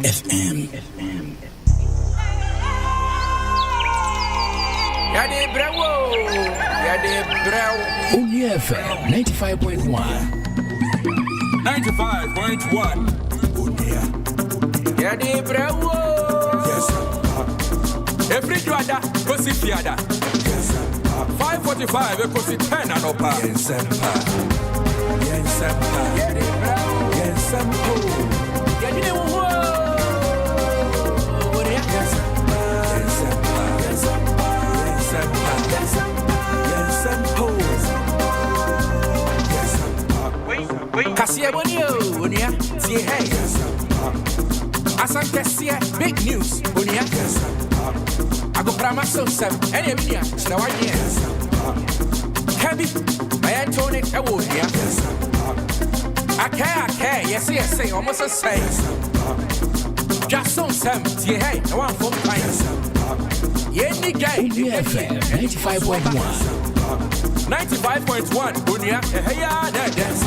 FM. Yaa Brefo. FM 95.1. 95.1. Yaa Brefo. Yes. Every drada, go see fiada. Yes. 5:45, go see 10 and up. Nsempa. Yaa Brefo. Nsempa. Kasia Bonio, Unia, see hey. Asan Kasia, big news, Unia. I go Pramaso 7, any media, so I yes. Heavy, my Antonic, I would, yeah. I care, yes, almost a say. Just some 7, see hey, I want 4 pints. Yenny Gay, FM 95.1. 95.1, Unia, hey, yeah, that's.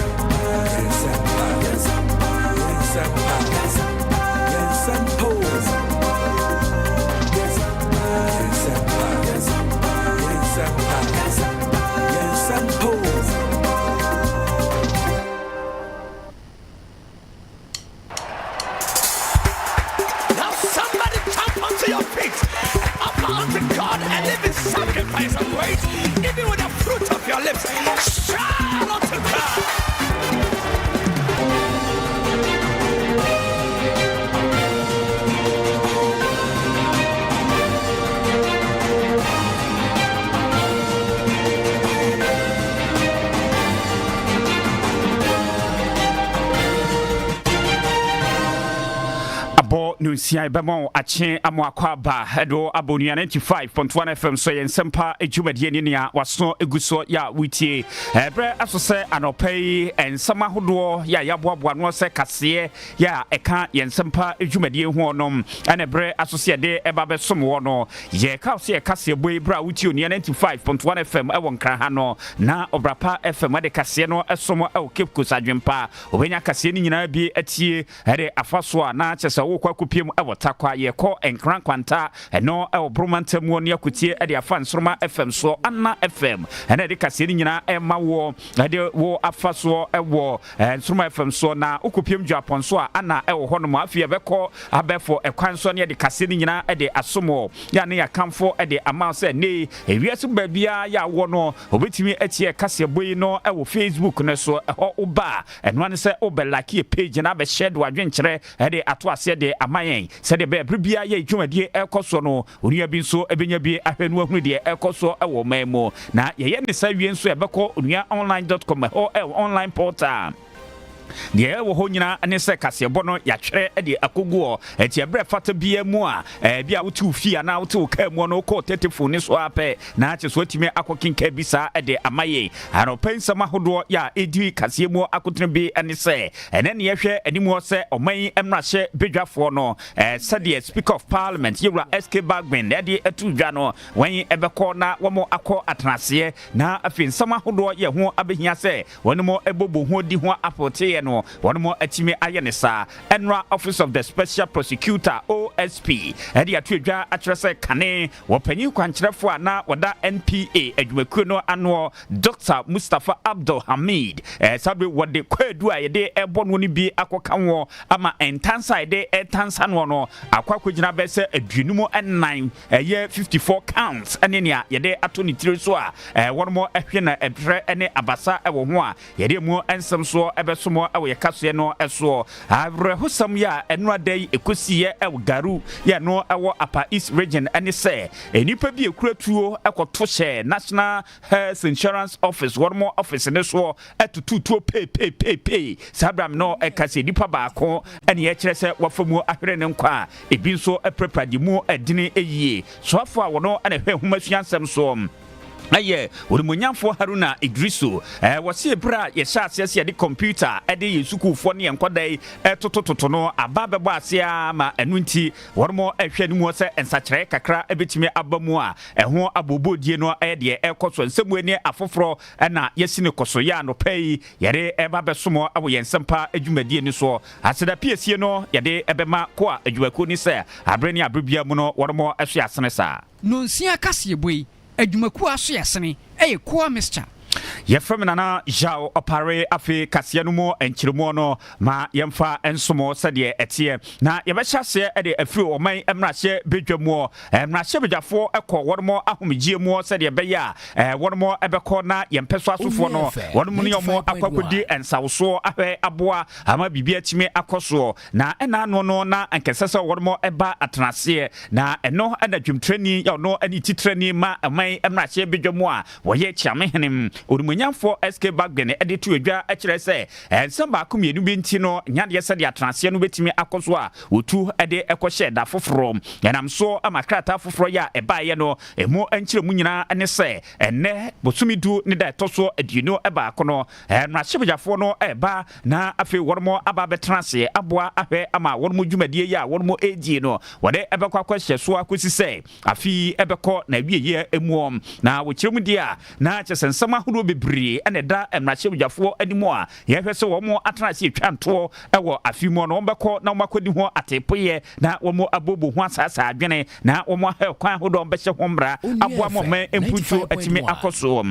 Now somebody jump onto your feet and offer unto God and live in sacrifice and praise, even with the fruit of your lips. Shout unto God. Nusia Bamo, Achen, Amoakwaba, Hedo, Abonia 95.1 FM, so Nsempa, Ejumediania, was no Eguso, Ya, Witty, Bre, Asose, Anopay, and Samahudo, Ya, Yabwa, no se Cassie, Ya, Eka, Nsempa, Ejumedi, Honum, and a Bre, Associate, Ebabe, Somono, Ye, Cassia, Cassia, Boy, Bra, Witty, 95.1 FM, Ewon Krahano, Na, Obrapa, FM, de Cassiano, a Somo, El Kipkus, Ajimpa, when ya Cassiani, be at ye, Ede, Afaswa, Na, Chesa, Pim Ewatakwa ye ko enkran kwanta eno e bromantem woni akutie e de afa nsroma FM so Anna FM ene de kase ni nyina e ma wo de wo afa so e wo nsroma FM so na ukupiem Japan so Anna e wo hono ma afia beko abefo ekwan so ne de kase ni nyina e de asomo ya ne ya kamfo e de amase ne ewiasu babia ya wo no obetimi etie kase boyi no e wo Facebook ne so e ho uba eno ane se obelaki page na be share do adwenkyere e de ato ase de amayen said the bebia ye dwumadie ekoso no onua bi nso ebenya bi ahwenu ahunu de ekoso ewo memo na ye ne sa wie nso ebekọ onuaonline.com online portal de wo ho nyina ane se kasebo no ya twere de akoguo eti ebre fata bia mu a bia wotu fia na wotu ka mu no ko tetefo ni so ape na ache so timi akokinka bisa de amaye ano pensama hodo ya edi kasemu akotene bi ane se ene ne yehwe animu se oman emrahye bedwafo no sade speaker of parliament yewra SK Bagben de atu dwa no wen ebekọ na womo akọ atrase na afinsama hodo ye ho abehia se wonmo ebobo ho di ho apote no one more atime ayenesa Enra Office of the Special Prosecutor OSP edi atudwa atrese kane wopanyi kwankyerefo na wada NPA adwumakuo no ano Dr. Mustafa Abdul Hamid sabe wode kwadu a yede ebo no ni bi akoka wo ama entansa yede etansa no no akwakogina bese adunumu ennan ye 54 counts enenia yede ato ni tire so a one more ehwe na ebre ene abasa ewo ho a yede mu ensem so ebesomo ewe kaso no eso abrehusam ya enradai ekosiye garu ya no ewo Upper East region ene se enipa bi ekuratuo ekoto hye National Health Insurance Office one more office ne so etututuo pay sabram no ekase nipa baako ene ye kire se wafamu ahwere ne nkwa ebi nso eprepadi mu edine eyie so afo a wono ene hwe humasuansem so aye urimunyamfo Haruna Idrisu wasi bra ye sha ase de computer de yesukufo ne enkodai totototo no ababebo ase ma enunti wormo ehwe ni mu se ensakere kakra ebetimi abamu a eho abobodie no de ekoso nsemu ani afoforo na yesine koso ya no pay yere ebabesomo awo yensempa adwumadie ni so aseda piesie no yede ebema ko a adwuako ni se abreni abribia mu no wormo ehwe asene sa no nsia kase boi adwumaku aso yesene kwa Mr. Yefeminana Jao opare afi kasianumo enchirimo no ma yemfa ensomo sede etie na yebehase ede afiri oman emrahye bedwamo emrahye bedwafo ekọ wormo ahomegiemu sede beya wormo ebekọ na yempeso asofo no wormo ne yomo akwakodi ensawso ahwe aboa ama bibia time akoso na ena no na ankesese wormo eba atenase na eno anadwumtrani ya no ani titrani ma oman emrahye bedwamo a woye chiamehenem Urimunyamfo SK Bagene editu edwa akire se ensamba akomienu bi nti no nyade se de atranse no betimi akoso a otu ede ekɔhye da foforo yanam so amakrata foforo ya ebaye no emu ankire mu nyina ene se enne bosumidu ne da toso aduno eba akono na hyebjafo no eba na afi wormo aba betranse aboa ahwe ama wormo dwumadie ya wormo edi no wode ebekɔ akɔhye so akosi se afi ebekɔ na wieye emuom na wokyeremu dia na kyesensama hudo bebre ene da emrahye bujafo animo a yehwe se wo mo atanase atwanto ewo afimo no mbekọ na makodi ho atepoye na wo mo abobo ho asasa adwene na wo mo ha kwan hodo mbehye ho mbra aboa mo me emputu atimi akoso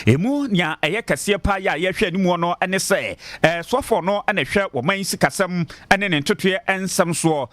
emu nya eye kase pa ya yehwe ni mu no ene se sofo no ene hwe wo man sikasam ene ne ntotwe ensam so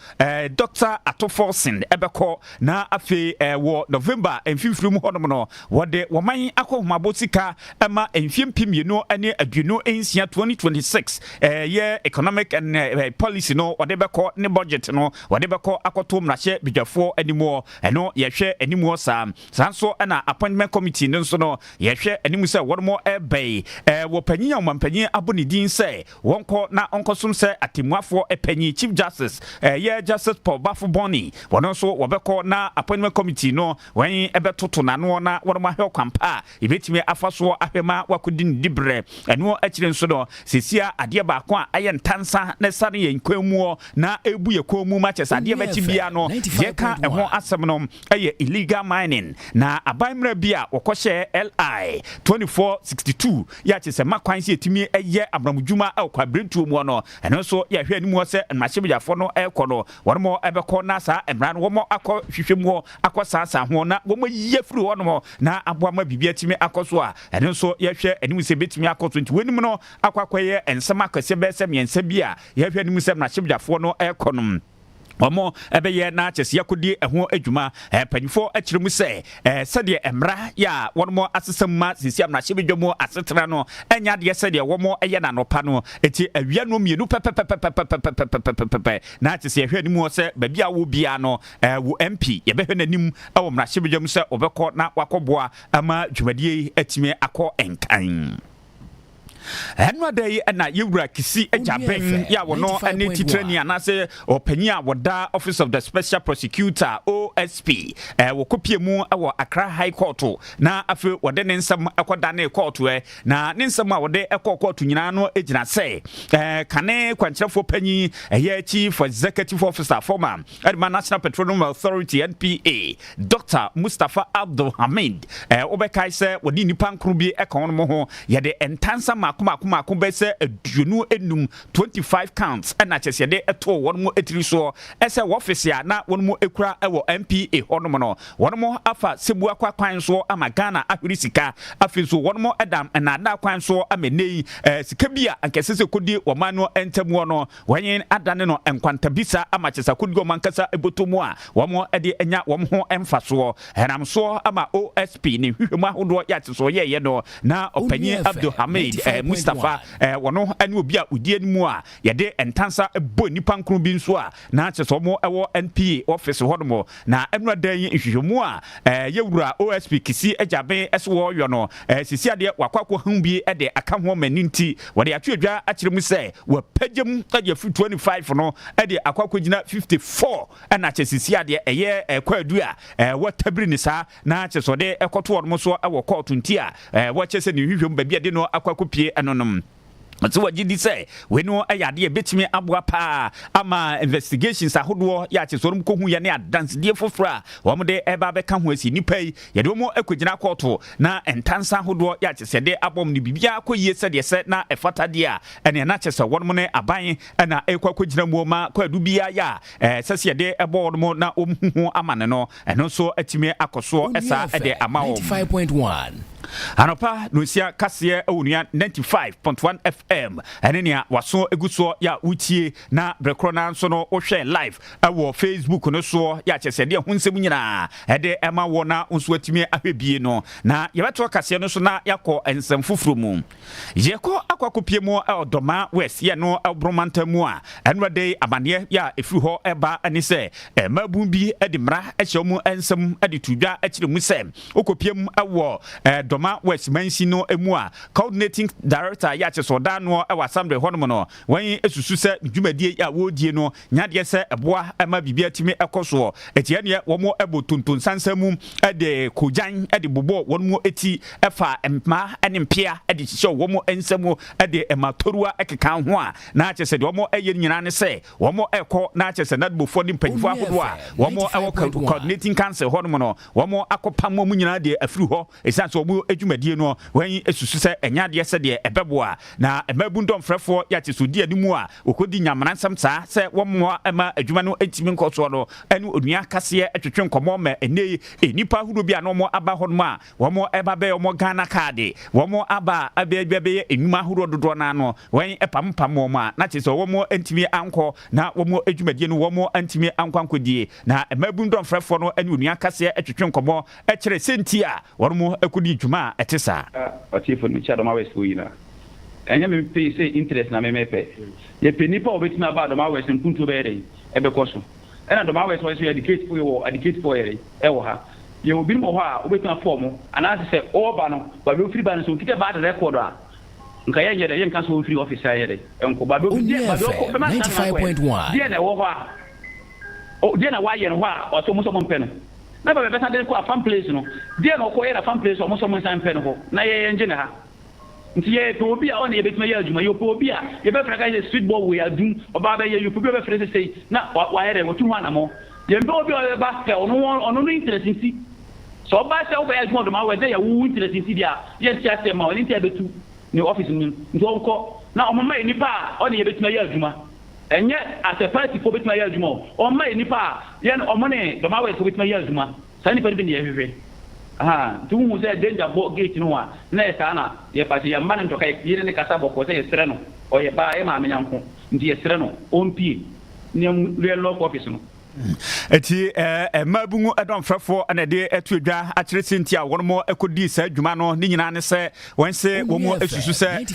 Dr. Atoforsin ebekọ na afi wo November emfifiri mu honom no wode wo man akohomabo sika ema emfiempimienu ene aduno ensia 2026 ye economic and policy no wode bekọ ne budget no wode bekọ akoto mrahye bidwafo animo eno yehwe animo sanso na appointment committee nso no yehwe animu se wormo ebey wo panyin omampanyin abonidin se wonko na onkosum se atimuafo epanyin chief justice ye justice Paul Bafo Boni wono so wobekọ na appointment committee no wen ebetoto na no na wormo ahwe kwampa ibetimi afaso ahwema wakudin dibre eno akire nso no sesia ade ba ko a aye ntansa na sare yenkwamu na ebu yekomu matches ade ba tibia no ye ka eho asem no aye illegal mining na abanmra bia wokọhye LI 2462 ya chese makwansi etimi eye abramudwuma akwa brentu mu no eno so ya hwe animu se nmachebjafo no ekono wormo ebekọ na sa emra no womo akọ hwehwemu akọ sasa ho na womo yefiri wono na aboa ma bibia timi akoso a eno so ya hwe animu se betimi akoso nti wenim no akwakoye ensema akase be se miensa bia ya hwe animu se nmachebjafo no ekono omo ebeye na chese yakodi eho adwuma panifo akiremu se sede emra ya wonmo asesamma sisi amna hyebedwamo asetra no enya de sede womo eye na nopa no eti awia no mienu pepe na chese ahwe nimu se babia wo bia no wo MP yebehwe nanim ewo mra hyebedwam se obekọ na wakoboa ama dwumadie atime akọ enkan Henwa day na yewura kisi ejaben ya wono ane titrani anase opanya woda Office of the Special Prosecutor OSP wokopie mu awo Accra High Court na afi wode ne nsam akoda na court na ne nsam a wode court nyina no ejina se kane kwankyerefo panyi eye Chief Executive Officer former Edma National Petroleum Authority NPA Dr. Mustafa Abdul Hamid obekai se wodi nipa nkru bi ekon mo ho yede entansa kuma bese aduonu enum 25 counts na chese de eto wonmo etiri so ese office ya na wonmo ekura ewo MPA honom no wonmo afa sebu akwa kwan so ama Ghana ahwiri sika afi so wonmo edam na da kwan so amenei sika bia ankesese kodi womano entamu no wanyen adane no enkwantabisa ama chese kodi omankasa ebotomu a womo ede enya wom ho emfaso enam so ama OSP ni hwehwemu ahodo ya cheso ye no na opanyin Abdul Hamid Mustafa wono ene obi a odie mu a yɛde entansa ebo nipa nkro bi nso a na kyerɛ mo ɛwɔ NPA office hodomo na enura dan nhwehwɛmu a yɛwura OSP kisi agyaben ɛso yo no sisi ade wakwakɔ hu bi ɛde aka ho maninti wɔde atwedwa akyerɛ mu sɛ wapagem ɛde afi 25 no ɛde akwakɔ gina 54 ɛna kyɛ sisi ade ɛyɛ kwadu a watabiri ne saa na kyɛ so de ɛkɔto wɔn so ɛwɔ court nti a wɔkyɛ sɛ ne hwehwɛmu baabi ade no akwakɔ pie ɛnonom so wagidi say we no ayade betimi aboa pa ama investigations ahodo ya chesorum ko hu ye ne adance die fofra wo mo de eba be ka ho asi nipa yi ye de mo akogina koto na entansa ahodo ya chesede abom ne bibia akoyie se de se na efata de a ene na chese won mo ne aban na ekwa mu ma kwadu bia ya sese de ebo mo na omhu amane no eno so atimi akoso esa ede ama wo 95.1 Anopa nusia kaseɛ awunia 95.1 FM enenia waso eguso ya utie na brekrona nso no ohwɛ live ɛwɔ Facebook no so ya kyesɛde ho nsɛm nyina ɛde ɛma wɔ na nso atimi ahwebie no na yɛbɛto kaseɛ no so na yakɔ nsɛm foforo mu yɛkɔ akwakopie mu ɔdɔma west yɛ no abromanta mu a ɛnwade abaneɛ ya efiri hɔ ɛba ani sɛ mabun bi ɛde mra ɛhyɛ mu nsɛm ɛde tudwa ɛkyerɛ mu sɛ okopie mu ɛwɔ dɔma west mansi no emu a coordinating director ya chesoda no ɛwɔ assembly hɔ no wɔn esusu sɛ dwumadie ya wodie no nyadeɛ sɛ ɛboa ɛma bibia timi ɛkɔso ɛtia ne wɔn ɛbɔ tonton sansa mu ɛde kojan ɛde bobɔ wɔn mu eti ɛfa mma ɛne mpia ɛde hyehyɛ wɔn nsɛm ɛde ɛmatorua ɛkeka ho a na kyerɛ sɛ deɛ wɔn ɛyɛ nyina ne sɛ wɔn ɛkɔ na kyerɛ sɛ nadbofo ne mpanyinfo ahodoɔ a wɔn ɛwɔ coordinating council hɔ no wɔn akɔpam mu nyina deɛ afiri hɔ ɛsan so wɔn adwumadie no wɔn esusu sɛ ɛnyadeɛ sɛ deɛ ɛbɛboa na ɛmabu ndɔmfrɛfoɔ yɛate so di animu a okodi nyamana nsɛm saa sɛ wɔn ɛma adwuma no etimi nkɔsoɔ no ɛne onua kaseɛ ɛtwetwe nkɔmɔ ma ɛnɛ nipa ahorow bi a na wɔn aba hɔ no a wɔn ɛba bɛyɛ wɔn Ghana kaade wɔn aba abɛyɛ enwuma ahorow dodoɔ na no wɔn ɛpampam wɔn a na kyerɛ sɛ wɔn ntimi ankɔ na wɔn adwumadie no wɔn ntimi ankɔnkɔdie na ɛmabu ndɔmfrɛfoɔ no ɛne onua kaseɛ ɛtwetwe nkɔmɔ ɛkyerɛ senti a wɔn akodi dwuma a ɛte saa ɔtifo no kyɛ dɔma west yi na ɛnyɛ me pay say interest na me mepɛ yɛ pɛ nipa obetumi aba dɔma west mpuntu bɛyɛ dɛ ɛbɛkɔ so ɛna dɔma west wɔ so educate for yɛ educate for yɛ ɛwɔ ha yɛ obi mo hɔ a obetumi afɔ mo anaasɛ sɛ ɔba no ba be ofiri ba no so kita ba de record a nka yɛ nyɛ dɛ yɛ nka so ofiri office ayɛ dɛ ɛnko ba be ofiri ba be ɔkɔ bɛma 95.1 deɛ na ɛwɔ hɔ a o deɛ na wayɛ no hɔ a ɔsɔ mo sɔ mo mpɛ no na ba bɛsa de ko afam place no deɛ na ɔkɔ yɛ na fam place ɔmo sɔ mo nsan mpɛ no hɔ na yɛ nje na ha nti yɛ pɛ obi a ɔne yɛ betuma yɛ adwuma yɛ pɛ obi a yɛ bɛfrɛ ka yɛ street ball wɔ adum ɔba bɛ yɛ yɛ pɛ obi a bɛfrɛ sɛ na wayɛ dɛ wɔtu ho anamɔ yɛ mpɛ obi a ɔbɛba fɛ ɔno no interest nti sɛ ɔba sɛ ɔbɛyɛ adwuma ɔdɔma wɔ dɛ yɛ wo interest nti deɛ yɛ nti asɛ ma ɔne nti abɛtu ne office no nti ɔnkɔ na ɔmoma yɛ nipa a ɔne yɛ betuma yɛ adwuma ɛnyɛ asɛ party fo betuma yɛ adwuma ɔmoma yɛ nipa a yɛ ɔmo ne dɔma wɔ fo betuma yɛ adwuma saa nipa bi ne yɛ hwehwɛ nti wohu sɛ danger bo gate no a na yɛ saa na yɛfa sɛ yɛmma no ntɔka yɛne ne kasa bɔkɔ sɛ yɛserɛ no ɔyɛ baa yɛ maame nyanko nti yɛserɛ no ɔmpie ne yɛlɔk office no eti mabungu ɛdɔmfrɛfoɔ ɛna de ɛto adwa akyerɛ senti a wɔn mo ɛkɔdi saa adwuma no ne nyinaa ne sɛ wɔn se wɔn mo asusu sɛ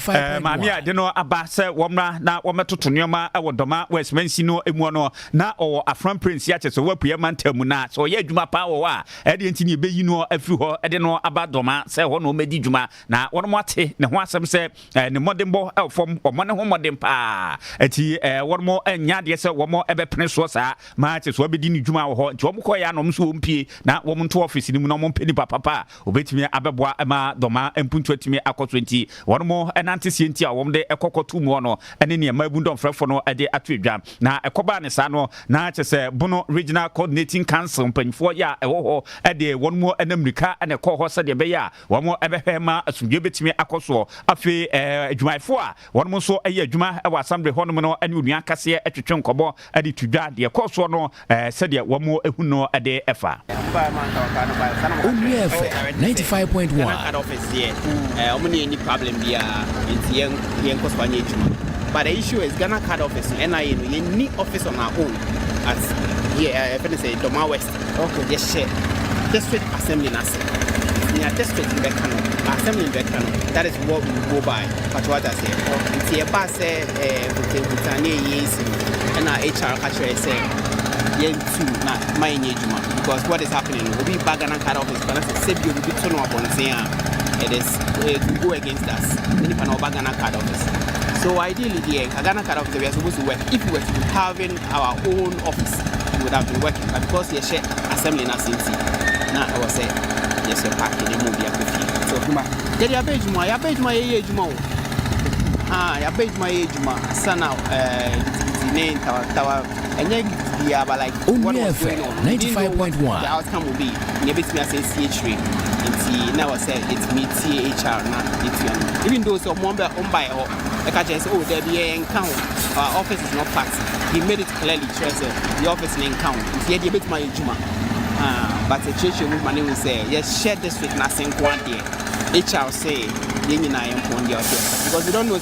maame a de no aba sɛ wɔn na wɔn mɛtoto nneɛma ɛwɔ dɔma wɛsimansi no emu no na ɔwɔ afran prince akyɛ sɛ wɔapue manta mu na sɛ ɔyɛ adwuma paa wɔ hɔ a ɛde nti ne ɛbɛyi no afiri hɔ ɛde no aba dɔma sɛ hɔ na wɔmɛdi dwuma na wɔn mo ate ne ho asɛm sɛ ne mmɔdenbɔ ɛwɔ fam wɔn ne ho mmɔden paa eti wɔn mo ɛnya adeɛ sɛ wɔn mo ɛbɛpene soɔ saa maa so abedi ni dwuma wɔ hɔ nti wɔn kɔ ya no nso wɔn pie na wɔn nto office ni mu na wɔn pɛ nipa papa obetumi abɛboa ɛma dɔma mpuntu atumi akɔ so nti wɔn mo ɛnante sie nti a wɔn de ɛkɔkɔto mu no ɛne nneɛma ebu ndɔmfrɛfo no ɛde ato adwa na ɛkɔba ne saa no na kyɛ sɛ bono regional coordinating council mpanyinfoɔ yɛ a ɛwɔ hɔ ɛde wɔn mo ɛnam nika ɛna ɛkɔ hɔ sɛdeɛ ɛbɛyɛ a wɔn mo ɛbɛhwɛ ma asomdwe betumi akɔ so afei adwumayɛfoɔ a wɔn mo nso ɛyɛ adwuma ɛwɔ assembly hɔ nom no ɛne onua kaseɛ ɛtwetwe nkɔbɔ ɛde to dwa deɛ ɛkɔ so no said what more a huno a day efa. 95.1 office here. Any problem here in but the issue is Ghana card office and I need office on our own as here if I say Doma West. Okay, yes, share. District Assembly Nasa. near district in Bekano, assembly in Bekano. That is what we go by. But what I say, it's a bus, and our HR catcher say, yen too, not my engagement. Because what is happening, we'll be back and cut off his balance, save you to turn up on saying it is to go against us. Then if an Obagana card office. So ideally, the Ghana card office, we are supposed to work. If we were to be having our own office, we would have been working. But because you share assembly in our city, now I was saying, yes, you're packing the movie. So, get your page, my age, your page, my age, son now, name tower, and then but like what was going on? 95.1. The outcome will be maybe it's me as a CH3. Now I said it's me THR now. Even though some member by or I can just say, oh, there be an count. Our office is not packed. He made it clearly treasure. The office name count. It's yet a bit my juma. But the church movement will say, yes, share this with nothing one day. HR say, you know, I am on the office because we don't know.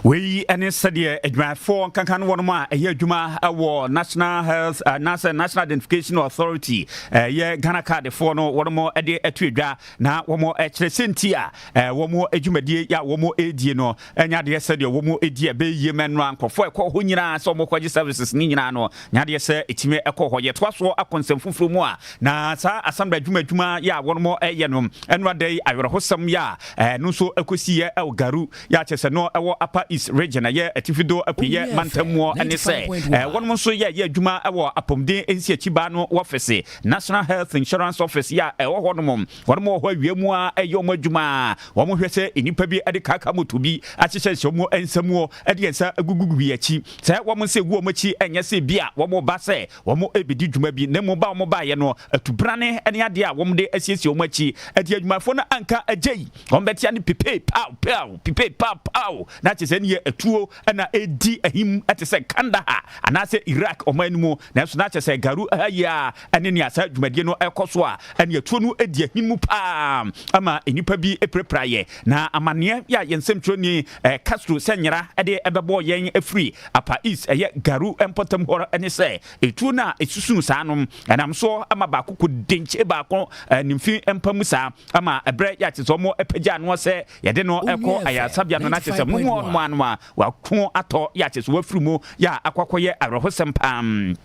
We and study a draft for Kankan Wanama, a year Juma, our National Health, National Identification Authority, yeah, Ghana card, for no one more a day at Twiga, now one more at Cynthia, one more Ejumadi, ya one more Adino, and Yadia said, one more Adia Bay Yemen rank for 4 Hunina, some more quality services, Ninano, Nadia said, it's me a coho, yet was so up on some fufu more. Now, sir, a Sunday Juma, ya one more a yanum, and one day I will host some ya, no so a Kusia El Garu, Yaches no, our upper East region, a year at Tifido, a Pierre Mantamore, and they say, one more so yeah, Juma, our Apomde, and Chibano office, National Health Insurance Office, ya, a one more where we are a Yomo Juma, one more say in Ipabi at the Kakamu to be, as she says, Yomo and some more at the answer, a good be a cheap. Say, one say Womachi and yes, Bia, one more basse, one more Ebidi Jumabi, no mobile mobile, no, to Brane, any idea, one day as yes, Yomachi, at the my phone anchor a J, on Betiani Pipe, pow, Pipe, pow, that is any a tool and a D a him at a second, and I say Iraq or Manmo, that's not to say Garu, ya, and then Yasa, Medino, El Coswa, and your Tunu Edia Himupa, Ama, in Ipabi, a prepraye. Now, a mania, ya, and Semtroni, Castro, Senora, a day ever boy, yang a free, Apa is a yet Garu and Potom Horror, and say, a tuna, a Susun Sanum, and I'm so Amabaku could dinch a bako, and Infi and Pamusa, Ama, a bread yat is almost a pajan was say, Yadeno Echo, I have Sabian, a one, while Kon ato yaches were frumo, ya aquaquaye, a rohosam pam.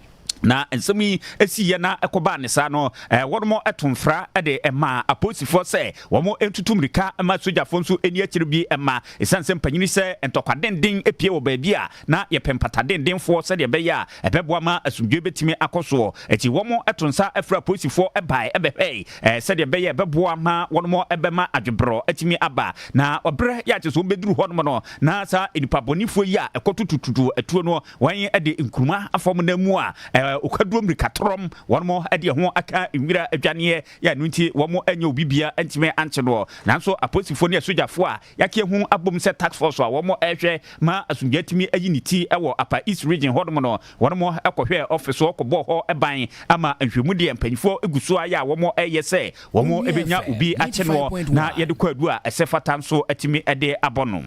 Na ensemi esi ye na ekoba ne sa no one more atumfra de ema aposi for say one more entutumrika ema soja fonso eni akire bi ema esanse mpanyini se entokwadenden epie wo baabi a na ye pempatadenden for se de be ya ebeboa ma asumdwe betimi akoso eti one more atunsa afra aposi for ebai ebehei se de be ya ebeboa ma one more ebema adwebro etimi aba na obre ya che so beduru ho no na sa enipabonifo ya ekotututu etuo no wan ede nkuruma afom na mu a okadum rikatrom one more ade ho aka nwira adwane ya nunti wo mo anya obibia antime anche no nanso aposifo ne asojafo a yake hu abom se tax force a wo mo ehwe ma asunjatimi ayiniti ewo apa east region hodom no one more akohwe office okobo ho eban ama ahwemu de empanifo eguso aya wo mo eyese wo mo ebenya obi ache no na yede kwadu a esefata nso atimi ede abonom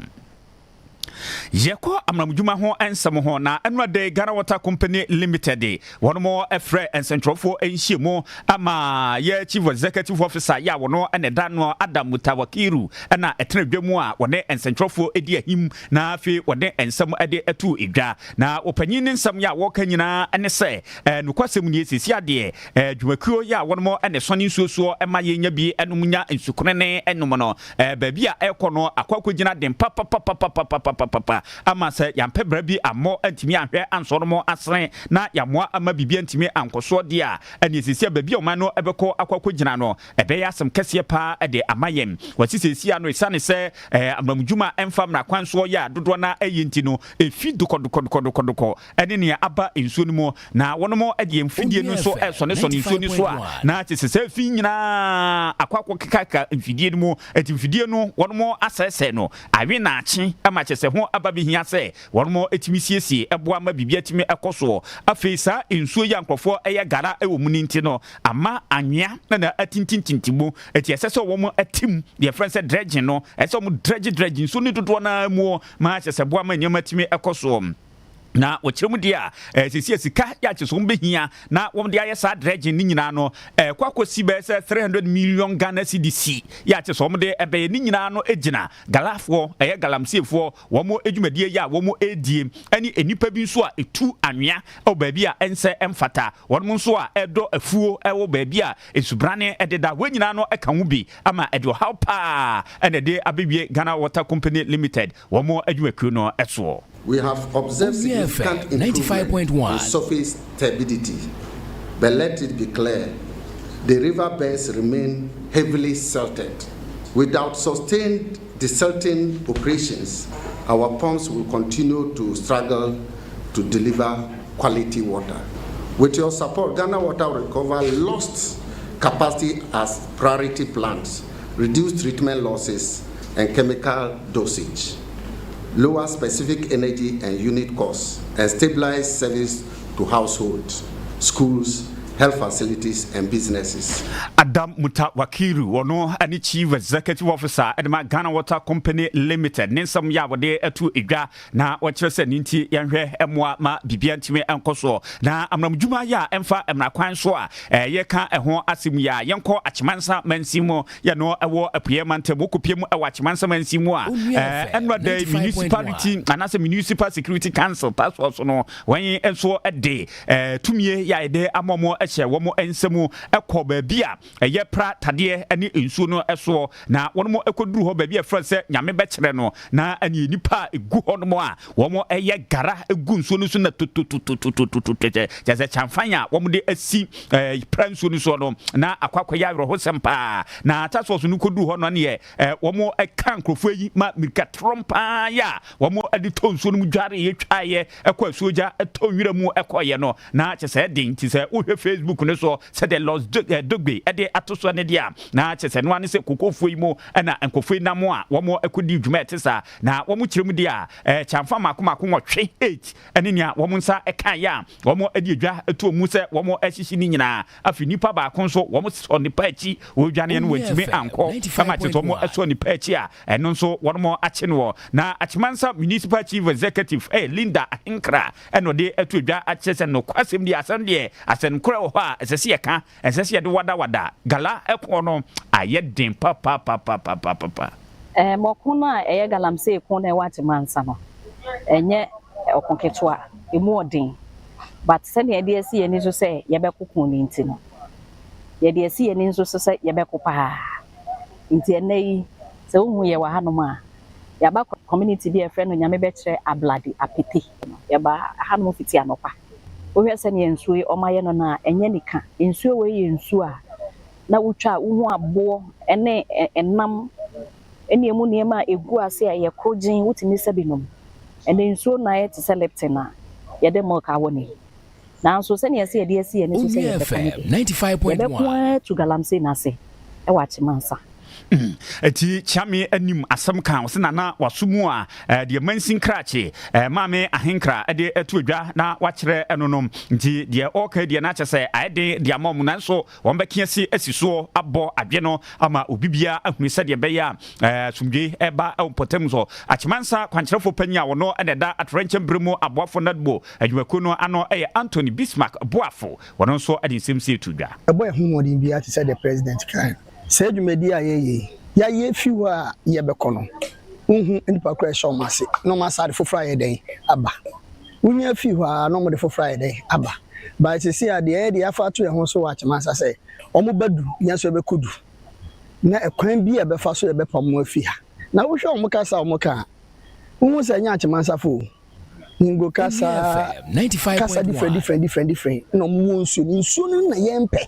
Yeko amramjuma ho ensam ho na anwade Ghana Water Company Limited one more efre and central for enhimo ama ye chief executive officer ya wono ene dano Adam Mutawakiru na etrenedwemu a wone and central for edi ahim na afi wone ensam ade atu edwa na opanyin nsam ya woka nyina ene se nukwasem ni esisi ade dwumakuo ya one more ene sone nsuoso ema ye nya bi enumunya nsukrene enum no baabi a ekono akwakogina dem papa ama se yampe brabi amo antimi ahwe ansoromo asren na yamoa ama bibia antimi ankoso de a anesisi babi o mano ebeko akwakogina no ebe ya asem kese pa de amayem wasisesi ano isane se amramjuma emfam na kwanso ya dodo na ayenti no efi dukodoko ene ne aba ensuo no mo na wonomo ade emfidie no so sone ensuo ni so a na tisese fi nyina akwakokaka emfidie no mo etimfidie no wonomo asese no awe na achi ama chese ho ababi hia se wonomo etimisiesie eboa ma bibia etimi ekoso afeisa ensuo ya nkrofo eye gara ewo muninti no ama anwea na atintintintibo etiese wo mo atim the friend said dredging no ese mo dredging so ni dodo na mu ma chese boa ma nyama etimi ekoso na wɔkyerɛ mu dia sisi sika ya kyeso mbehia na wɔm dia yɛ sa dredging ni nyina no kwakosi bɛ sɛ 300 million Ghana cedis ya kyeso wɔm de ɛbɛyɛ ni nyina no egyina galafo ɛyɛ galamsiefo wɔm edwumadie ya wɔm edie ɛni enipa bi nso a etu anwea ɛwɔ baabi a ɛnsɛ ɛmfata wɔn nso a ɛdɔ afuo ɛwɔ baabi a esubrane ɛdeda wɔn nyina no ɛka ho bi ama ɛde ɔhaw pa ɛna de abewie Ghana Water Company Limited wɔm adwumakuo no ɛso. We have observed significant improvement in surface turbidity, but let it be clear, the river beds remain heavily silted. Without sustained desilting operations, our pumps will continue to struggle to deliver quality water. With your support, Ghana Water will recover lost capacity as priority plants, reduce treatment losses and chemical dosage, lower specific energy and unit costs, and stabilize service to households, schools, health facilities and businesses. Adam Mutawakiru, ono ani chief executive officer edema Ghana Water Company Limited. Nensam ya wode etu igwa na wakyerɛ sɛ ninti yɛhwɛ ɛmoa ma bibia ntime ɛnkɔso na amramdwuma ya ɛmfa ɛmrakwan so a yɛka ɛho asem ya yɛnkɔ akyemansa mansimo yɛ no ɛwɔ apue mantam okopie mu ɛwɔ akyemansa mansimo a ɛnwa da municipality anase municipal security council task force no wɔn enso ɛde tumie ya ɛde amomo ɛhyɛ wɔn ensemu ɛkɔ baabi a ɛyɛ pra tadeɛ ɛne nsuo no ɛso na wɔn mo ɛkɔduru hɔ baabi a frɛ sɛ nyame bɛkyerɛ no na ani nipa egu hɔ no a wɔn ɛyɛ gara egu nsuo no so na kyɛ chamfan a wɔn de asi pra nsuo no so no na akwakɔyɛ awerɛho sɛm paa na tasos no kɔduru hɔ no ne wɔn ɛka nkrɔfoɔ yi ma mirika trompa ya wɔn ɛde tɔ nsuo no mu dware yɛtwaeɛ ɛkɔ asuogya ɛtɔ nwira mu ɛkɔyɛ no na kyɛ sɛ den ti sɛ wohwɛ Facebook no so said the lost dogbe ede atoso ne dia na chese no ane se kokofo yi mo na nkofo na mo a wo mo akodi dwuma etesa na wo mo kyerem dia chamfa makomako nwotwe 8 ene nia wo mo nsa eka ya wo mo edi adwa etu mu se wo mo ahihyi ni nyina afi nipa ba ko nso wo mo so nipa achi wo dwane no watimi anko kama chese wo mo eso nipa achi a eno nso wo mo achi no na Achimansa Municipal Chief Executive Linda Ahinkra eno de etu adwa achese no kwasem dia asan de asen kura ho a esese yeka esese de wada gala ekono ayedin papa mokono a eye galamse ekon na wati mansa no enye okonketwa emu odin but se ne de esi eni so se ye bekokon ni nti no ye de esi eni so se ye bekopa nti enai se ohun ye wa hanom a ya ba community bi e friend no nyame be kire ablade apete ya ba hanom fiti anopa ohwe se ne nsuo e omaye no na enye nika nsuo we ye nsuo a na wutwa uhu abo ene enam ene emu niema egu ase a ye krogin wutimi sabinom ene nsuo na ye te select na ye de mo ka woni na nso se ne ye se ye de ase ye ne so se ye 95.1 to galamse na se e wa chimansa eti chame anim asem kan se na wasumu a de mansin krache mame ahenkra de etu adwa na wakyerɛ enonom nti de okay de na kyese aide de amom na nso wɔn bɛkiasi asiso abɔ adwe no ama obibia ahunu sɛ de bɛya sumdwe eba potem so Achimansa kwankyerɛfo panya wɔno ene da atrenche bremu aboafo nadbo adwumako no ano ɛyɛ Anthony Bismarck boafo wɔno nso ade semsie tu dwa ɛbɔ ehumɔden bia te sɛ the president kan sɛ dwumadi a ya ye fiwa a ye bekono unhu nipa kra show mase no masade for Friday den aba unya fiwa no mo de for Friday aba ba sisi ade e de afa to ye ho so wa Achimansa sɛ omo badu yanso e bekodu na ekwan bi e befa so e bepam afi ha na wo hwe omo kasa omo ka unhu sɛ nya Achimansa fo ningo kasa 95.1 kasa different no mo nsuo no na yempe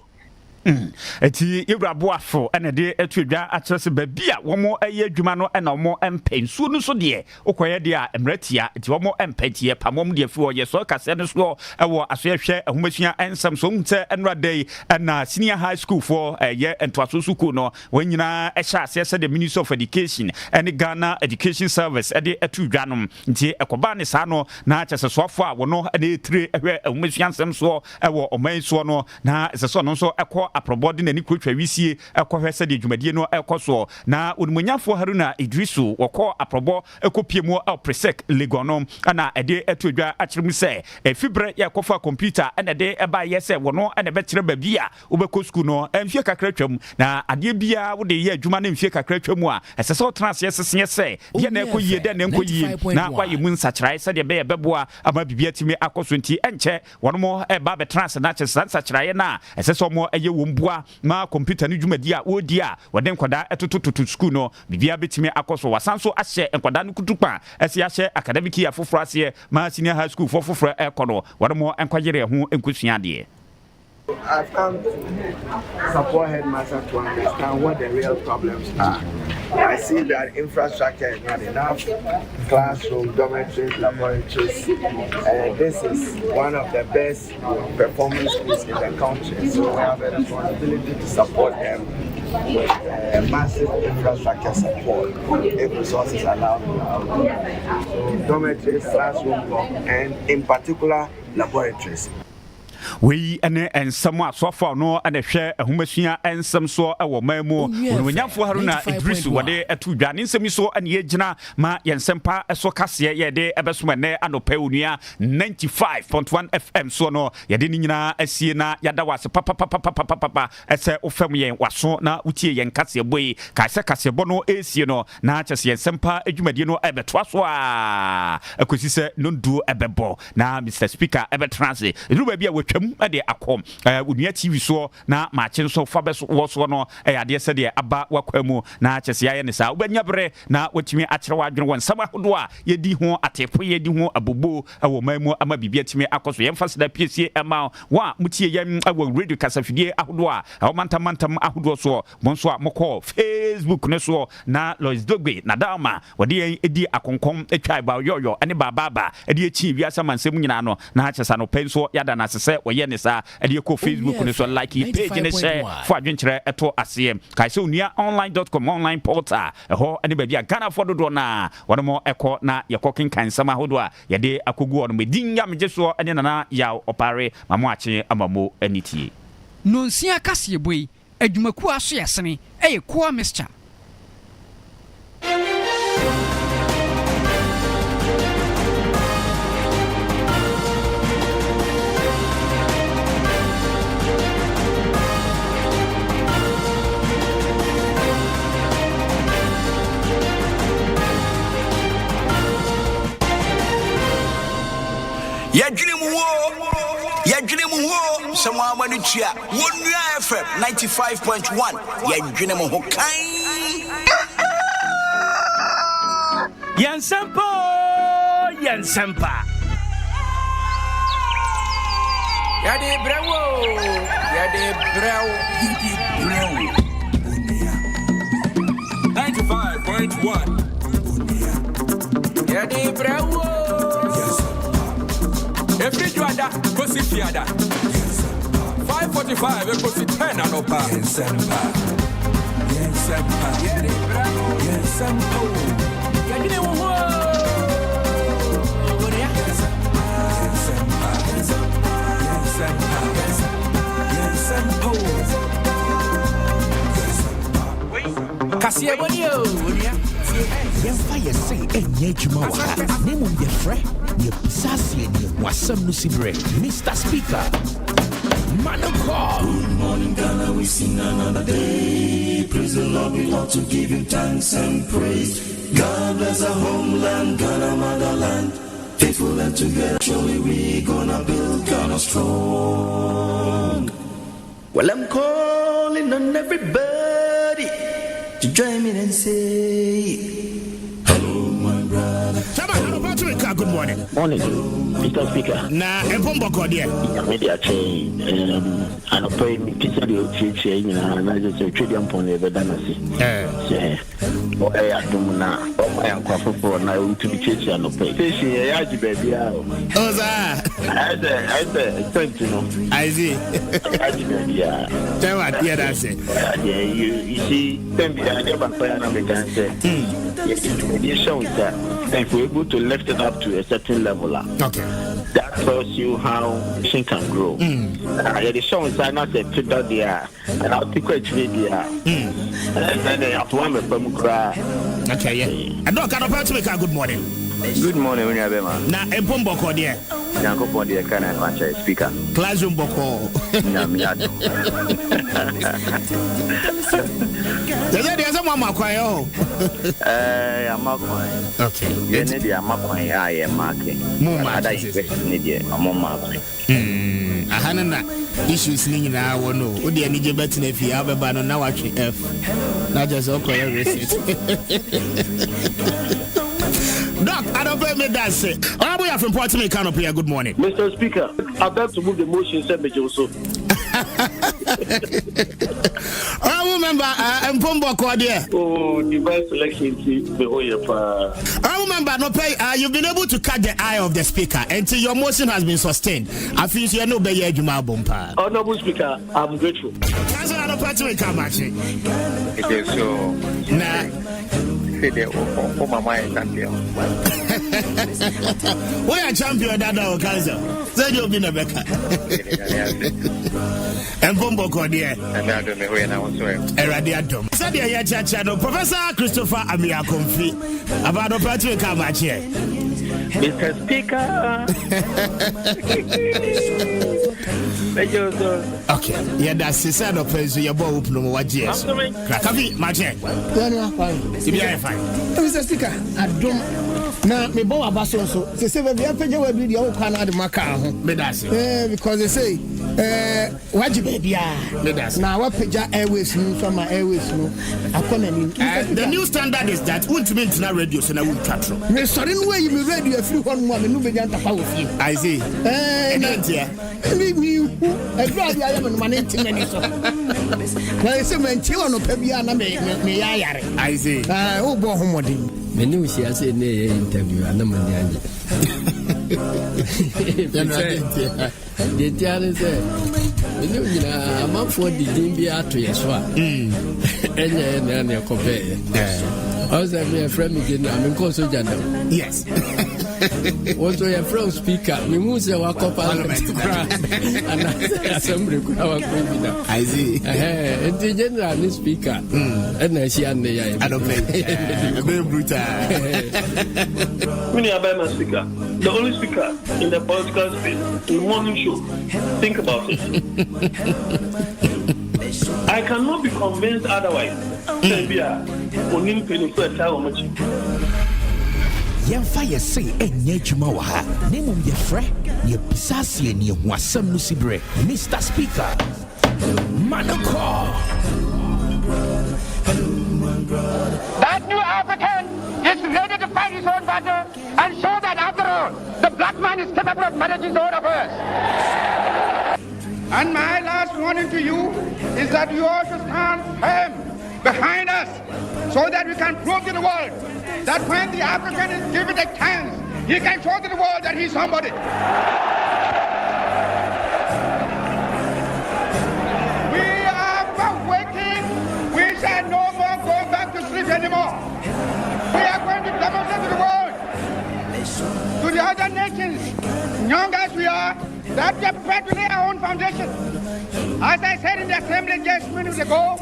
eti Ewuraboafo ene de etudwa akyerese babi a womo eye adwuma no ena womo empensuo no so de okoye de a emratia eti womo empatie pamom de afi ye so kase no so ewo asoyehwe ahomasua ensam so mte enradai na senior high school for ye entwaso suku no wanyina ehya ase se the Ministry of Education ene Ghana Education Service ede etudwa no nti ekoba ne sa no na kyese soafo a wono ene etire ehwe ahomasua nsem so ewo oman so no na ese so no so ekọ aprobode na ni kwotwa wisie ekohwese de dwumadie no ekoso na onimonyafo Haruna Idrisu wokọ aprobo ekopiemu presec legonom ana ede etodwa akyeremu se fibre yakofa computer ana de eba yese wono ana bekyere babia wobekọ school no mfie kakra twam na ade bia wo de ye adwuma na mfie kakra twam a esese otrase yesese se de na ekoyie de na enkoyie na waye mu nsakyrai se de be beboa ama bibia timi akoso nti enche wono mo eba be trans na kyesa nsakyrai na esese mo eye wombua ma computer ni dwumadi a wodi a woden kwada etotototo school no bibia betimi akoso wasanso ahye enkwada no kutupa ese ahye academic year foforo ase ma senior high school foforo ekono wono mo enkwagere ho enkosua de. I've come to support headmaster to understand what the real problems are. I see that infrastructure is not enough, classroom, dormitories, laboratories, and this is one of the best performing schools in the country. So we have a responsibility to support them with massive infrastructure support if resources allow. So dormitories, classroom block, and in particular laboratories. We ene ensamo asofa no ane hwe ahomasua ensam so ewo mamu onwanyafo Haruna Idrisu wade etudwa ne nsemi so ane yegina ma yensempa eso kase ye de ebesoma ne anopa onua 95.1 FM so no yade ni nyina asie na yada wase papa ese ofam yen waso na utie yen kase boy kase bo no esie no na kyese yensempa adwumadie no ebetwa so a akosi se nondu ebebo na Mr Speaker ebetranse ruba bia twam ade akom unia TV so na mache so fa beso wo so no ade se de aba wakwamu na kyese ya ne sa obanya bre na watimi akere wadwene won sama hodo a yedi ho atepo yedi ho abobo wo mamu ama bibia timi akoso yemfa seda piesie ema wa mutie yam awo radio kasafidie ahodo a mantam ahodo so bonso a mokọ Facebook ne so na Lois Dogbe na dama wode edi akonkom etwa ba yoyo ane baba edi echi wiasa mansem nyina no na kyesa no penso yada na sese ye ne sa ede ko Facebook ne so like page ne share for adwenkyere eto ase kai so nia online.com online portal ho ane ba bia Ghana for do na wono mo eko na ye kokin kan sama hodo a ye de akogu wono medin ya meje so ane na ya opare mamo ache amamo anitie no nsia kase boy adwumaku aso yesene Kwame Appiah Yadwene mu wo someone manu tua wonua FM 95.1 yadwene mu ho kan Nsempa Yade Brefo Unia 95.1 Yade Brefo Every Juada, Pussy Fiada. 5:45, Pussy 10 and Opa. Nsempa. Kasia bonio, Yemfa yese enye adwuma wa ha nemu ye frɛ ye sasie ni wasam no sibre Mr Speaker Manoko. Good morning Ghana, we sing another day. Praise the Lord, we love to give him thanks and praise. God bless our homeland, Ghana motherland. Faithful and together, surely we gonna build Ghana strong. Well, I'm calling on everybody to join me and say hello, my brother. Good morning. Morning, Mr. Speaker. Na ebombo kodie. Media chain and pay me teacher the teacher na just trade upon the danasi. O adum na o my akwafo na we to be teacher and pay. Teacher ya ji baby a. Oza. I said you know. I see. Aji baby a. Tell what here that say. Yeah, you see them be there back na me can say. Yes, you show that. If we able to left lift it up to a certain level. Okay. That tells you how nation can grow. The show inside not a fit out there, and I'll pick a tree there. And then they have one with them cry. Okay, yeah. And don't kind of to make a good morning. Good morning, when you have a man. Now, a bomb boko there. Yanko for the kind of franchise speaker. Classroom boko. There's a mama choir. I'm not going. Okay. You need the Amakwai, I am marking. Mama, I need a mama. I hadn't issues in our no. Would you need your betting if you have a banner now? Actually, F. Not just okay, receipt. Doc, I don't pay me that say. We are from Port American here. Good morning, Mr. Speaker. I beg to move the motion. Send me also. I remember Mpombo Kwadia. Oh, device selection team. I remember no pay. You've been able to catch the eye of the speaker until your motion has been sustained. I feel you know be Juma Bompa. Honorable Speaker, I'm grateful. That's what I don't to come back. It is so. Nah. Oh, my mind, we are champion that our council. So you'll be Rebecca. And Bombo Cordia. And I don't know when I was so. Eradiatum. Sadia Chachano, Professor Christopher Appiah Kubi about the Patrick Kamachi. Mr. Speaker. Okay, yeah, that's the side of place your bow open over what years. Crackavi, my check. Mr. Speaker, I don't. Now, me bow abaso so. They say we have to do the old can at the Macau. Because they say, what you baby are. Now, what Pija Airways from my Airways? The new standard is that won't mean to radio, so I won't catch you. Me sorry, no way you be ready a few one woman who began to power with you. I see. I drive I am in my 90 minutes. Well, it's a man chill on a pebiana me. I see. Oh, boy, homody. Many see us in the interview, and I'm on the Italian said, I'm up for the Dimbia to your swap. And your compare. I was a friend again, I'm in Coso Jano. Yes. Also, a pro speaker, we must have a couple of and assembly could have a criminal. I see. And the general speaker, and I see, and I don't play. Very brutal. Many are speaker, the only speaker in the political space, in the morning show. Think about it. I cannot be convinced otherwise. Yemfa ye say enye adwuma wa ha nemum ye frɛ ye bisasie ne ho asɛm no sibre Mr. Speaker Manoko. That new African is ready to fight his own battle and show that after all the black man is capable of managing his own affairs. And my last warning to you is that you all should stand firm behind us so that we can prove to the world that when the African is given a chance, he can show to the world that he's somebody. We are waiting. We shall no more go back to sleep anymore. We are going to demonstrate to the world, to the other nations, young as we are, that we are prepared to lay our own foundation. As I said in the assembly just minutes ago,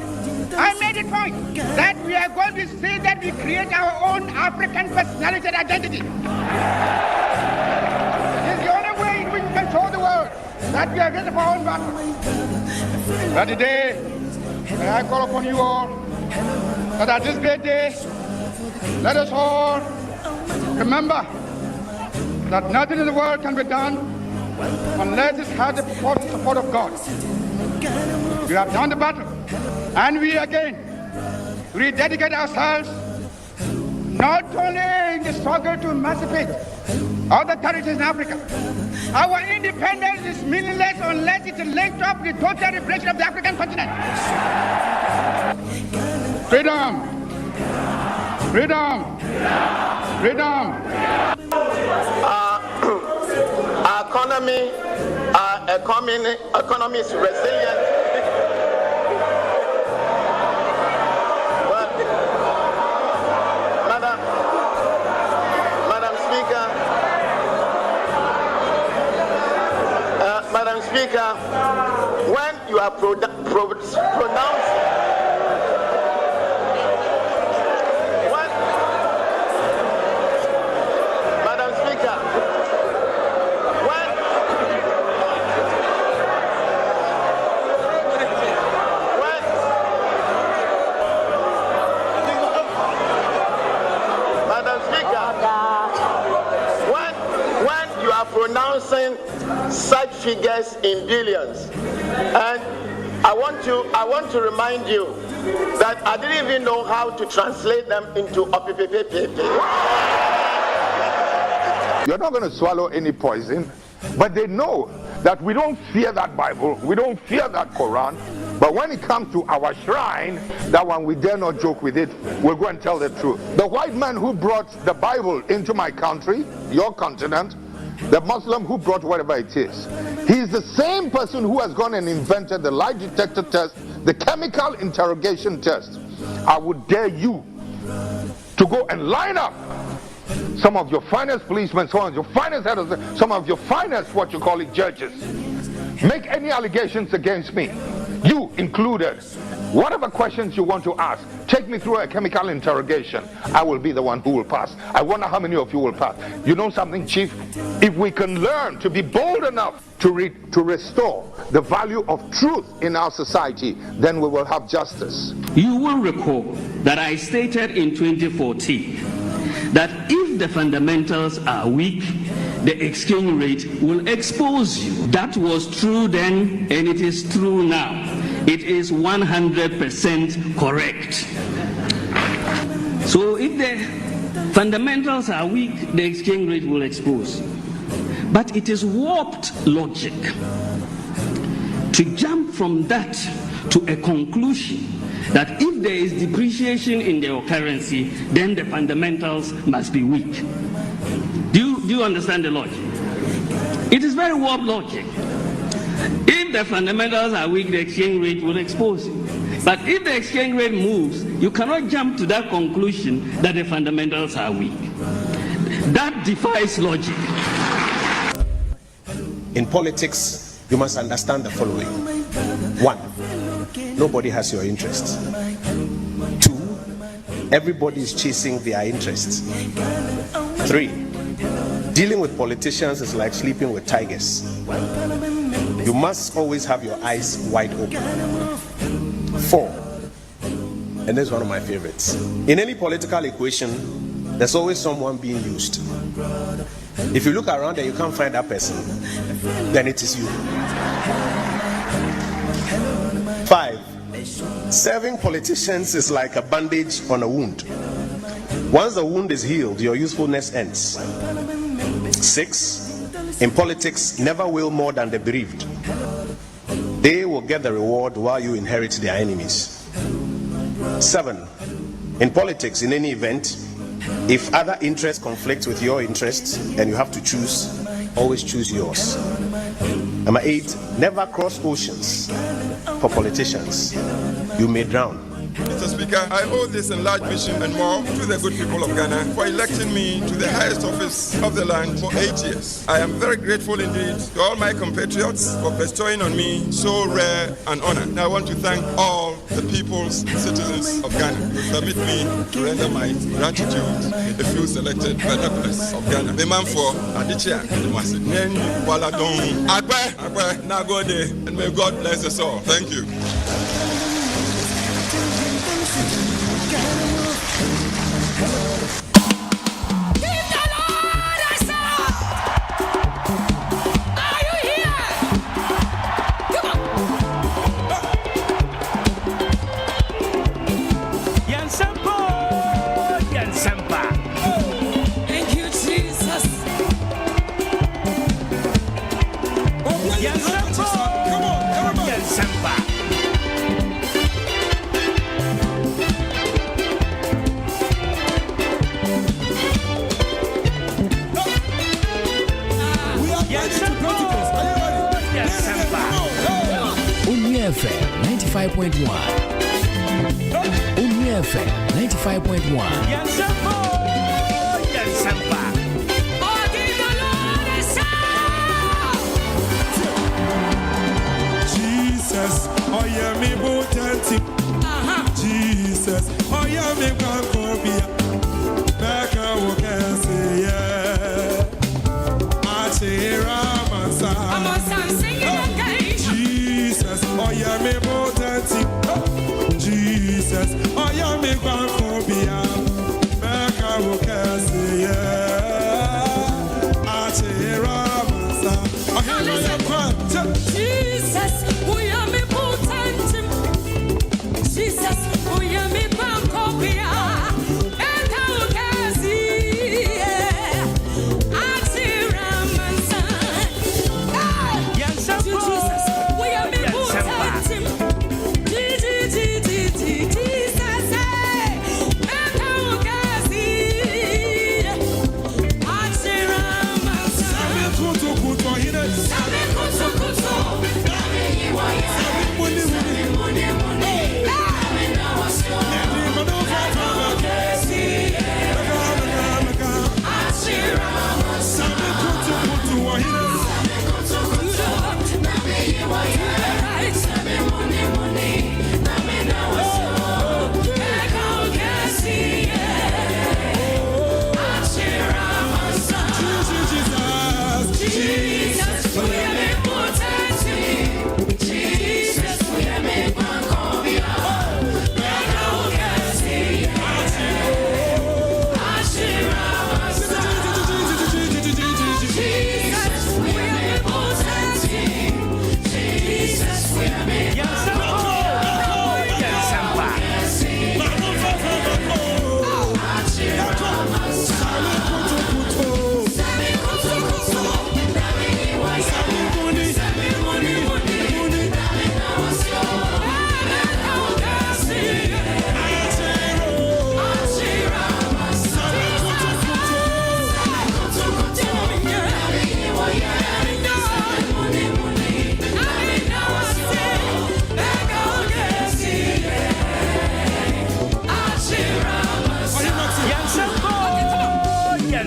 I made a point that we are going to see that we create our own African personality and identity. It's the only way in which we can show the world that we are ready for our own battle. But today, I call upon you all that at this great day, let us all remember that nothing in the world can be done unless it has the support of God. We have done the battle, and we again rededicate ourselves not only in the struggle to emancipate other territories in Africa. Our independence is meaningless unless it is linked up with the total liberation of the African continent. Freedom! Freedom! Freedom! Our economy is resilient. Madam Speaker, are pronouncing. Madam Speaker, when you are pronouncing such figures in billions, and I want to remind you that I didn't even know how to translate them into OPPPP. You're not going to swallow any poison, but they know that we don't fear that Bible, we don't fear that Quran, but when it comes to our shrine, that one we dare not joke with it, we'll go and tell the truth. The white man who brought the Bible into my country, your continent, the Muslim who brought whatever it is, he's the same person who has gone and invented the lie detector test, the chemical interrogation test. I would dare you to go and line up some of your finest policemen, some of your finest heads, some of your finest, what you call it, judges. Make any allegations against me, you included. Whatever questions you want to ask, take me through a chemical interrogation. I will be the one who will pass. I wonder how many of you will pass. You know something, Chief? If we can learn to be bold enough to restore the value of truth in our society, then we will have justice. You will recall that I stated in 2014 that if the fundamentals are weak, the exchange rate will expose you. That was true then, and it is true now. It is 100% correct. So if the fundamentals are weak, the exchange rate will expose. But it is warped logic to jump from that to a conclusion that if there is depreciation in your currency, then the fundamentals must be weak. Do you understand the logic? It is very warped logic. If the fundamentals are weak, the exchange rate will expose you. But if the exchange rate moves, you cannot jump to that conclusion that the fundamentals are weak. That defies logic. In politics, you must understand the following. 1, nobody has your interests. 2, everybody is chasing their interests. 3, dealing with politicians is like sleeping with tigers. You must always have your eyes wide open. 4, and this is one of my favorites. In any political equation, there's always someone being used. If you look around and you can't find that person, then it is you. 5, serving politicians is like a bandage on a wound. Once the wound is healed, your usefulness ends. 6, in politics, never will more than the bereaved. They will get the reward while you inherit their enemies. 7, in politics, in any event, if other interests conflict with your interests and you have to choose, always choose yours. Number 8, never cross oceans for politicians. You may drown. Mr. Speaker, I owe this enlarged mission and more to the good people of Ghana for electing me to the highest office of the land for 8 years. I am very grateful indeed to all my compatriots for bestowing on me so rare an honor. Now I want to thank all the people's citizens of Ghana who permit me to render my gratitude the few selected binoculars of Ghana. The man for Adichia, the Masid, Neni, Waladon, Agbe, Nagode, and may God bless us all. Thank you. Nsempa. Thank you, Jesus. Nsempa. Come on, Nsempa. FM 95.1. FM 95.1. Jesus. oh yeah, me bootanti. Jesus, oh yeah, me Kwame. Back I walk and say, yeah. Achira Masa. Jesus, oh yeah, me bootanti. Jesus, oh yeah, me Kwame. Back I walk and say, yeah. Achira Masa. Oh yeah, me Jesus, we are me potent. Jesus, we are me Kwame.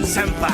Nsempa.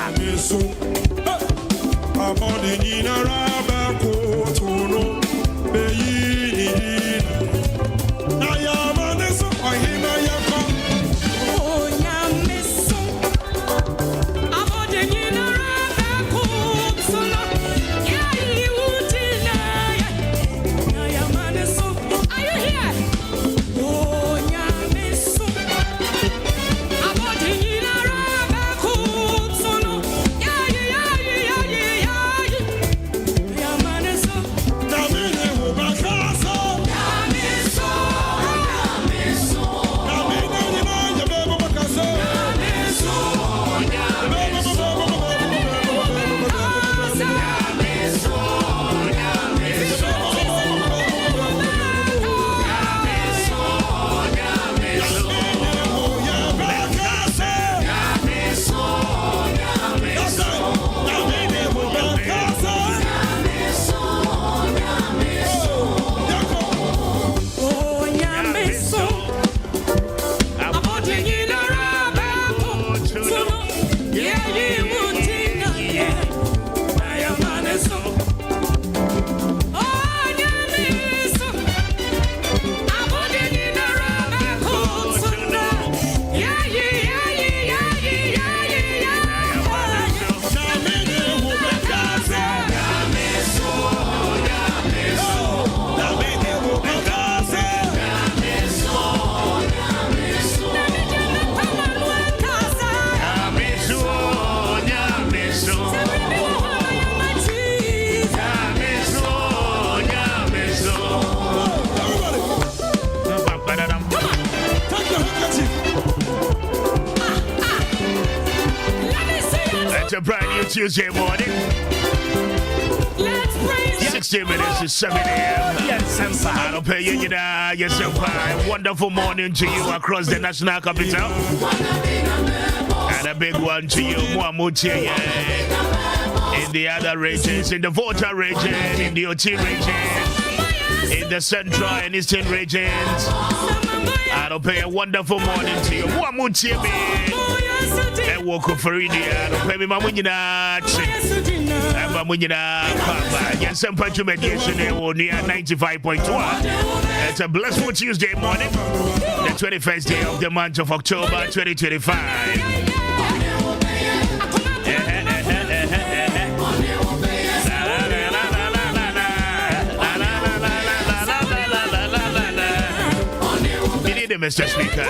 A brand new Tuesday morning. 16 minutes to 7 a.m. Yes, I don't pay you, yes, a wonderful morning to you across the national capital. And a big one to you, Muamuti, in the other regions, in the Volta region, in the OT region, in the Central and Eastern regions. I don't pay a wonderful morning to you, Muamuti. And walk for India. I don't pay me my money. I'm a money. Nsempa to mediation near 95.1. a blissful Tuesday morning, the 21st day of the month of October 2025. Mr. Speaker.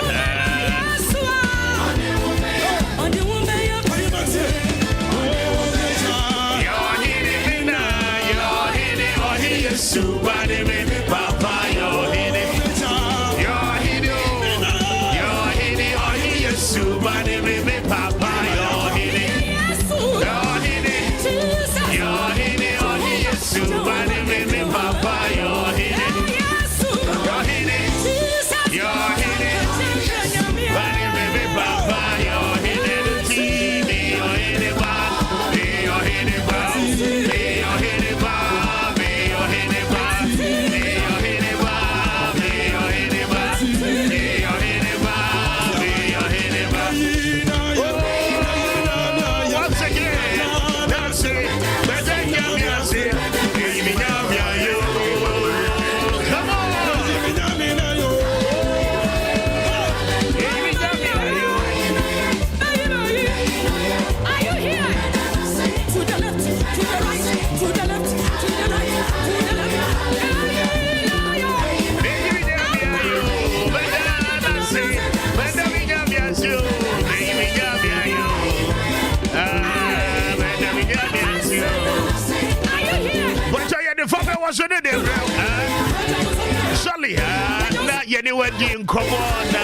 Surely, not anywhere in Corona.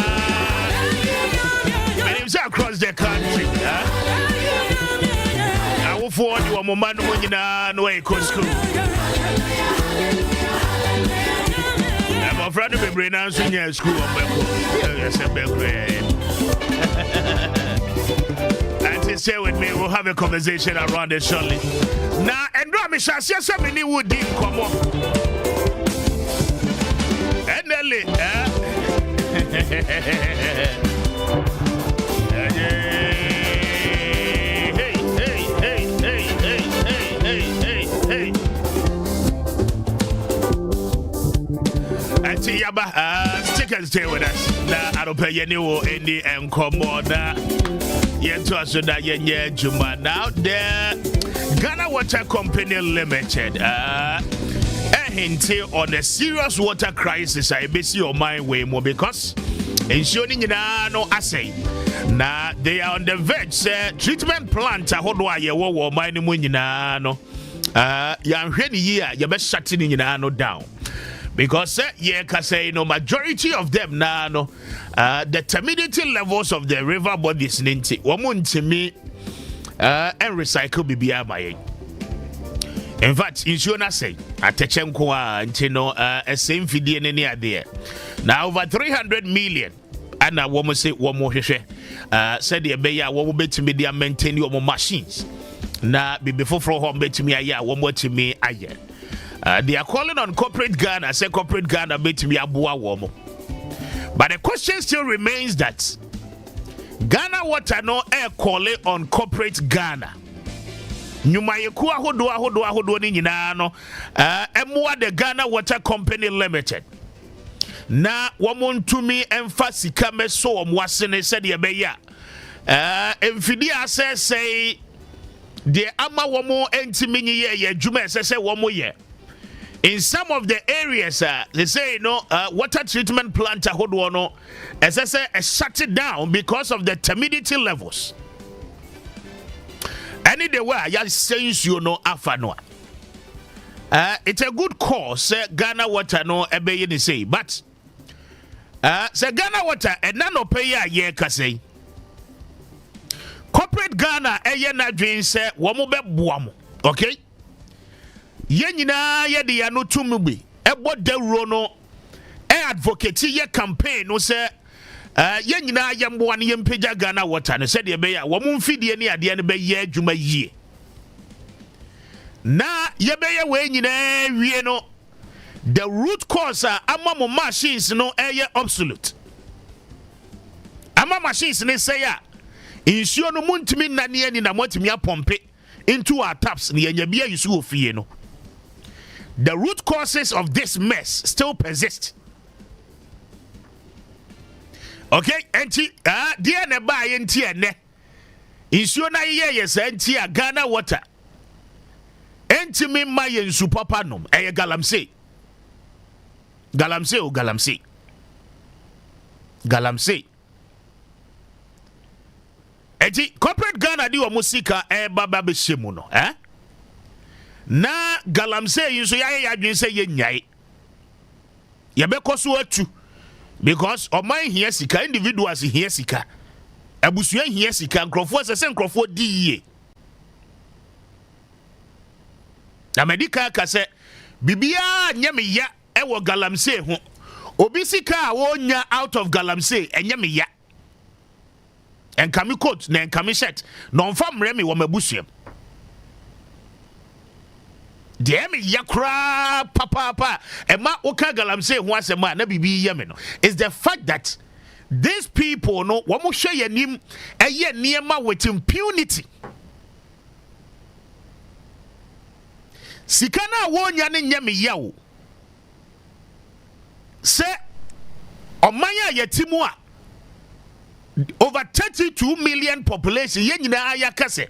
And across the country. I will forward you a moment when you know a school. I'm afraid to be pronouncing your school. And to stay with me, we'll have a conversation around it shortly. Now, and Rami shall see somebody would come up. And Nelly, Auntie Yaba, stick and stay with us. Now, I don't pay any any and come on. Yet to us that you're Juma now there. Ghana Water Company Limited. Hinting on a serious water crisis. I base your mind way more because ensuring no assay. Now they are on the verge. Treatment plant. I hold why you were mining when you know. Young year, you best shutting in no down. Because yeah, say no majority of them now the turbidity levels of the river bodies ninety. Woman to me and recycle BBI. In fact, insurance say attention a same video any idea. Now over 300 million. And a woman say one more said the beya one bet to me they maintain your machines. Now before from home bet to me one more to me they are calling on corporate Ghana, say corporate Ghana bet to me abua womo. But the question still remains that Ghana Water no air calling on corporate Ghana. Nyuma yeku ahodo ni nyina no emwa the Ghana Water Company Limited na womontumi emfa sika meso omwase said ye beya emfidi asese de ama womo entimi ye adwuma asese womo ye. In some of the areas they say water treatment plant ahodo no asese shut it down because of the turbidity levels. Any the way I sense you know afanoa. It's a good cause, Ghana Water no ebe ni say, but say Ghana Water and none of pay a year say. Corporate Ghana na dream say womo be buamo. Okay? Ye nyina ye de ano tumubi. Ebo de rono advocate ye campaign no say ye nyina yambo an yempeja Ghana Water no said ye be ya wo mfidie ne ade ne be ye adwuma yie na ye be ye we nyina wie no the root cause ama machines no obsolete ama machines ne say ya insuo no muntimi nane ani na motimi apompe into our taps ne nya bia yusu ofie no. The root causes of this mess still persist. Okay, enti dear ne buy enti ene. Insuo na ye enti a Ghana water. Enti me ma ye nsu papa nom. Eye galamsey. Galamsey o galamsey. Galamsey. Enti corporate Ghana di omo sika baba be shemu no, na galamsey nso ya adwen se ye nyai. Ye be koso atu. Because oman here sika, individuals here sika, abusua here sika, nkrofo se nkrofo di ye. Na medical ka se bibia nyame ya ewo galamsey ho. Obi sika a wonya out of galamsey enyame ya. Enkami coat na enkami shirt na onfa mremi wo mabusua. Dear me yakra papa ema oka galamsey ho asema na bibi ye me no is the fact that these people no wo mo hwe yanim eye niema with impunity. Sika na wonya ne nyame yawo se omanya yetimu a over 32 million population ye nyina ayakase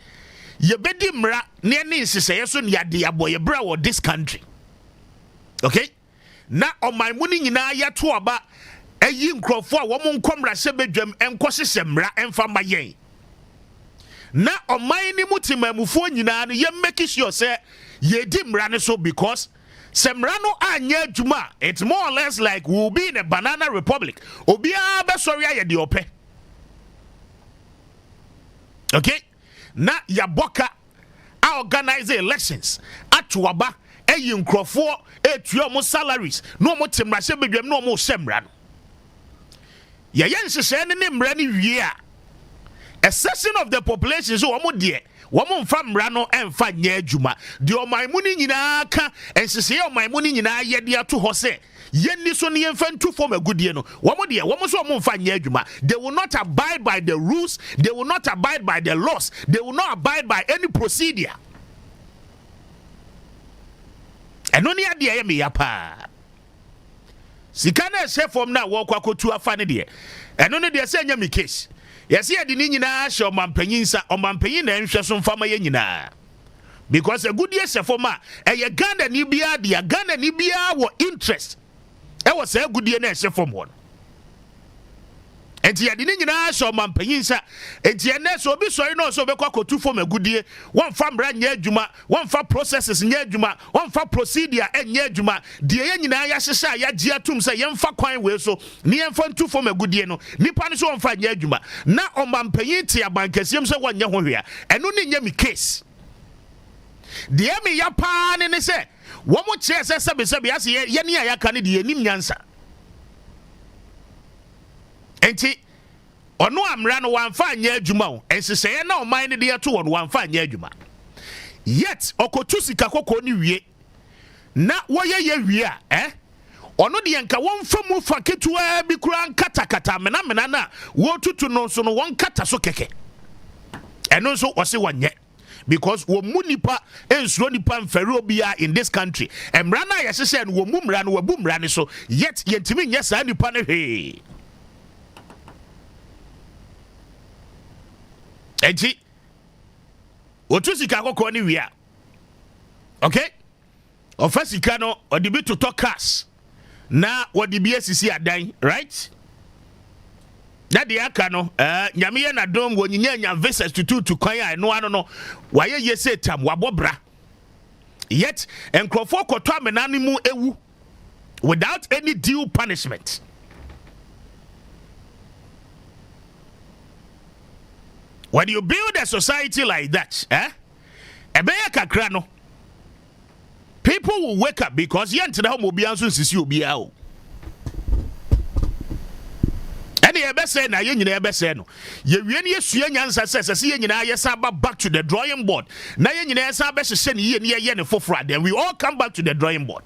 ye bedi mra ne ne nsese so ne ade aboye bra wo this country. Okay, na oman mu ni nyina ayato aba ayi nkrofo a wo mo nkomra se bedwam enkohye mra emfa mayen na oman ni mutimamufo nyina no ye make sure say ye di mra ne so because semra no anya adwuma it's more or less like we'll be in a banana republic obia be sorry aye de ope. Okay, na yaboka a organize elections atuaba eyi nkrofo etuo mo salaries no mo temra se bedwam no mo semra no ye nhyehyɛ ne mra ne wie a section of the population so wo de wo mo mfa mra no emfa nya adwuma de oman mu ni nyina ka nhyehyɛ oman mu ni nyina ye de ato hɔ se yenni so ne yemfa ntu form agudie no wo mo de wo mo so mo mfa nya adwuma. They will not abide by the rules, they will not abide by the laws, they will not abide by any procedure. Eno ne ade ye me ya pa sika na se form na wo kwa kotu afa ne de eno ne de se nya me case yesi ade ni nyina hye omampanyin sa omampanyin na nhwe so mfa ma ye nyina because agudie se form a eye Ghana ni bia de Ghana ni bia wo interest e wo se agudie na hye form won enti ade ni nyina hye omampanyin sa enti ene so obi sori no so be kwa kotu form agudie won fa mra nya adwuma won fa processes nya adwuma won fa procedure nya adwuma de ye nyina ya hyehya ya gi atum se ye mfa kwan we so ne ye mfa ntu form agudie no nipa ne so won fa nya adwuma na omampanyin te abankasiem se won nya ho hwea eno ne nya mi case. De me ya pa ne se wo mo che se sebe ase ye ne ya ka ne de nim nyansa enti ono amra no wanfa anya adwuma o ensese na oman ne de ato won wanfa anya adwuma yet okotu sika kokko ni wie na woye ye wie a ono de yanka wonfa mu fa ketua bi kura katakata mena na wo tutu no so no won kata so keke eno so wose wonye because wo mu nipa ensuro nipa mfere obia in this country emra na yesese no wo mu mra no wabu mra ne so yet yentimi nya sa nipa ne hwe enti otusika kokko ni wi a okay ofasika no odibi to cars na wodibi asisi adan right that the aka no nyame ye na dom wo nyinya visas to kwan a no ano no waye ye setam wabobra yet enkrofo koto amenane mu ewu without any due punishment. When you build a society like that, ebeye kakra no, people will wake up because yent na ho obi anso sisi obi a o. Ene ye be say na ye nyina ye be say no. Ye wie ne yesua nyansa sese ye nyina ye sa back to the drawing board. Na ye nyina ye sa be hye ne ye ne ye ne fofora. Then we all come back to the drawing board.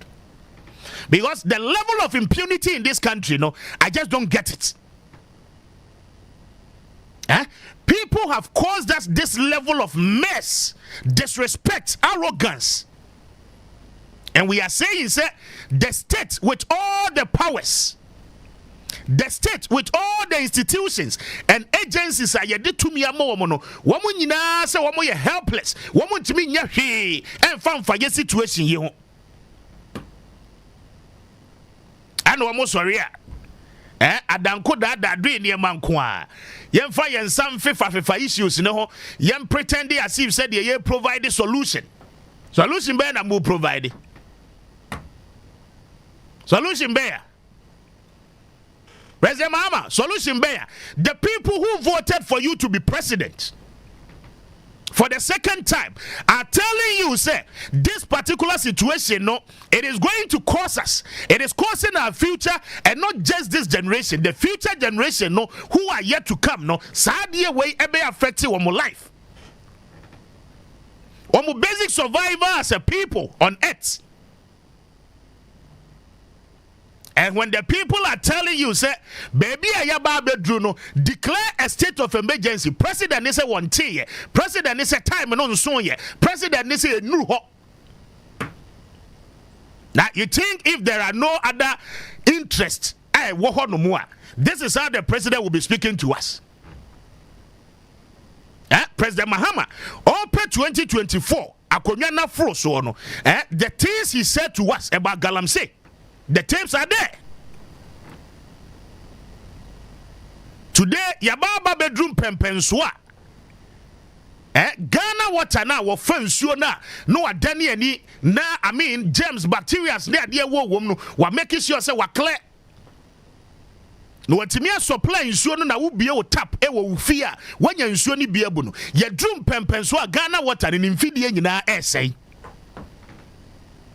Because the level of impunity in this country, no, I just don't get it. People have caused us this level of mess, disrespect, arrogance. And we are saying, say, the state with all the powers, the state with all the institutions and agencies are yet to me a mono. Woman, you know, say, woman, you're helpless. Woman to me, yeah, and found for your situation, you. I know I'm sorry. Adanko da dream near Mankwa. Yen fire and some FIFA issues, you know. Yen pretend as if said ye provide the solution. Solution bear na move provide. Solution bear. President Mama, solution bear. The people who voted for you to be president for the second time are telling you, say, this particular situation, no, it is going to cause us. It is causing our future, and not just this generation, the future generation, no, who are yet to come, no, sadly way ebe affecting one more life. One more basic survival as a people on earth. And when the people are telling you, say, baby, no, declare a state of emergency. President is a 1 year. President is a time and on so ye. President is a new ho. Now you think if there are no other interests, this is how the president will be speaking to us. President Mahama, open 2024, the things he said to us about Galamsey. The tapes are there. Today, Yababa bedroom pempenswa. Ghana water now wa fensuo na no adani ani na I mean germs bacteria na de wo wom no wa make sure say wa clear. No watimia supply nsuo no na wo bie wo tap e wo fia wanya nsuo ni bie bu no. Ye drum pempenswa Ghana water ni mfidie nyina esai.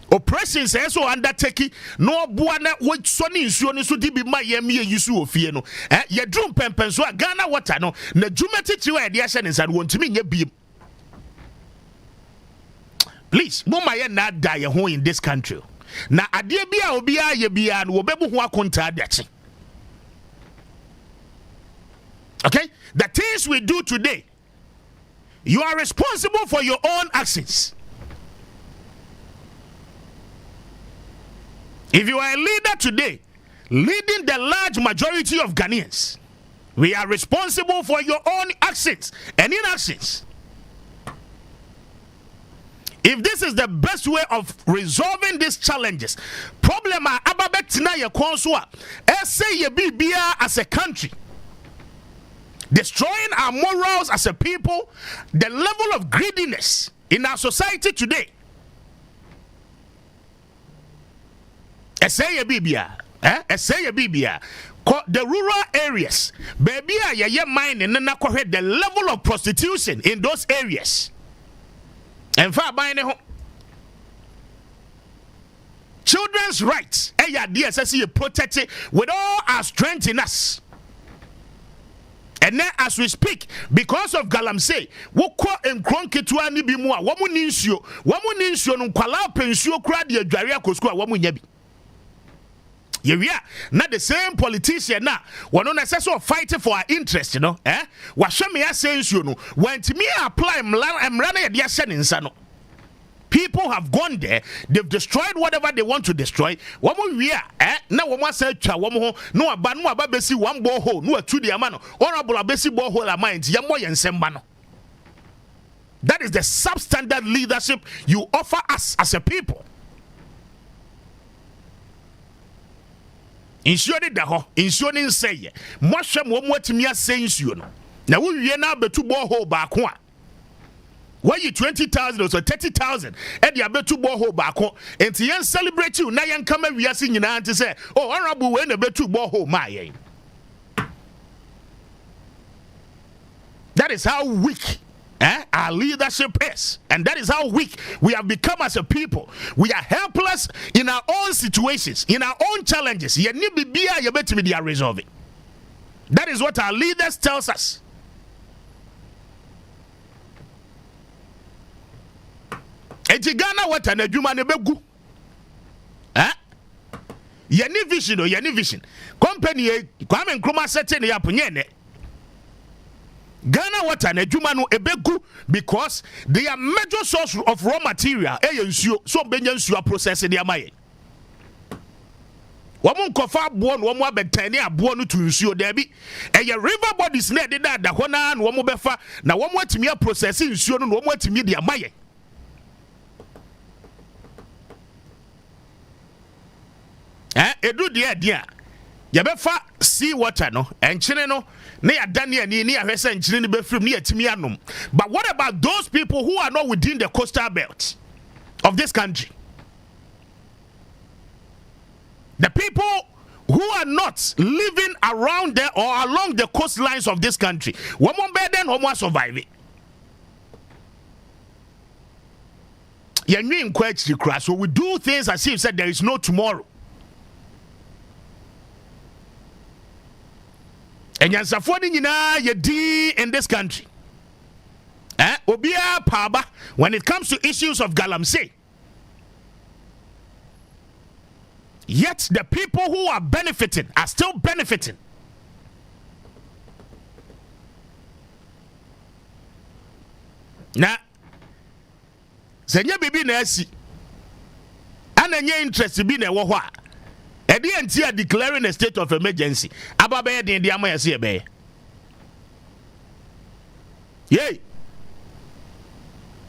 Oppression says so undertaking no buana what sonny insuo so di bi ma yem ye yusu ofie no ye drum pempen so Ghana water no na jumati ti wa de ahye ne nsa won timi nya biem. Please mo ma ye na die ho in this country na ade bia obi a ye bia no obebu ho akonta adache. Okay, the things we do today, you are responsible for your own actions. If you are a leader today, leading the large majority of Ghanaians, we are responsible for your own actions and inactions. If this is the best way of resolving these challenges, problem ababetina ye konswa, say ye be as a country, destroying our morals as a people, the level of greediness in our society today. Say a bibia, say a bibia. The rural areas, baby, ye mine and the level of prostitution in those areas. And far by children's rights, DSS protected with all our strength in us. And then as we speak, because of Galamsey, woko enkronketwa ni bi mu a womu ninsio no kwala pensio kra de adware akosku a womu nya bi. Yeah, not the same politician now. One on so fighting for our interest, you know. What show me sense, you know. When to me apply I'm running a diasen in Sano. People have gone there, they've destroyed whatever they want to destroy. One more year, now one say one more, no ababesi one borehole, no two diamano, honorable abesi borehole a mind, Yamo Nsempa. That is the substandard leadership you offer us as a people. Insured the ho, insuring say, Mosham Womotimia says you know. Now we are now be two borehole back one. Why you 20,000 or so 30,000 and you bet two borehole back home and to celebrate you now you come and we are singing and to say, oh, honorable when a bet two borehole my. That is how weak our leadership is, and that is how weak we have become as a people. We are helpless in our own situations, in our own challenges. You need to be resolving. That is what our leaders tells us. Ghana what an adwuma ne begu. Yeni vision or yeni vision. Company Kwame Nkrumah setting the aponyene. Ghana water na adwuma no ebegu because they are major source of raw material. So benya nsuo process the amaye. Woman kofa born one more betani a born to ensure debi. And your river bodies net that the hona and one more befa. Now one more to me a processing ensure no more to media maye. Edu dia. Yabefa sea water no and chine no ne adania ni ahwese nchine ni befrim ne atimi anom. But what about those people who are not within the coastal belt of this country? The people who are not living around there or along the coastlines of this country. One more burden, one more survive it. So we do things as if said there is no tomorrow. And in this country. Obia Paba, when it comes to issues of Galamsey. Yet the people who are benefiting are still benefiting. Now, Senya bibi na asi. Ana nye interest bi na wo ho a. E dey anti declaring a state of emergency. Ababe den dey amayase e be. Yey.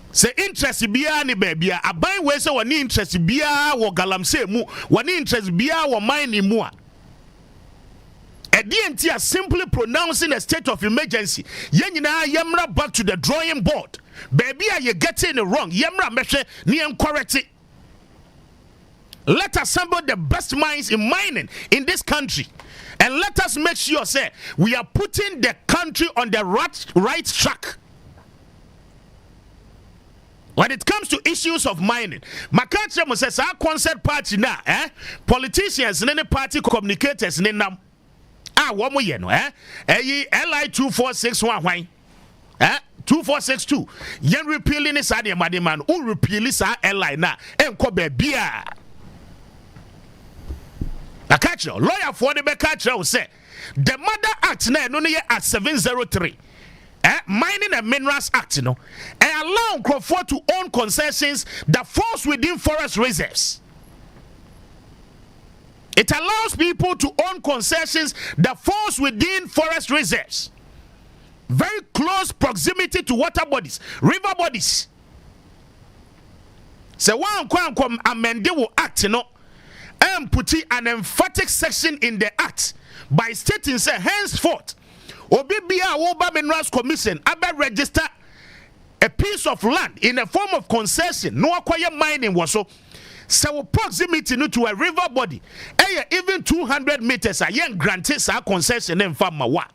Se interest biya ni bebia aban we se woni interest biya wo galamsey mu woni interest biya wo mine mu a enti are simply pronouncing a state of emergency yenyina yemra back to the drawing board baby are you getting it wrong yemra mehwe ni correct it. Let us assemble the best minds in mining in this country and let us make sure say we are putting the country on the right track. When it comes to issues of mining, Makacha says our concert party now, politicians and any party communicators in them. One more year, LI 2461 2462. Yen repealing is a man who repeal is our LI now and Kobe Bia. Makacha, lawyer for the Makacha will say the Mother Act now only at 703. Mining and Minerals Act, and allow Crawford to own concessions that falls within forest reserves. It allows people to own concessions that falls within forest reserves. Very close proximity to water bodies, river bodies. So one come amend will act, and put an emphatic section in the act by stating say henceforth Obibia Woba Minerals Commission abe register a piece of land in a form of concession. No acquire mining was so proximity to a river body. Even 200 meters a young granted sa concession in Famawa.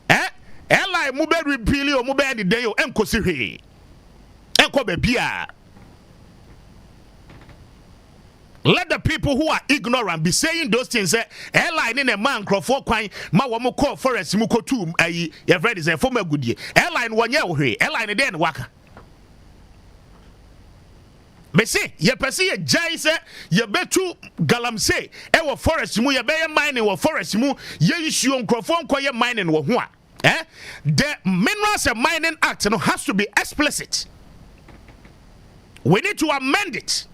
Ella mube repeal or mube the day or encosi. Enko bebia. Let the people who are ignorant be saying those things. Airline in a man Crawford Kwame ma wo call forest muko tu your friend is a former good year. Airline 1 year we airline then waka. Me say ye pese ye jai say ye betu galamsey e wo forest mu ye be mining wo forest mu ye issue Crawford Kwame mining wo ho a. The Minerals and Mining Act has to be explicit. We need to amend it.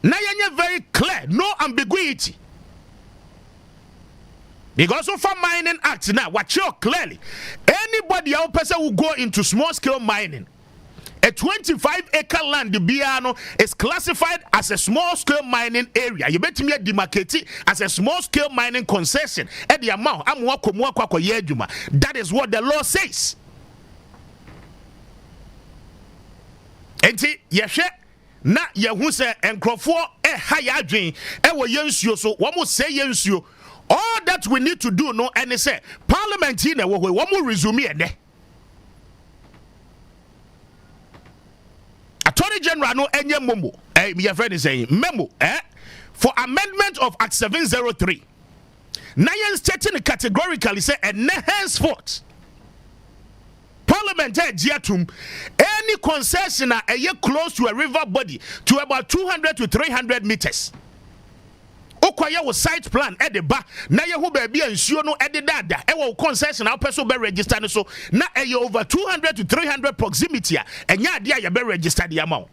Now you're very clear, no ambiguity. Because of a Mining Act now, watch out clearly. Anybody else person who go into small scale mining, a 25-acre land, the Biano is classified as a small scale mining area. You bet me demarcate as a small scale mining concession. At the amount, that is what the law says. Enti yeshe na yehu se enkrofo haya adwen wo yensuo so wo mo say yensuo. All that we need to do no and say parliament here na wo mo resume ene. Attorney General no enye momo my friend is saying memo for amendment of Act 703. Now you're stating categorically say and henceforth Parliament any concession a year close to a river body to about 200 to 300 meters. Okwaya was site plan at the back. Now you baby and sure no at the dada. Ewa concession our person be registered so now a over 200 to 300 proximity and ya dia you be registered the amount.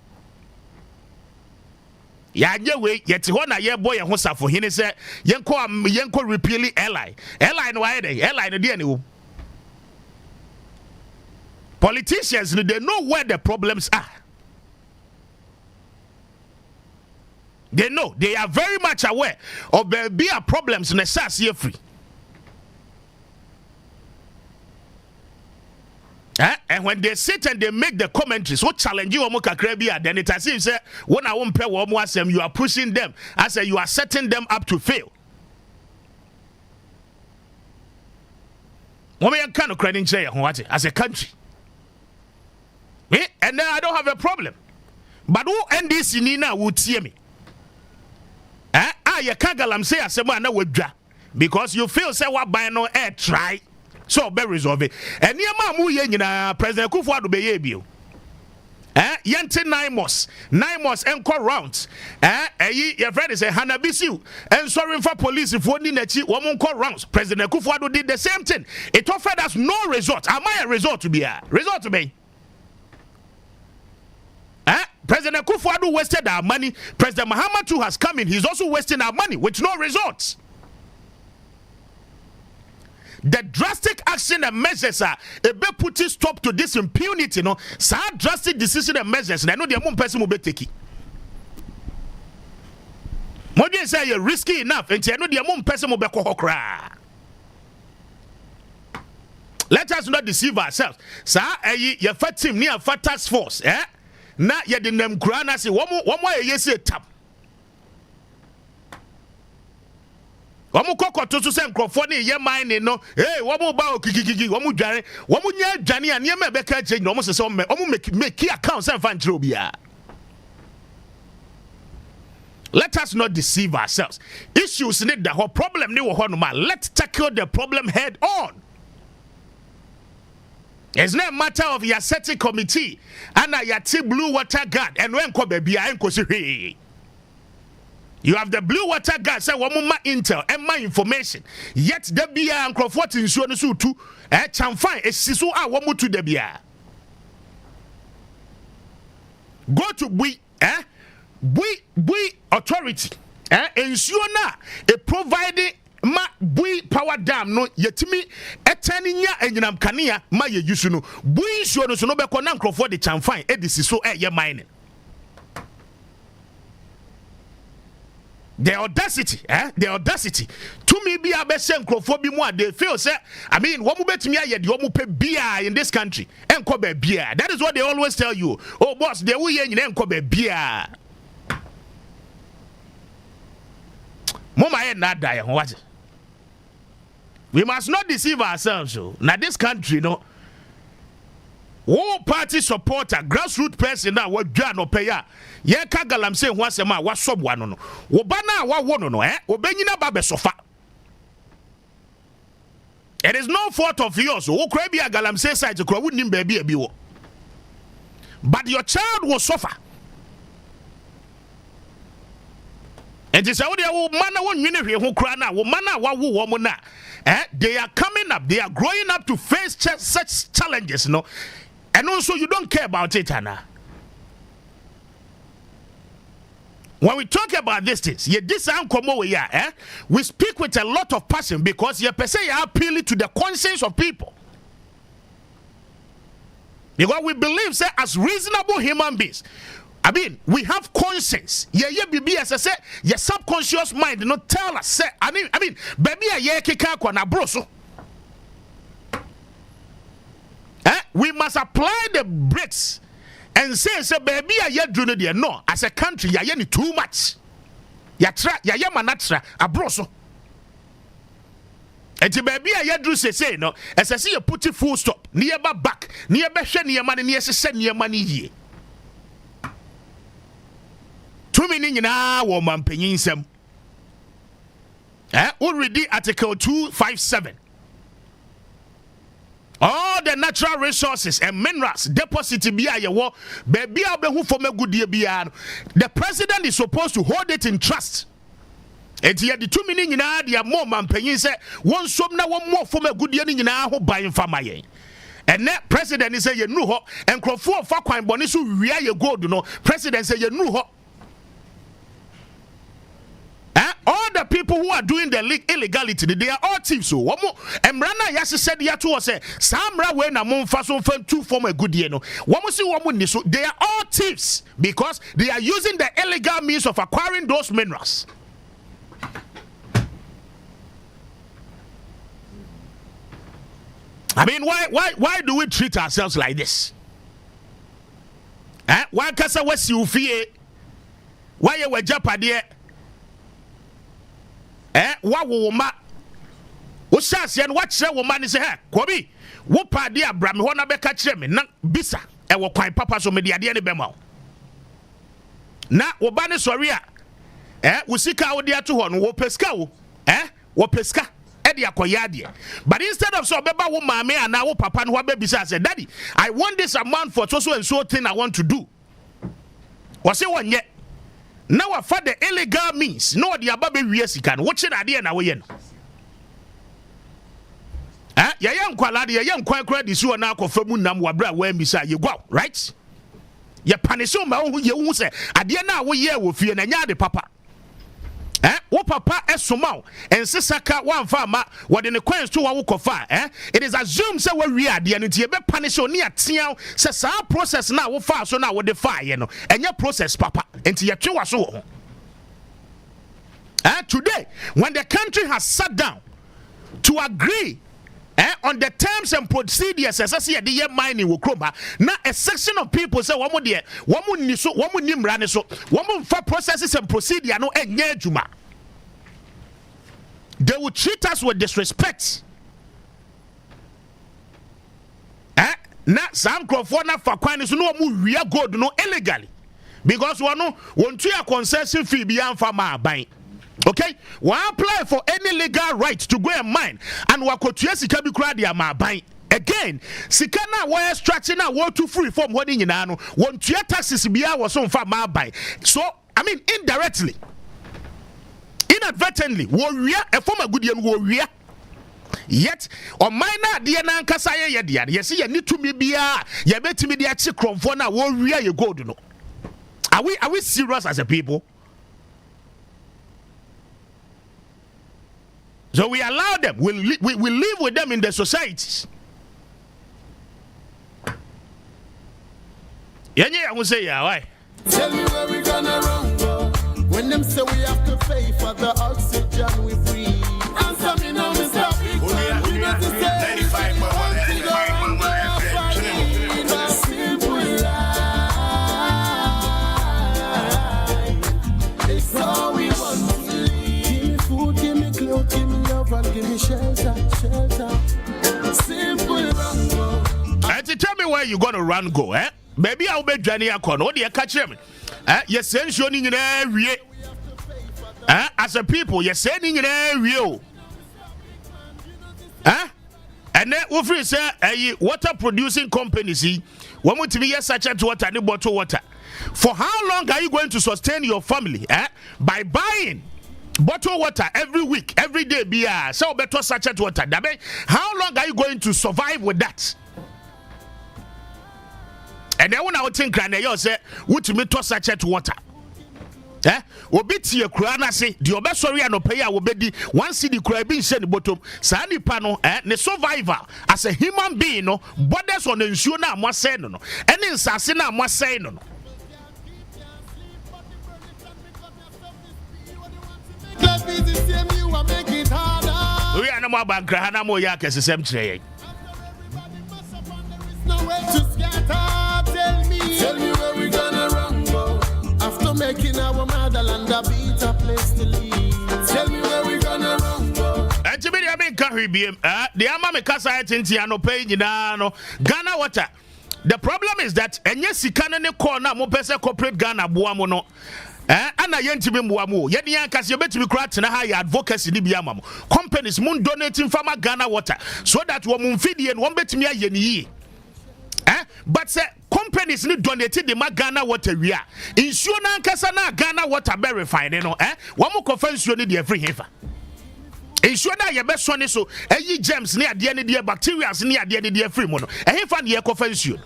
ya we yet ho na ye boy ho safo hene se yenko repeal airline no why dey airline dey any wo. Politicians, they know where the problems are. They know. They are very much aware of the bigger problems in the SAS here free. And when they sit and they make the commentaries, what challenge you then it as if say when I won't pay you are pushing them. I say you are setting them up to fail. What kind of credit as a country? And then I don't have a problem. But who NDC Nina would see me? You can't galam say as a man withdraw because you feel say what by no air try. So be resolve it. And near Mamu Yen President Kufuor be you. Yente 9 months encore rounds. Your friend is a Hanabisu and sorry for police if one in a cheap 1 more rounds. President Kufuor did the same thing. It offered us no result. Am I a result to be a result to me? President Kufuor wasted our money. President Mahamadou has come in. He's also wasting our money with no results. The drastic action and measures are a be putting stop to this impunity. No, so drastic decision and measures. And I know the amount person will be taking. More than say you're risky enough, and I know the amount person will be cry. Let us not deceive ourselves. Sir, your fat team near fat task force. Na ye de nem kura na se wo ye se tap wo mo kokoto so se nkrofo ne ye mine no wo mo ba okikikiki wo mo dware wo mo nya dwane a ne ma be ka change no mo se wo mo make account se fan tro bia. Let us not deceive ourselves. Issues need the whole problem ni wo ho no ma. Let's tackle the problem head on. It's not a matter of your setting committee and your blue water guard and when baby you have the blue water guard say one more intel and my information yet the bia and Crawford insurance too chamfine a sisu a one to the bia go to we authority ensure na a providing ma bui power dam no yetimi etani nya enyinam kanea ma ye yusu no bui nsuo no so no be kona nkrofo de chamfine edisi so ye mining. The audacity to me be abese nkrofo bi mu a they feel say I mean wo mu betimi aye de wo mu pe bia in this country enko ba bia. That is what they always tell you. Oh boss they wo ye nyina enko ba bia. Mama ye na die what? We must not deceive ourselves. So now this country, no, all party supporter, grassroots person now what no pay ya. Ye kagalam say once a man what sub one no. Wobana wa wono no Obenyina babe sofa. It is no fault of yours. O krebi agalam say side to wouldn't baby a biwo. But your child will suffer. And this how they mana won win who crana mana wa wo woman na. They are coming up, they are growing up to face such challenges, no? And also you don't care about it, Anna. When we talk about these things, we speak with a lot of passion because you are appealing to the conscience of people. Because we believe, say, as reasonable human beings, I mean, we have conscience. Baby, as I say, your subconscious mind not tell us. Say, I mean, baby, we must apply the brakes and say, baby, no, as a country, too much. Manatra, a broso. And to baby, say, no, as I see you put it full stop, nearby back, nearby near money, near send your money here. 2 minutes na woman penyinsem. Already Article 257. All the natural resources and minerals deposit biya yewo baby abehu for me good biya. The president is supposed to hold it in trust. And here the 2 minutes na dia more man penyinse won som na won more for me good ni nyina ho ban fama yen. And that president is say ye nu ho and crofo fa kwan bone so wia ye gold no president say ye nu ho. the people who are doing the illegality, they are all thieves. So, Emrana Yasi said, Yatu say, Samra when a moon fason two form a good year. No, so they are all thieves because they are using the illegal means of acquiring those minerals. I mean, why do we treat ourselves like this? Why can't I was you fear? Why you were Japadia? What woman? What says and what say woman is here? Kwame, what party Abraham Hona Beka Chemi, not Bisa, and what quite papa so media the bemo. Na Wobane Soria, we see cow dear to one, wo pesca, wo pesca. But instead of so beba wo mame and now papa and baby says, Daddy, I want this amount for so and so thing I want to do. Was it one yet? Now I find the illegal means. No, the ababe we can watch it idea now. Yen. Ya young quality, ya young quite credit you are now confirming nam wabra where beside you go, right? Ya paniso ma who you say, idea now we year with you and yard papa. Wo papa esomao ensesaka one farmer what in the coins to one kofa it is assumed say we are the and be punish oni atia say sa process na wo fa so na wo defy no enya process papa enti ye twe waso today when the country has sat down to agree on the terms and procedures as I see the mining will croma. Now a section of people say one more dear, one more niso, one more nimrane so, one more for processes and procedure no juma. They will treat us with disrespect. Na some crofona for quinus no more real gold no illegally. Because one no want to a concession fee beyond farmer buying. Okay, we apply for any legal right to go and mine, and we could sika bi kura dia ma ban. Again, sika na we extract na we to free from what in no want to taxes bia was on fa ma ban. So I mean indirectly, inadvertently, we a former good year we yet on minor dia na nkasa ye dia. Yes, you need to me bia ye betimi dia chi kromfo na we ye go do no. Are we serious as a people? So we allow them, we live with them in the societies. Yeah, I will say, yeah, why? Tell me where we gonna run, go. When them say we have to pay for the oxygen we breathe. Answer me now, Mr. Big Man. We got to say 95.1 simple life. It's all we want. Give me food, give me clothes, give me love, and give me shelter. Simple run go. Tell me where you gonna run go, Maybe I'll be Johnny Akon. What do you catch him? You're sending in every as a people, you're sending in every and then we say water producing companies, one more to be such a water and bottle water. For how long are you going to sustain your family? By buying bottled water every week, every day, beer, so better sachet water. How long are you going to survive with that? And then when I would think, you say, what to me to sachet water? Obiti your crana say, the obessory and opaya will be one city crabin send bottom, Sandy Pano, the survivor as a human being, no, borders on the Insuna must say no, and in Sassina must say no. We are no more bank, Hana Moyak as a cemetery. Tell me where we gonna run go. After making our motherland a better place to live. Tell me where we gonna run go. The Amame Casa Tintiano paying no Ghana water. The problem is that and yes, you can't corner more corporate Ghana Buamono. Ana yentibi mwamu yedi yankasi yobeti bikrati na high advocacy ni biyamamu companies mun donating farmer Ghana water so that wo mumfidi and wombeti miya yeni but say companies ni donated the Ghana water we are insure na nkasa na Ghana water be refined no wamu konfensio ni the free hefa insure na ye beso ni so germs ni ade ni bacteria ni ade ni free mo no hefa ni ye konfensio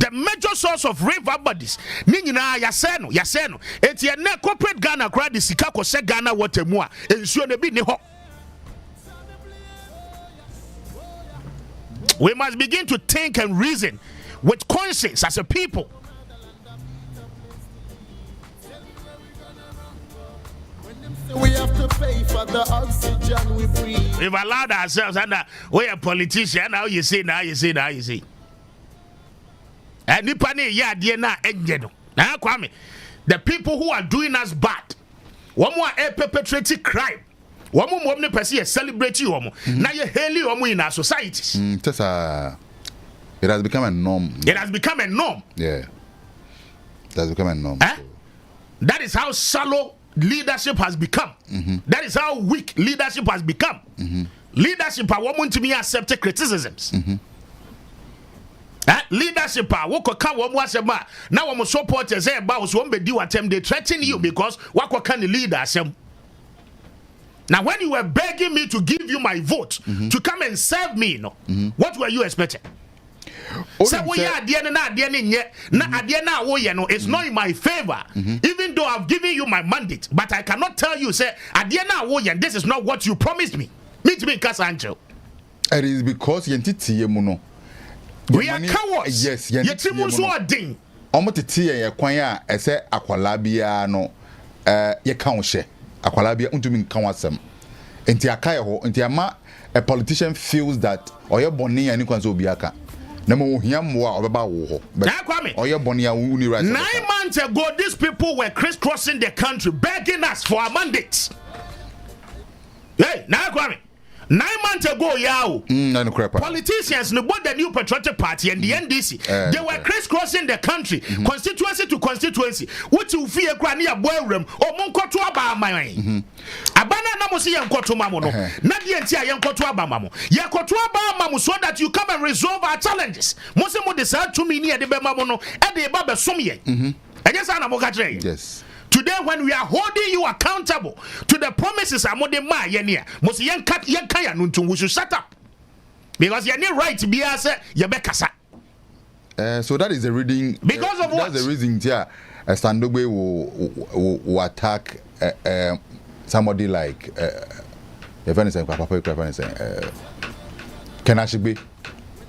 the major source of river bodies. Nina Yaseno. It's your corporate Ghana crowd, the Sikako se Ghana water more, and so ne be neho. We must begin to think and reason with conscience as a people. We have to pay for the oxygen we breathe. We've allowed ourselves, and we are politicians. Now you see. And now, Kwame, the people who are doing us bad, one more perpetrating crime, one more person celebrating you. Now you hail you in our societies. It has become a norm. It has become a norm. Yeah, it has become a norm. That is how shallow leadership has become. That is how weak leadership has become. Leadership are women to me accept criticisms. Leadership are what can one was a man. Now I'm supporters say about one be do attempt they threaten you because what can the leader say? Now when you were begging me to give you my vote to come and serve me, what were you expecting? So we are it's not in my favor, even though I've given you my mandate, but I cannot tell you, say, this is not what you promised me. Meet me, Casancho. It is because we are cowards. Yes, ding. Almost tia kwanya ese akwalabia no ye kaunche akwalabia untumi kanwasem enti akaye ho enti ama a politician feels that oye boni ani kwanso obiaka. 9 months ago, these people were crisscrossing the country, begging us for our mandates. Hey, now Kwame. 9 months ago, politicians, about the new patriotic party and the NDC, they were crisscrossing the country, constituency to constituency. What you fear, Granny, a boyroom, or Monko to Abama. Abana Namosi and Kotumamono, Nadiantia and Kotuabamamo. Yakotuabamamu, so that you come and resolve our challenges. Mosemo decide to me near the Bemamono and the Baba Sumye. Yes. Today, when we are holding you accountable to the promises of Modema Yenia, we should shut up. Because you need right to be as a Yabekasa. So that is the reading. Because of what? That's the reason, Standogbe will attack somebody like Kenashigbe.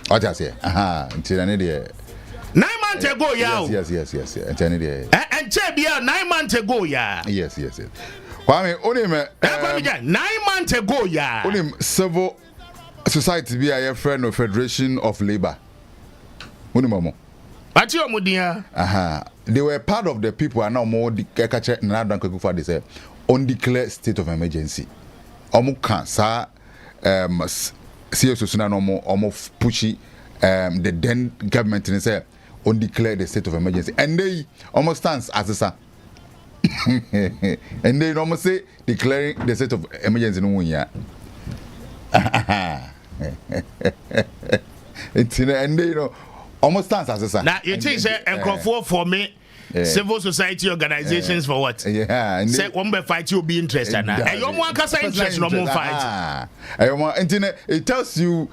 What I say? Until I need 9 months ago, Yes. And 9 months ago, Yes. Kwame, only 9 months ago, only civil society be a friend of Federation of Labor. Only momo. They were part of the people are now more the catcher and I don't go they say undeclared state of emergency. Omuka sa serious no more almost pushy the then government and say undeclared the state of emergency and they almost stands as a son. And they almost say declaring the state of emergency no one ya. And they almost stands as a son. Now you think for me civil society organizations for what? Yeah, say one by fight you'll be interested now. And you want to interest no more fight. It tells you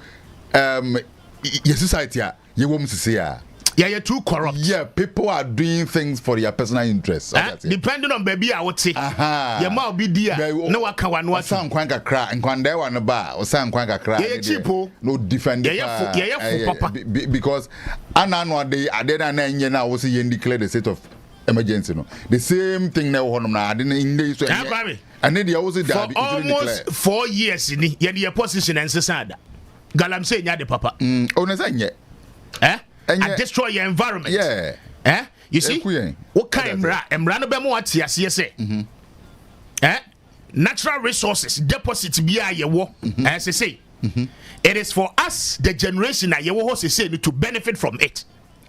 your society you want to see you're too corrupt. Yeah, people are doing things for their personal interests. Depending on baby, I would say. You might be dear. No one can watch. Some quanka crack and quande one a bar or some quanka crack. No defend. Because an annual day, I didn't I was declare the state of emergency. No, the same thing now. I didn't in this. And then also for almost 4 years in your position and Sasada. Galam say, Yadi Papa. And destroy your environment. Yeah. You see? What kind of natural resources, deposits be a year, as I say. It is for us, the generation that you say to benefit from it.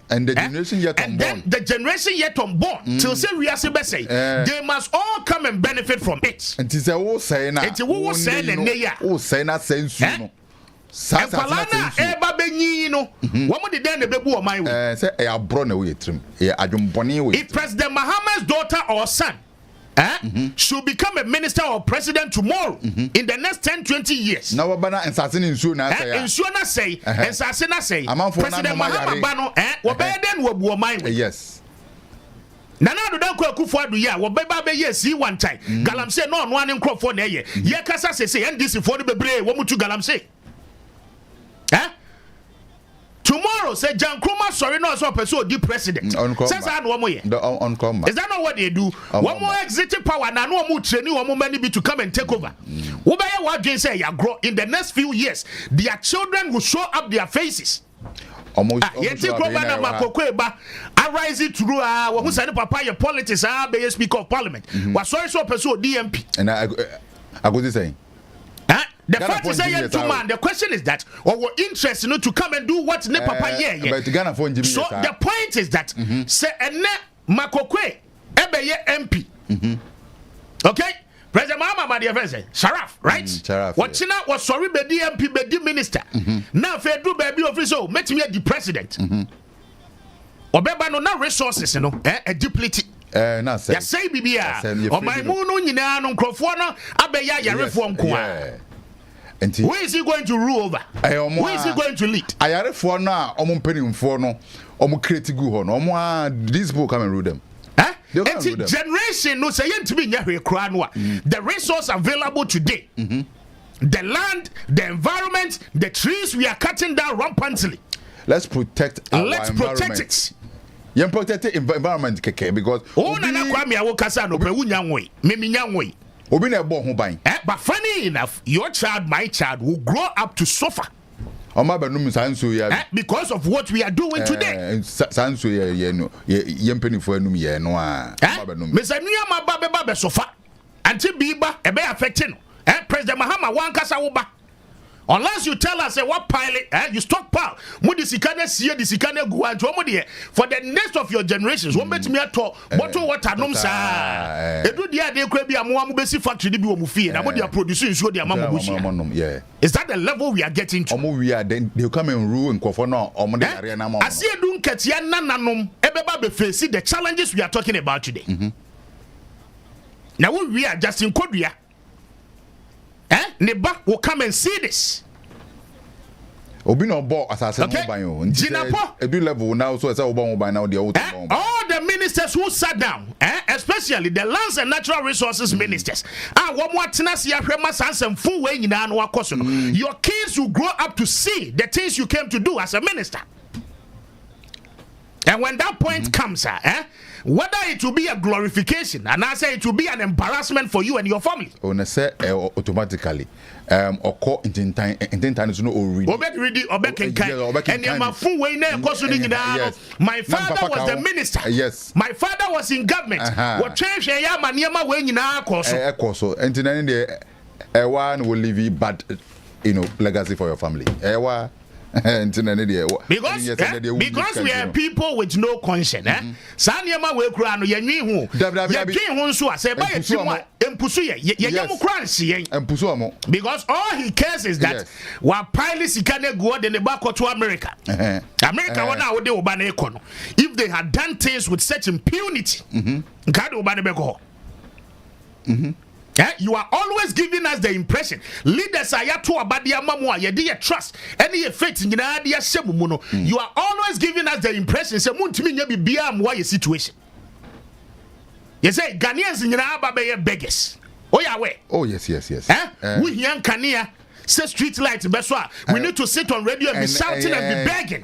And the generation yet unborn. And then the generation yet unborn, till say we are say, they must all come and benefit from it. And it is a whole saying. It's a whole saying, and they are. Oh, saying that sense, you know. And Palana, Eba Benino, what would the den be born my way? Say, I have brought away trim. Yeah, I don't bonny. If President Muhammad's daughter or son should become a minister or president tomorrow in the next 10-20 years. Now bana ensase nsuo na say. Nsuo na say, ensase na say. President Mahama Bano wobeden wobuo man. Yes. Nana do dan ko Akufo-Addo ya wobeba be ye si one time. Galamsey no no ane nkrofo na ye. Ye kasa say NDC for the bebre wo mutu Galamsey. Tomorrow, say Jan Kruma sorry no so person di president. Says I no ye. Is that not what they do? One more executive power na no more training one more many be to come and take over. Wo be ya what say ya grow in the next few years their children will show up their faces. Yeti Kroma na makokwe ba arise through wo hu say papa your politics be speaker of parliament. Was sorry so person DMP. And I go to say the fact is man, the question is that our interest to come and do what ne papa so the point is that say ene makokwe ebe ye MP. Okay? President Mahama dear friend Sharaf, right? Wachina was sorry be DMP be the minister. Now fe do baby officer met me the president. Obeba no na resources no a duplicity. Na say. Ya say bibia. O my mu no nyina no nkrofo no abeya yarefo nko a. Who is he going to rule over? Who is he going to lead? Ayarefo na omo mpanimfo no omo create gu ho no omo these people come and rule them. Generation no say yentimi nya hwe kra no a the resource available today. The land, the environment, the trees we are cutting down rampantly. Let's protect our environment. Protect it. You protect the environment keke because Nana Kwame Appiah Kubi no pe wunya nwe. Me nya nwe. Obi na ebo ho ban. But funny enough, your child, my child, will grow up to suffer. Because of what we are doing today. Sanso ye no ye mpenifo anum ye no a. Mr. Niyama babe suffer. Until biba ebe affecting. President Mahama wan kasa wo ba. Unless you tell us what pilot, you stockpile. Mudi sikane siye di sikane guanto mudi for the next of your generations. Won bet me ato bottle water nom sa. Edu dia de kwa bi amoa mo besi factory bi wo mu fie na mudi produce nsuo di amamo bushia. Yeah. Is that the level we are getting to? Omo we are then they come and rule nkofo no omo de area na amamo. Asiedu nketia nananom ebeba be face the challenges we are talking about today. Now we are just in Kodua. Neba will come and see this. Obi no bo asase no ban o. Jinapo edu level now so say obo ban now dey all the ministers who sat down, especially the lands and natural resources ministers. Wo mo atena se ahwe masansam fu we nyina no akoso no. Your kids will grow up to see the things you came to do as a minister. And when that point comes, whether it will be a glorification and I say it will be an embarrassment for you and your family. On say automatically oko intentan is no already. My father was the minister. Yes. My father was in government. What change one will leave you bad legacy for your family. Because we are people with no conscience. Sanyama we kura no yenwi hu. Yenwi hu nso ase ba yetim empusu ye yemu kura nsie. Empusu omo. Because all he cares is that wa pile sika na go de ne back to America. America wona wo de oba na ekono. If they had done things with such impunity, nka de oba ne be go. You are always giving us the impression leaders are to abadia mamu ye dey trust any faith nyina dey ahyem mu no. You are always giving us the impression say muntimi nya bibia am why situation. You say Ghanaians nyina aba be beggars. Oh yeah we. Oh yes. We hian Kania say street light be so we need to sit on radio and be shouting and be begging.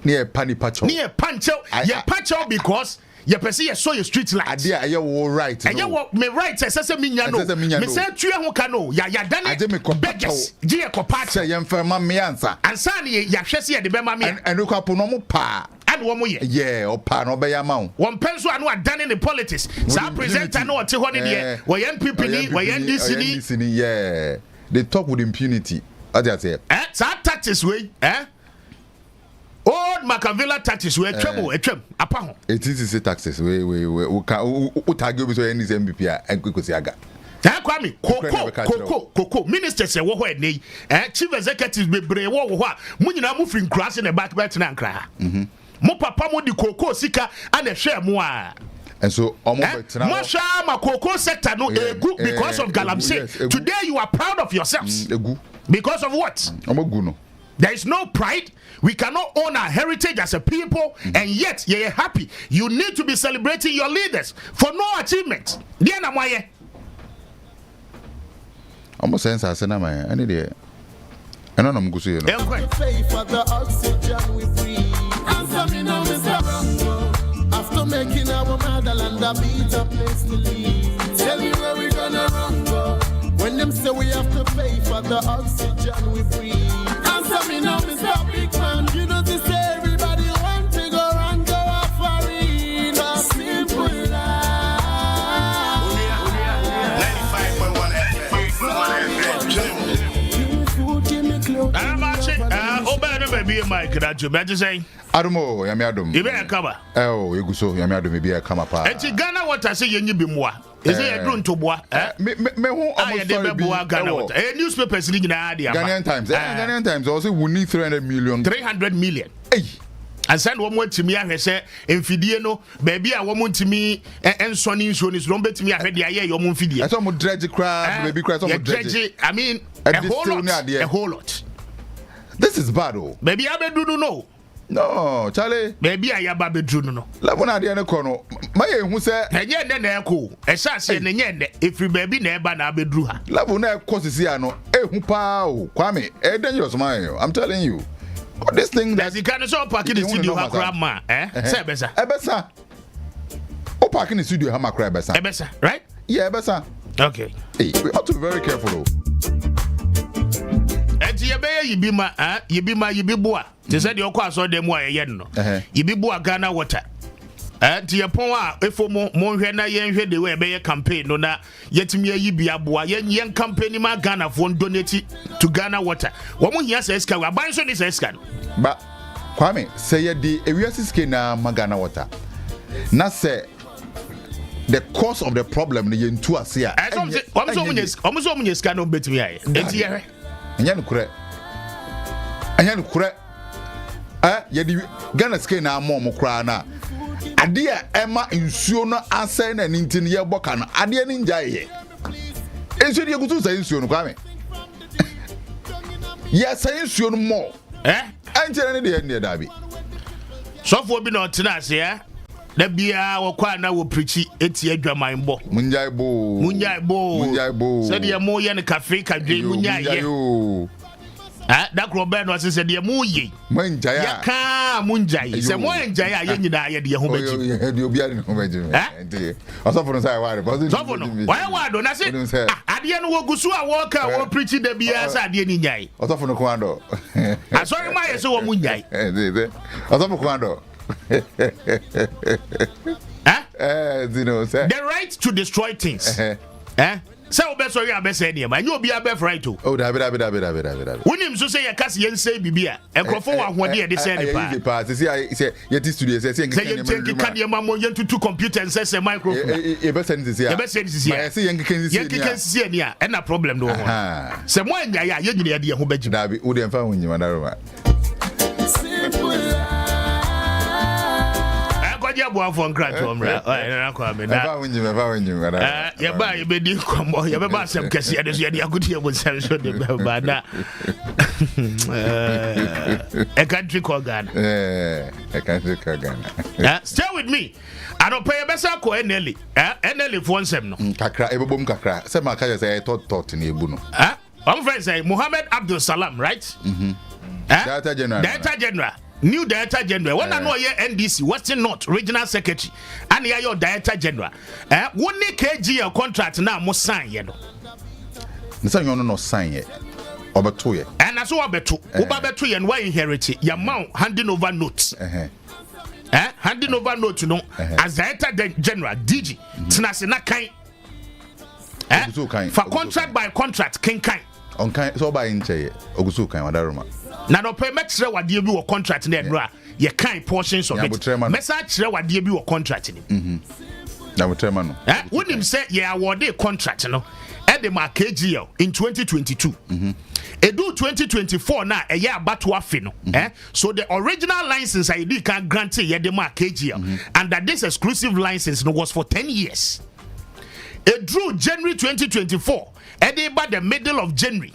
Near Pacho because you perceive you saw your street light. Adia you all right. And you me right say me nya no. Me say tue ho ka no. Ya dane beggars. Gi e kopacha. Say yem fema me answer. Ansa ne ya hwese ye de be ma me. And look up no mo pa. And wo mo ye. Yeah, o pa no be ya ma wo. One pencil anu adane in the politics. Sa presenter no ote ho ne de. We NPP ni, we NDC ni. Yeah. They talk with impunity. What do you say? Sa tactics we, old Macavilla taxes were trouble, apa ho. It is taxes. We target so any MPP and Kwame Kwame Koko ministers say wo ho eni chief executives bebre wo ho a mu nyina mu free cross in the back bet na nkra. Mo papa mo di Koko sika ana hwe mo a And so Masha Makoko sector no egu because of Galamsey. Today you are proud of yourselves. Because of what? There is no pride. We cannot own our heritage as a people, and yet you're happy. You need to be celebrating your leaders for no achievement. Almost sense I said, I need it. And I'm going to say, after making our motherland a better place to live. Tell me where we gonna run go. When them say we have to pay for the oxygen we breathe. Answer me now, Mr. Big Man. You know this everybody want to go and go off for it. A simple life. 95.1 baby, Mike, that you better say. Adumo, Yamiadum. You better cover. Oh, you go so Yamiadum, maybe I come up. And Ghana, what I say, you be more. Is it a drone to bois? Me who Ghana, a newspapers in India. Ghanaian Times also we need 300 million. 300 million. Hey. And send one word to me and say, Infidiano, baby, I want to me and Sonny Son is wrong to me. I heard the idea your Monfidia. I saw more dredge crab, baby cry. I mean, a whole lot. This is bad, oh. Baby, I do know. No, Charlie. Baby, I am Baby Juno. Lavona Diana Cono. My who said, and yet then echo. As I said, if you baby never now be drew her. Lavona Cosisiano, Hupa, Kwame, a dangerous man. I'm telling you. Got this thing that you can't show parking the studio, grandma, Sebesa. Ebesa. Oh, parking the studio, Hammer Crabesa. Ebesa, right? Yeah, Ebesa. Okay. Hey, we ought to be very careful. You be boa. They said your class or them why yen no. You be boa Ghana water. To your point, if more yen the way be campaign, no na yet me ye be a boa yen campaign ma Ghana for donate to Ghana water. One more year says can we buy so this escan. But Kwame say the areas na Ghana water. Na say the cause of the problem the yen two asia. Almost scan on bet me. Anyan kure yedi Ghana skin na mom kra na ade a ema nsuo no asɛn na nintin ye boka no ade ni njaye ye ensuo de gutu sa nsuo no Kwame ya sa nsuo no mo anjere ne de ne da bi sofo bi na otena ase da bia wo kwa na wo preachi eti adwaman bo munjai bo said ye mo ye ne cafe ka dwe munjai ye that Robert was said, "Dear Moye, Munjaya, Yaka Munjay, some more enjaya, Yenida, dear home. You'll be at home. I saw from the why don't I say? I didn't walk Gusua Walker or preaching the Bias at the Ninjay. I saw from the Quando. I saw my so Munjay. I saw from Quando. The right to destroy things. So best sorry I best any man you be a best right to. Oh da be. When him so say ya kasi yen say bibia e krofo wa hode de say ne pa. Say yet studio say yen kan yen ma mo yen tutu computer and say microphone. E be send this here. E be send this here. Say yen kan see ni a na problem no ho. Say mo anya ya yen nyina de ho bagi. Da be wo de mfa ho nyima na roma. Yeah, boy, for Kwame. Yeah, buy a baby. Come on, you have some Cassie. I could hear what sounds so bad. A country called Ghana. A country called Ghana. Stay with me. I don't pay a better co Nelly. Nelly for some. Kakra, a boom kakra. Some Makaya say I thought in a buno. I'm friend say Muhammad Abdul Salam, right? Director General. New Director General. When I know here NDC, Western North Regional Secretary, and here your Director General. One KG contract now must sign yet. Nsa you no sign yet. Obeto ye. And that's what beto. Obeto and why inherit your mount handing over notes. Handing over notes, you know, as Director General DG. Tinasina kind. For contract by contract, king kind. On kind so by inche Ogusu kind wadaruma. Na no pay make sure what dey be contract na edra ye kind portions of it. Message sure what dey be contract ni. Na botrema no. When him say ye award contract no. E at the KGL in 2022. Edu 2024 na a year abattoir fino. So the original license ID can grant ye the KGL, and that this exclusive license was for 10 years. It drew January 2024, by the middle of January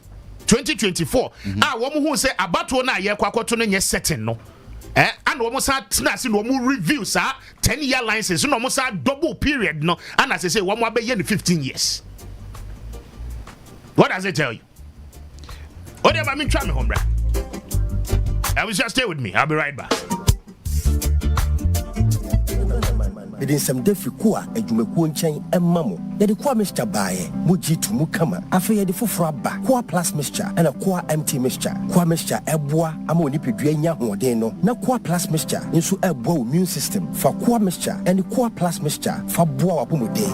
2024. Woman who say abattoir na ye kwakoto no setting no. And almost review 10-year license, no almost double period, no, and as I say, one more be 15 years. What does it tell you? Whatever I mean, try me home, bro. I will just stay with me. I'll be right back. It is some difficult edumaku chain and mammo. Yet the qua mixture by Muji to Mukama. After the Fufraba, qua plus mixture and a qua empty mixture. Qua mixture eboa, amonipiduenya modeno. Na qua plus mixture into a bow immune system for qua mixture and the qua plus mixture for boa pumude.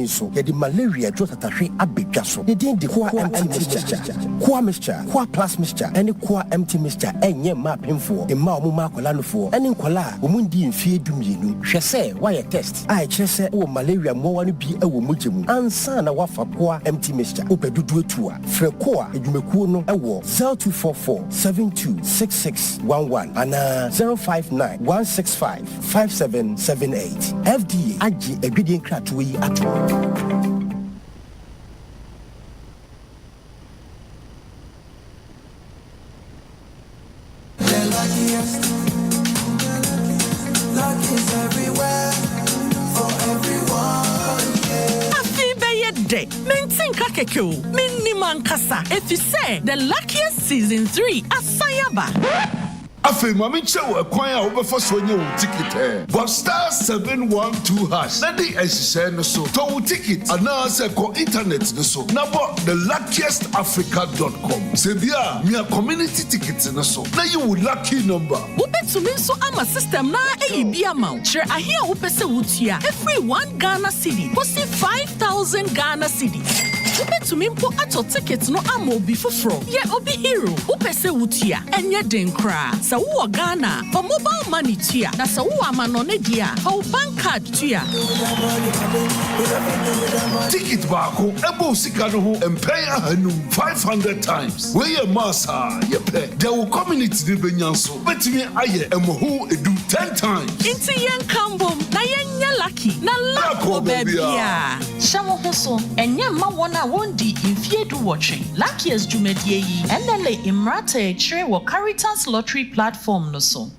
So the malaria just at a tree abigaso. The day the qua empty mixture, qua plus mixture, and the qua empty mixture, and ye mapping for a mamma colano for, and in Kola, Umundi in fear duminu. She say, why a test? I just say, oh, malaria more be a womujimu, and son a wafa qua empty mixture, open do tour. Frequa, you may no a war, 0244 726611 and 059 165 5778. FDA, Aji, a bidding cratui at all. The luckiest luck is everywhere for everyone. Happy birthday, Mintin Kakeko, Miniman Kasa. If you say the luckiest season 3 Asayaba. Afi mami chewo ekwan a obefo so nye wo ticket but star 712 hash na di ehise no so to wo ticket ana se ko internet no so na bo theluckiestafrica.com se bia me community ticket no so na you wo lucky number wo betumi so ama system na eyibi amount share ahia wo pese wutua every 1 Ghana cedi posi 5,000 Ghana cedis. Betumi mpo ato ticket no amo bi foforo ye obi hero wo pese wutua enye den kra sa wo Ghana for mobile money tua na sa wo amano ne dia for bank card tua ticket baako ebo sika no ho empay ahanum 500 times we ye massa ye pay there will community de benyanso betumi aye emoho edu 10 times inti yen kambom na yen lucky na lako bebia shawo ho so enye ma wona wondi infiedu watching luckiest jumedie yi enele imrata chire wo Caritas lottery platform no so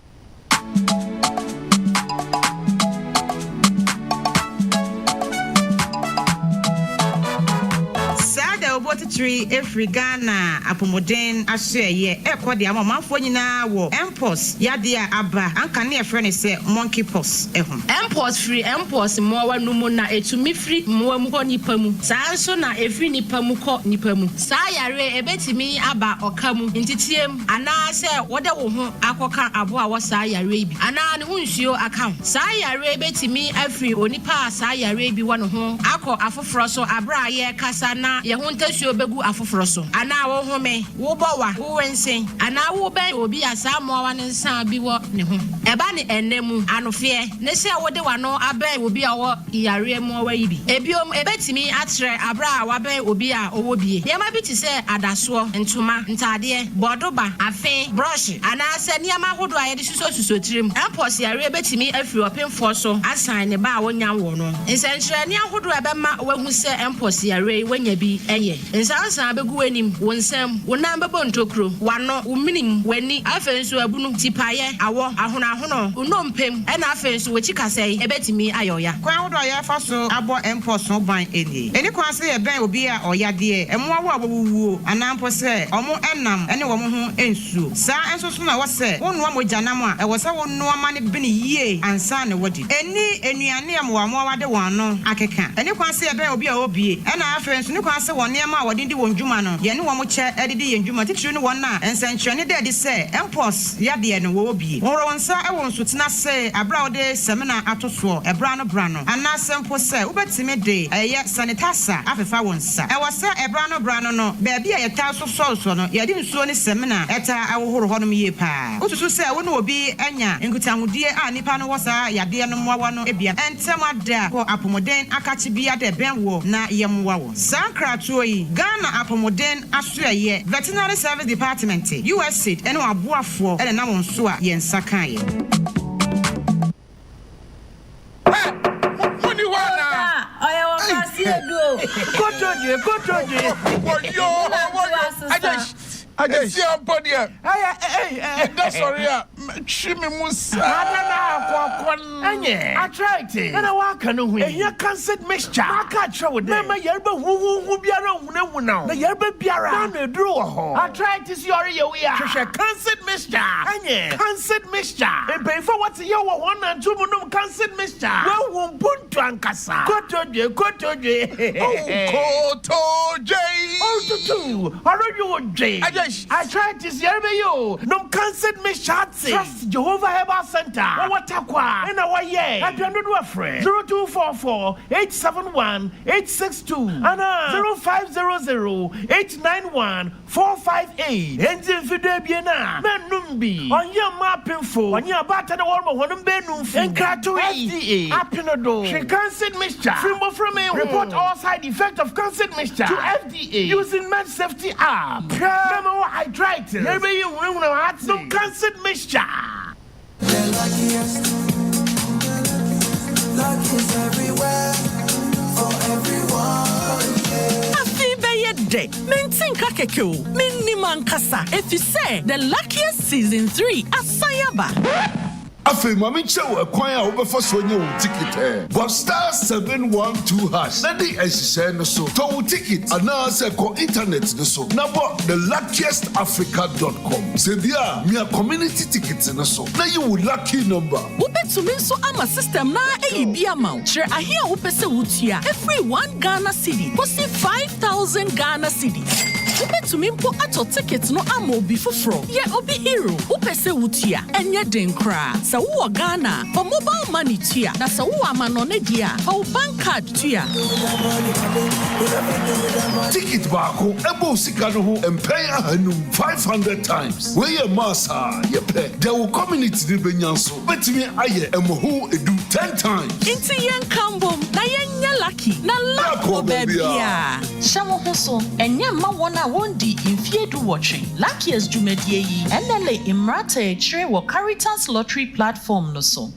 tree every Ghana apomoden asye ekode amamfo nyina wo empos yadea aba anka ne efre ne se monkey pox ehun empos free empos mowa numu na etumi free mowa mu ko nipa mu saa so na efri nipa mu ko nipa mu saa yare ebetimi aba okamu ntitiem ana se wode wo ho akoka abo a wo saa yare bi ana ne ho nsuo account saa yare ebetimi afri onipa saa yare bi wo no ho akọ afoforo so abra ye kasa na ye ho ntasuo begu afoforo so ana wo home wo bowa wo wensen ana wo ben obi asa mowa ne nsan bi wo ne ho eba ne enemu anofie ne se wo de wano aben obi a wo yare mowa yi bi ebiom ebetimi atre abra wa ben obi a owo bie ye ma bi ti se adaso ntoma ntade bodoba afen brush ana se niam ahodo a ye de suso tirim empos yare ebetimi afri opemfo so asan ne ba wonya wo no nsentre ne ahodo ebema wahu se empos yare wanya bi eye nsansan begu anim wonsam wonam bebo ntokro wano uminim wani afenso abunu tipaye awo ahono unompem ena afenso wechikasei ebetimi ayoya kwan hodo ya faso abo empos no ban eni kwan se ye ben obi a oyade emwa wo abowuo anampo se omo enam ene wo mo ho ensuo sa enso so na wo se wonu amojanam a e wo se wonu amane bene yie ansa ne wodi eni enuane am wo amwa wade wano akeka eni kwan se ye ben obi a obie ena afenso ni kwan se woni ama wode wɔn di wɔn dwuma no yɛne wɔn kyɛ ɛdidi yɛn dwuma titiri no wɔn na nsɛnkyerɛnne dɛ de sɛ mpos yadeɛ no wɔwɔ bie wɔwɔ wɔn nsa ɛwɔ nsutena sɛ abra wɔde sɛmina ato soɔ ɛbra no bra no anaasɛ mpo sɛ wobɛtumi de ɛyɛ sanitasa afefa wɔn nsa ɛwɔ sɛ ɛbra no bra no no baabi a yɛtaa so sɔɔsɔ no yɛde nsuo ne sɛmina ɛtaa ahohoro hɔ nom yie paa wotutu sɛ wo ne obi anya nkutahodie a nipa no wɔ saa yadeɛ no mmoawa no ebia ɛntɛm ada kɔ apɔmuden akakye bia de bɛn wɔ na yɛmmoa wɔ saa kratoɔ yi Ghana apɔmuden asoɛyɛ veterinary service department USAID ɛne aboafoɔ ɛne nam wɔn so a yɛn nsa kaeɛ I just see a body. That's sorry. Shimmy Musa. I tried it. And I walk on who you can't set mixture. I can't show it. Remember, Yerba who be around now. The Yerba Biara. I tried to see your can't set mixture. Can't set mixture. And pay for what's your 1 and 2 monum can't set mixture. Well, won't put to Ankasa. Koto J. Oh, Koto J. Oh, J. I tried to see you. No cancer me shots. Trust Jehovah Herbal Center. What aqua? And our ye. I don't know a friend. 0244 871 862 and 0500 891 458. And if you debiana, men numbi on your mapping for on your batter the warm one benum and crato FDA. Apinodo. She cancer mixture. From me. Report all side effect of cancer mixture to FDA using med safety app. I tried to. Maybe you will have some cancer mixture. The luckiest everywhere for everyone. Happy birthday, Mintin Kakeko, Miniman Kasa. If you say the luckiest season 3 at Sayaba. Afe mami chewo ekwan a obefo so nye wo ticket but star 712 hash na di ehihye no so to wo ticket ana se ko internet no so na bo thelluckiestafrica.com se bia me community ticket no so na you wo lucky number wo betumi so ama system na eyibi ama kire ahia wo pese wutua every 1 Ghana cedi kosi 5000 Ghana cedis wo betumi mpo ato ticket no ama obi foforo ye obi hero wo pese wutua enye den kra sa wo Ghana for mobile money tia na sa wo amanone dia for bank card tia ticket baako ebo sika no ho empay ahanum 500 times we ye massa ye pe there will community de benyanso betimi aye emoho edu 10 times inti yen kambom na yen lucky na lako bebia shawo hoso enye ma wona wondi infiedu watching luckiest jumedie yi enele imrate chire wo Caritas lottery platform no so.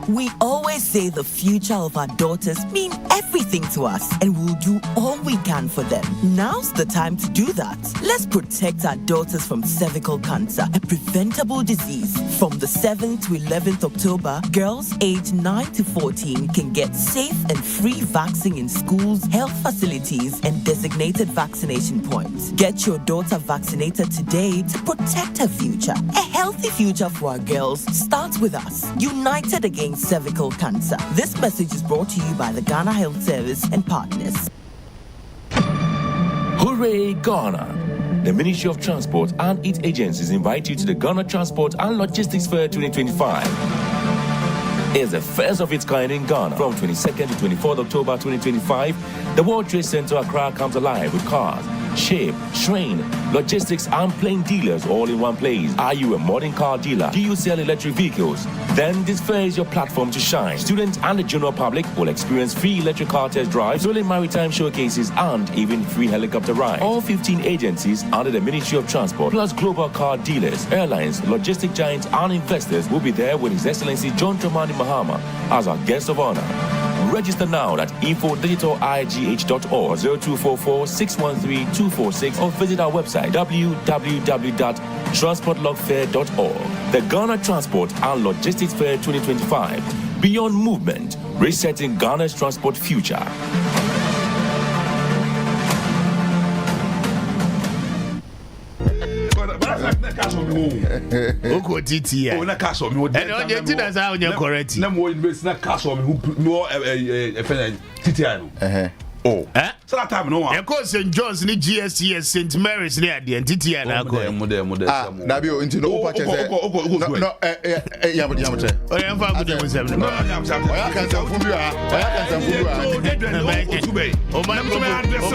We always say the future of our daughters mean everything to us, and we'll do all we can for them. Now's the time to do that. Let's protect our daughters from cervical cancer, a preventable disease. From the 7th to 11th October, girls aged 9 to 14 can get safe and free vaccine in schools, health facilities, and designated vaccination points. Get your daughter vaccinated today to protect her future. A healthy future for our girls starts with us. United against cervical cancer. This message is brought to you by the Ghana Health Service and partners. Hooray, Ghana! The Ministry of Transport and its agencies invite you to the Ghana Transport and Logistics Fair 2025. It's the first of its kind in Ghana. From 22nd to 24th October 2025, the World Trade Center Accra comes alive with cars, shape, train, logistics, and plane dealers all in one place. Are you a modern car dealer? Do you sell electric vehicles? Then this fair is your platform to shine. Students and the general public will experience free electric car test drives, thrilling maritime showcases, and even free helicopter rides. All 15 agencies under the Ministry of Transport, plus global car dealers, airlines, logistic giants, and investors will be there with His Excellency John Dramani Mahama as our guest of honor. Register now at info.digitaligh.org 0244 613 246 or visit our website www.transportlogfair.org. The Ghana Transport and Logistics Fair 2025. Beyond movement, resetting Ghana's transport future. Oko titi ya. Na cash on me. And on your dinner za on your correct. Na mo invest na cash on me who no titi ano. Oh, so that time no one. Of course, St. John's, ni GSTS, St. Mary's, ni the entity and I go. Nabio, into no patches. No, Yamache. Oh, I'm fine with them. No,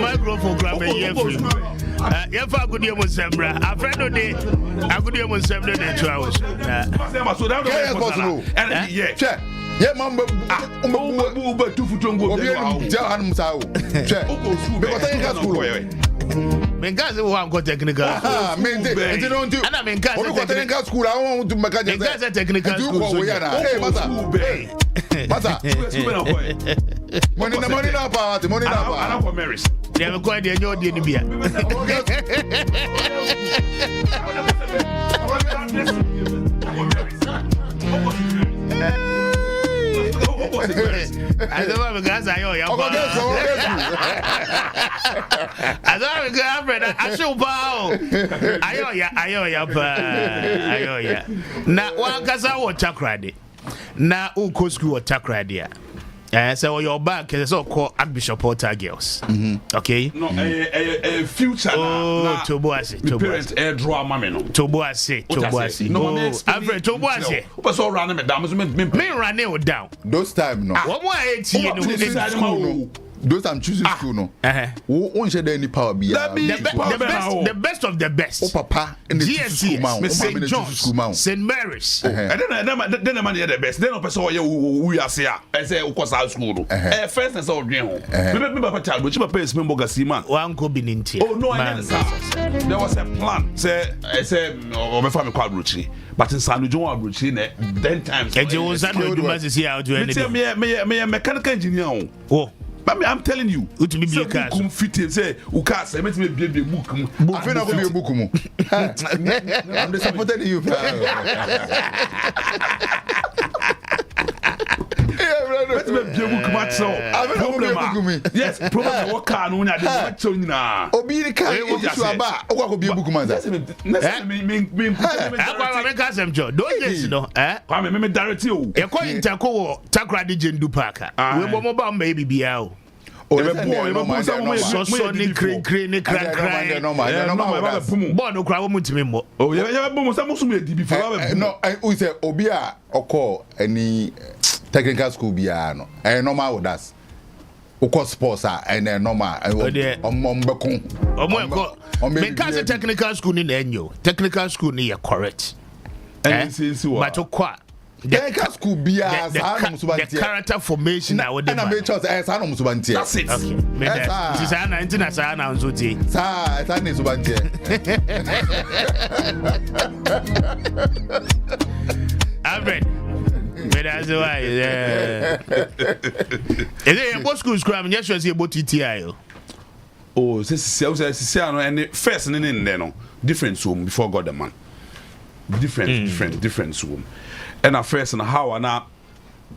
microphone grab a year for you. If I could hear Sembra, a friend of the I could hear Sembra the trials. Yeah, Mamma, Uber, 2 foot on go. Mengazi who got technical. And I mean, technical school. I want to make a technical school. Hey, Mata, money, the money now, the money now. I know for Marys. They have quite the new Dinibia. I don't know because I owe you. I don't know. I show bow. I owe ya. Now, one casa or chakradi. Now, who could school or chakradia? So your back is so called Archbishop Porter girls. Okay? No, a future. Oh, Toboase. Parents air draw mammy. Toboase. No, Alfred Toboase. What's all running me down? Those time, no. What more 18 those I'm choosing school, no. Won't share any power be the best of the best. Oh, Papa, in the GSTS, St. John's, St. Mary's. And then the money the best. Then, we are here. I say, of course, our school. First, and so, remember, child, which my parents remember Gassima. One could be in tea. Oh, no, there was a plan. Say, I said, my family called Ruchi. But in San John, Ruchi, 10 times. And you was that do here to anything. Me a mechanical engineer. Oh. But I'm telling you, to be a car. Say, Ukas, I met me be a book. I'm disappointed you. Yes, probably what can only I didn't tell you now. Obey car, what could be a book man? Don't you know? I'm a director. You're calling Taco Takradi Jendu Parker. We're mobile maybe be out. Oh, so Sonic crane crack. Bono crowd to me more. Oh, yeah, before. No, we say Obia or call any technical school piano. And normal with us. Of course, sports and normal. Because technical school in Enyo, technical school near correct. But the character formation I would that's it. Okay. Alfred, that's why. Is it a school scrum? Yes, you see about TTI. Oh, this is and first and then different room before God the man. Different room. And at first, and how I now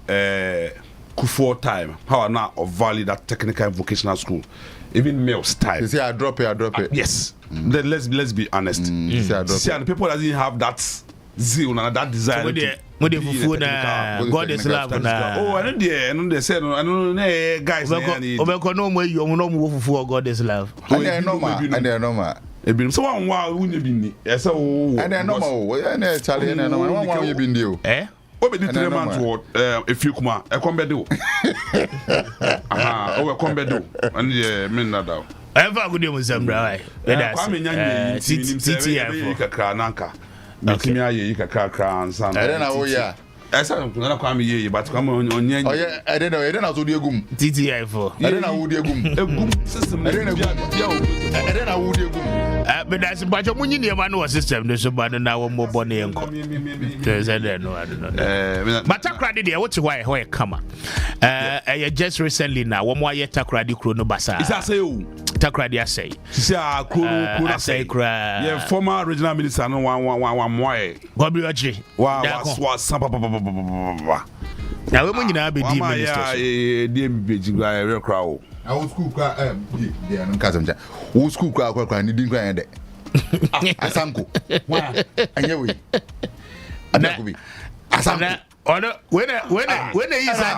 Kufuor time, how I now value that technical and vocational school, even males time. You see, I drop it. Yes. Then let's be honest. See, and people that didn't have that zeal and that desire. God is love. Oh, I know they said, I know guys. God is love. And they're normal. So one wow wouldn't be so and they're normal. And they're Charlie and one you been deal. What be the 3 months what if you come a combedo? Oh, a combedo. And yeah, men that down. I have a good deal with some right. Nanka. Nakimia, you can crack and son. I don't know, yeah. I said, Kwame here, but come on, oh, yeah, I don't know, I don't know who the gum. TTI for. I don't know who the gum system. I don't know who the gum. But that's about your money near one system. There's about an hour more bonny and there's I don't know. But Takradi there, what's why I come? I just recently now, one more year Takradi Chrono Basa. Is that say Takradi I say. I say, yeah, former regional minister, no one why. Gobiachi. Wow, now we need to be ministers. Real crowd. I was school cry, who school cry, needing grind. Asanko. And here we. Asanko. when they use that,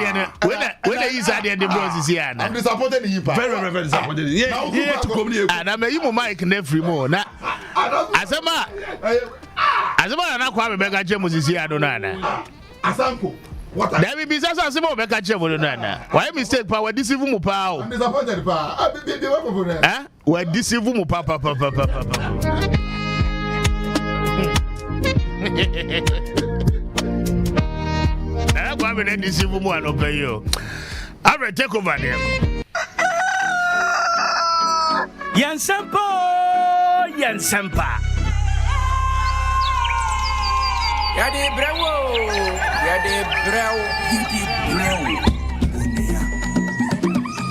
when they use that, the bros is here. I'm disappointed in you, very disappointed. Yeah, to come here. And I'm a mic and every more. Now, as a man, and Kwame Appiah Kubi is here. I don't know. Asanko. What? There will be some more Appiah Kubi. Why mistake power? This is I'm disappointed, pa. Huh? Where this is papa. I'm going to this even more over you. I will take over them. Nsempa. Yaa Brefo.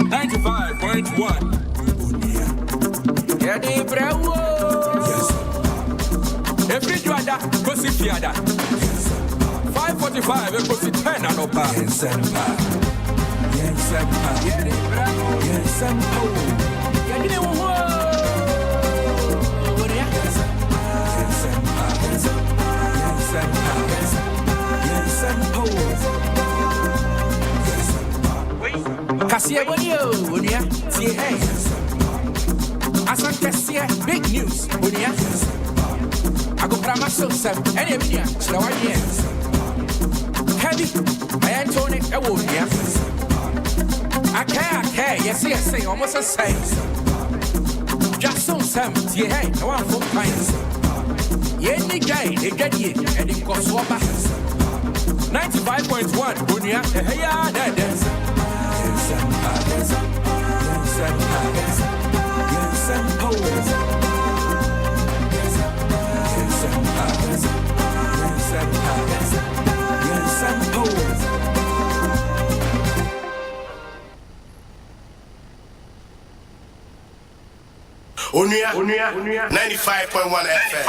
95.1. Yaa Brefo. Every juada, pussy fiada. 5:45, it pussy 10 and up. Nsempa. Yaa Brefo. Nsempa. Kasia bonio, unia, tie hey. Asan kasia, big news, unia. I go prama so sem, any unia, slawanya. Heavy, I Antony, a unia. I care, yes, almost a say. Just so sem, tie hey, I want 4 pints. Yenny guy, they get ye, and it goes swap. 95.1, unia, hey, yeah, Unia 95.1 FM.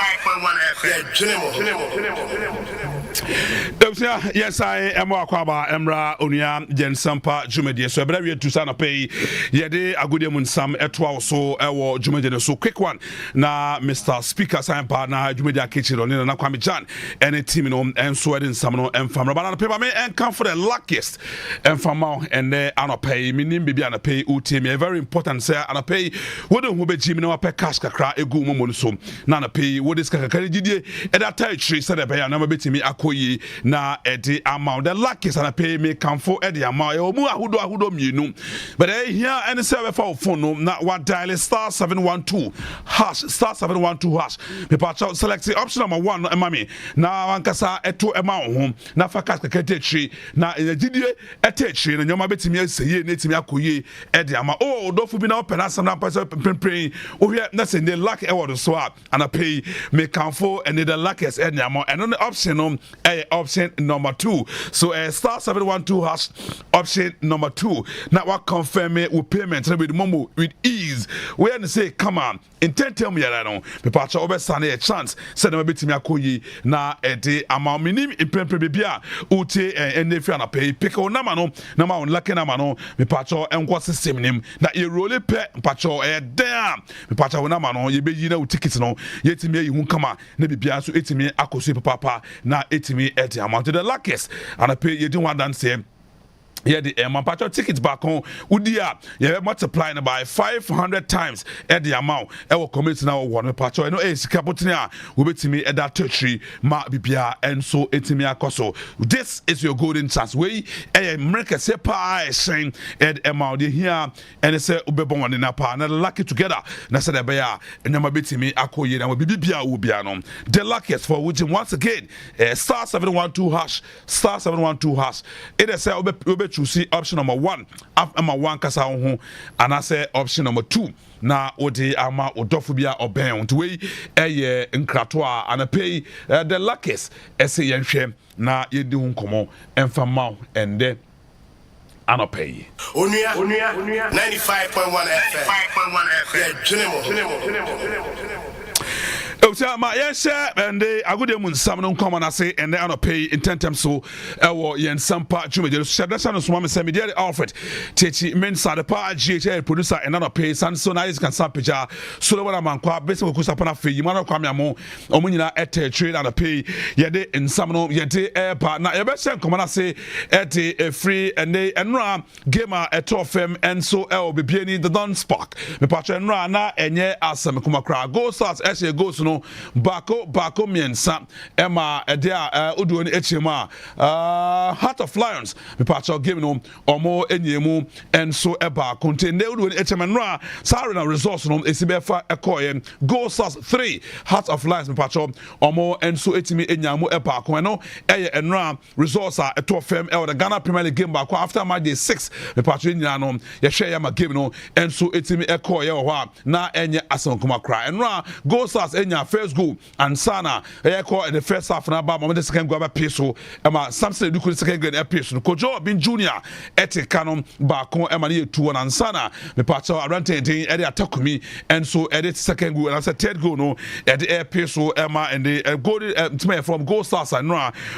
Yes, I am Kwame Emra Unia Nsempa Jumedi. So every to sana pay yede agudemun sam etwa so ewo Jumedi so quick one. Na Mr. Speaker Nsempa na Jumedi kitchen on na Kwame Jan any team no and so edin sam no enfam but na paper me and come for the luckiest enfam and there anopay minim bibi anopay utimi very important say anopay wodo hu be jimi na pay cash kakra egu momo so na anopay wo dis kakra gidie e that tree said be na mabetimi akoyi na edi amount the luckiest anopay me come for edi amount e omu ahudo mienu but here any server for phone no na what dial *712# *712# me patch out select option number 1 mami na wankasa eto ema ho na faka kakete tree na gidie etechiri na nyoma betimi aseye na etimi akoye edi ama dofu bi na open asam na pese pempren o hwe na say the luck award so up and I pay me count and the luckiest edi ama and on the option option number 2 so *712# option number 2 now what confirm me with payment with momo with ease we and say come on in 10 tell me that no me patch over sane a chance say na betimi akoye na edi ama minim impempe bibia uti enefi na pay pick on na ma on lucky na ma no me patcho enko system nim na e roll pe patcho damn me patcho na ma no ye be yi na ticket no yetimi ayi hu kama na bibia so etimi akoso papa na etimi eti amount the luckiest and I pay you do one dance say yeah, the Mampacho tickets back home. Udia, yeah, multiplying by 500 times at the amount. I will commit now one patcho. I know it's Capotina will be to me at that tertiary, ma bibia, and so it's me akoso. This is your golden chance. We America say pa saying at amount here, and it's a ubebon in a pa, and lucky together. Nasa de beya, and I'm a bit me akoye, and will be bibia ubiano. The luckiest for which once again, *712# *712#. It is a to see option number 1 ama 1 kasa ho and I say option number 2 na odi ama odofobia oben to we nkrato a and pay the luckiest ese yenhwe na yedi hu nkomo emfama ende anopay Unia 95.1 FM. Yeah, so my yes and they I go dem nsam no come and say and they are pay in 10 times so Nsempa Jumede so that's no so me say me dey Alfred Techi Mensa the pa GHL producer and not pay Sanso na is can sapeja so the one man kwa bese ko kusa pana fe yima no Kwame amo omo nyina ete trade and pay ye de nsam no ye de airpa na ye be say come and say ete free and they enra gamer eto fm and so be bieni the Don Spark me patcho enra na enye asem kuma kra go stars ese go no bako miensa ema ede a oduo ni echema Heart of Lions me patcho game no omo enyemu enso eba contain ne oduo ni echema nra sorry na resource no esibefa ekoye go stars 3 Heart of Lions me patcho omo enso etimi enyamu eba ko no eye enra resource a eto fm the Ghana Premier League game back after match day 6 me patcho nyina no ye hwe ya ma game no enso etimi ekoye ho a na enye asem kuma kra enra go stars enya first goal and Sana in the first half na ba moment the second goal ba peso ema Samson Eduku the second goal peso Kojo bin junior eti kanom ba kon ema ne 2-1 and Sana me patcho arante den e dey attack me and so edit second goal and third goal no e dey peso ema and the goal from goal stars and no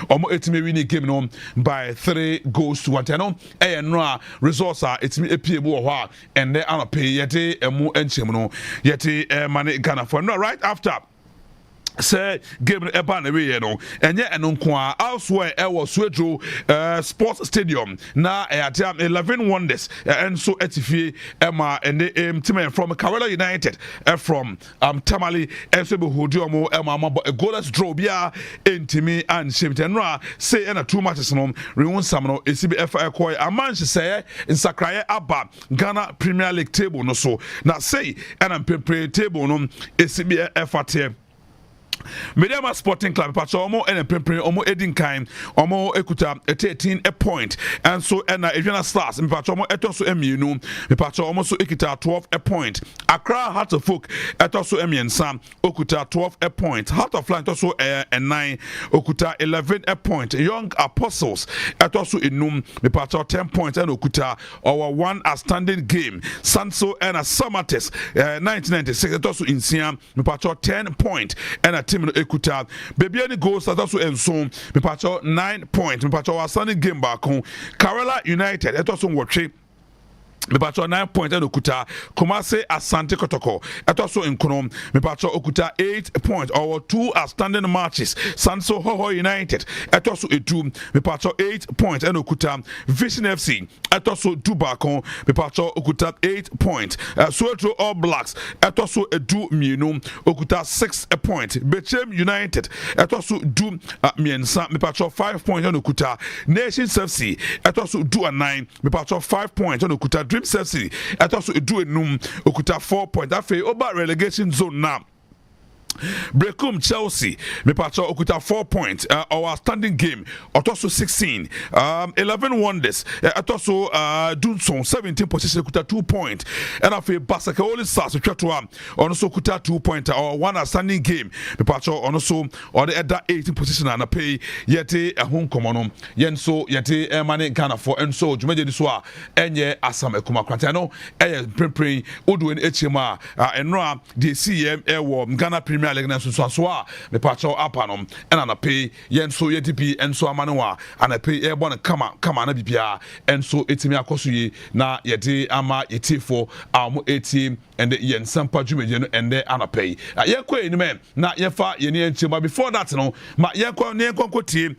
omo etime win game no by 3 goals to 1 no e no resource etime epie mu ho a and they are pay yete emu enchem no yete mane Ghana for no right after say game eba na we no enye eno nko a elsewhere e was Swedro sports stadium na atam 11 wonders and so etifie ema and team from Kerala United from Tamale so be hodi omo ema a goalless draw bia entimi and shimtenra say na 2 matches no rewon sam no esibe fa ekoi amanche say nsakraye aba Ghana Premier League table no so na say na pempre table no esibe fa te Mediama Sporting Club patcho omo and pempre omo edin kind omo ekuta 13 a point and so and Adriana Stars me patcho omo eto so emienu me patcho omo so ekita 12 a point Accra Heart of Folk eto so emiensa okuta 12 a point Heart of Lions so 9 okuta 11 a point Young Apostles eto so enum me patcho 10 points and okuta our one outstanding game Sanso and Samates 1996 eto so insia me patcho 10 point and team no ekuta baby any goals that also enso me patcho 9 points me patcho outstanding game back on Kerala United it also watch me patcho 9 points and okuta Kumase Asante Kotoko it also in Konom me patcho okuta 8 points our 2 outstanding matches Sanso Hoho United it also a 2 me patcho 8 points and okuta Vision FC it also 2 back on me patcho okuta 8 points Swedro All Blacks it also a 2 mienu okuta 6 point Bechem United it also 2 miensa me patcho 5 points and okuta Nations FC it also 2 and 9 me patcho 5 points and okuta Dreams FC it also do enum okuta 4 points that fe over relegation zone now Brekum Chelsea me patcho okuta 4 points our standing game also 16 11 wonders also Dunson 17 position okuta 2 points and afi Basaka only stars twetwa also okuta 2 points our one outstanding game me patcho also or the other 18 position and pay yete ehun komono yenso yete mane Ghana for and so jumeje so a enye asam ekuma kwanta no prepare odu en echema enra the CM ewo Ghana Premier League na so a me patcho apanom and na pay yenso yetipi enso amanewa and pay airborne kama na bibia enso etimi akoso na yede ama yetifo amu eti and Nsempa Jumede no and there ana pay yenko enime na yefa yeni enchema before that no ma yenko ne yenko tie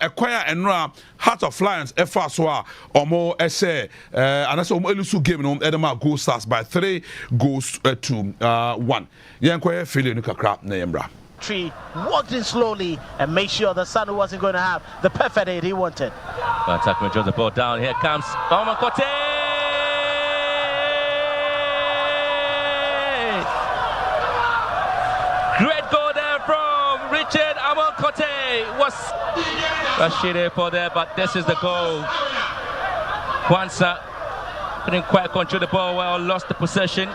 ekwaya enra Heart of Lions efa so a omo ese anaso omo elusu game no edema goal stars by 3 goals to 1 yenko feeling kakra na yembra walked in slowly and made sure the son wasn't going to have the perfect aid he wanted. Attackman draws the ball down. Here comes Omakote. Great goal there from Richard Amokote. Was Rashid for there, but this is the goal. Kwanzaa couldn't quite control the ball well, lost the possession.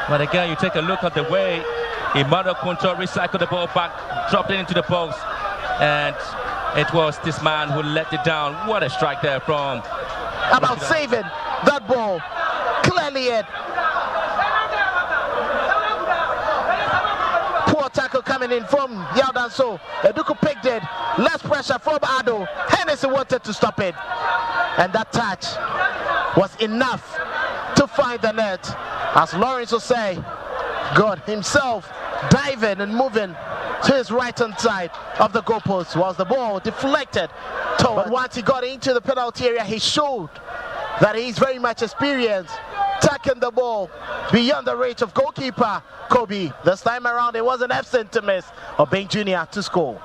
But again, you take a look at the way Emmanuel Control recycled the ball back, dropped it into the post, and it was this man who let it down. What a strike there from... About saving that ball. Clearly it. Poor tackle coming in from Yaa So. Eduku picked it. Less pressure from Ado. Hennessy wanted to stop it. And that touch was enough to find the net. As Lawrence will say, God himself diving and moving to his right-hand side of the goalpost whilst the ball deflected. But once he got into the penalty area, he showed that he's very much experienced, tackling the ball beyond the reach of goalkeeper Kubi. This time around, it wasn't absent to miss or Bain Jr. to score.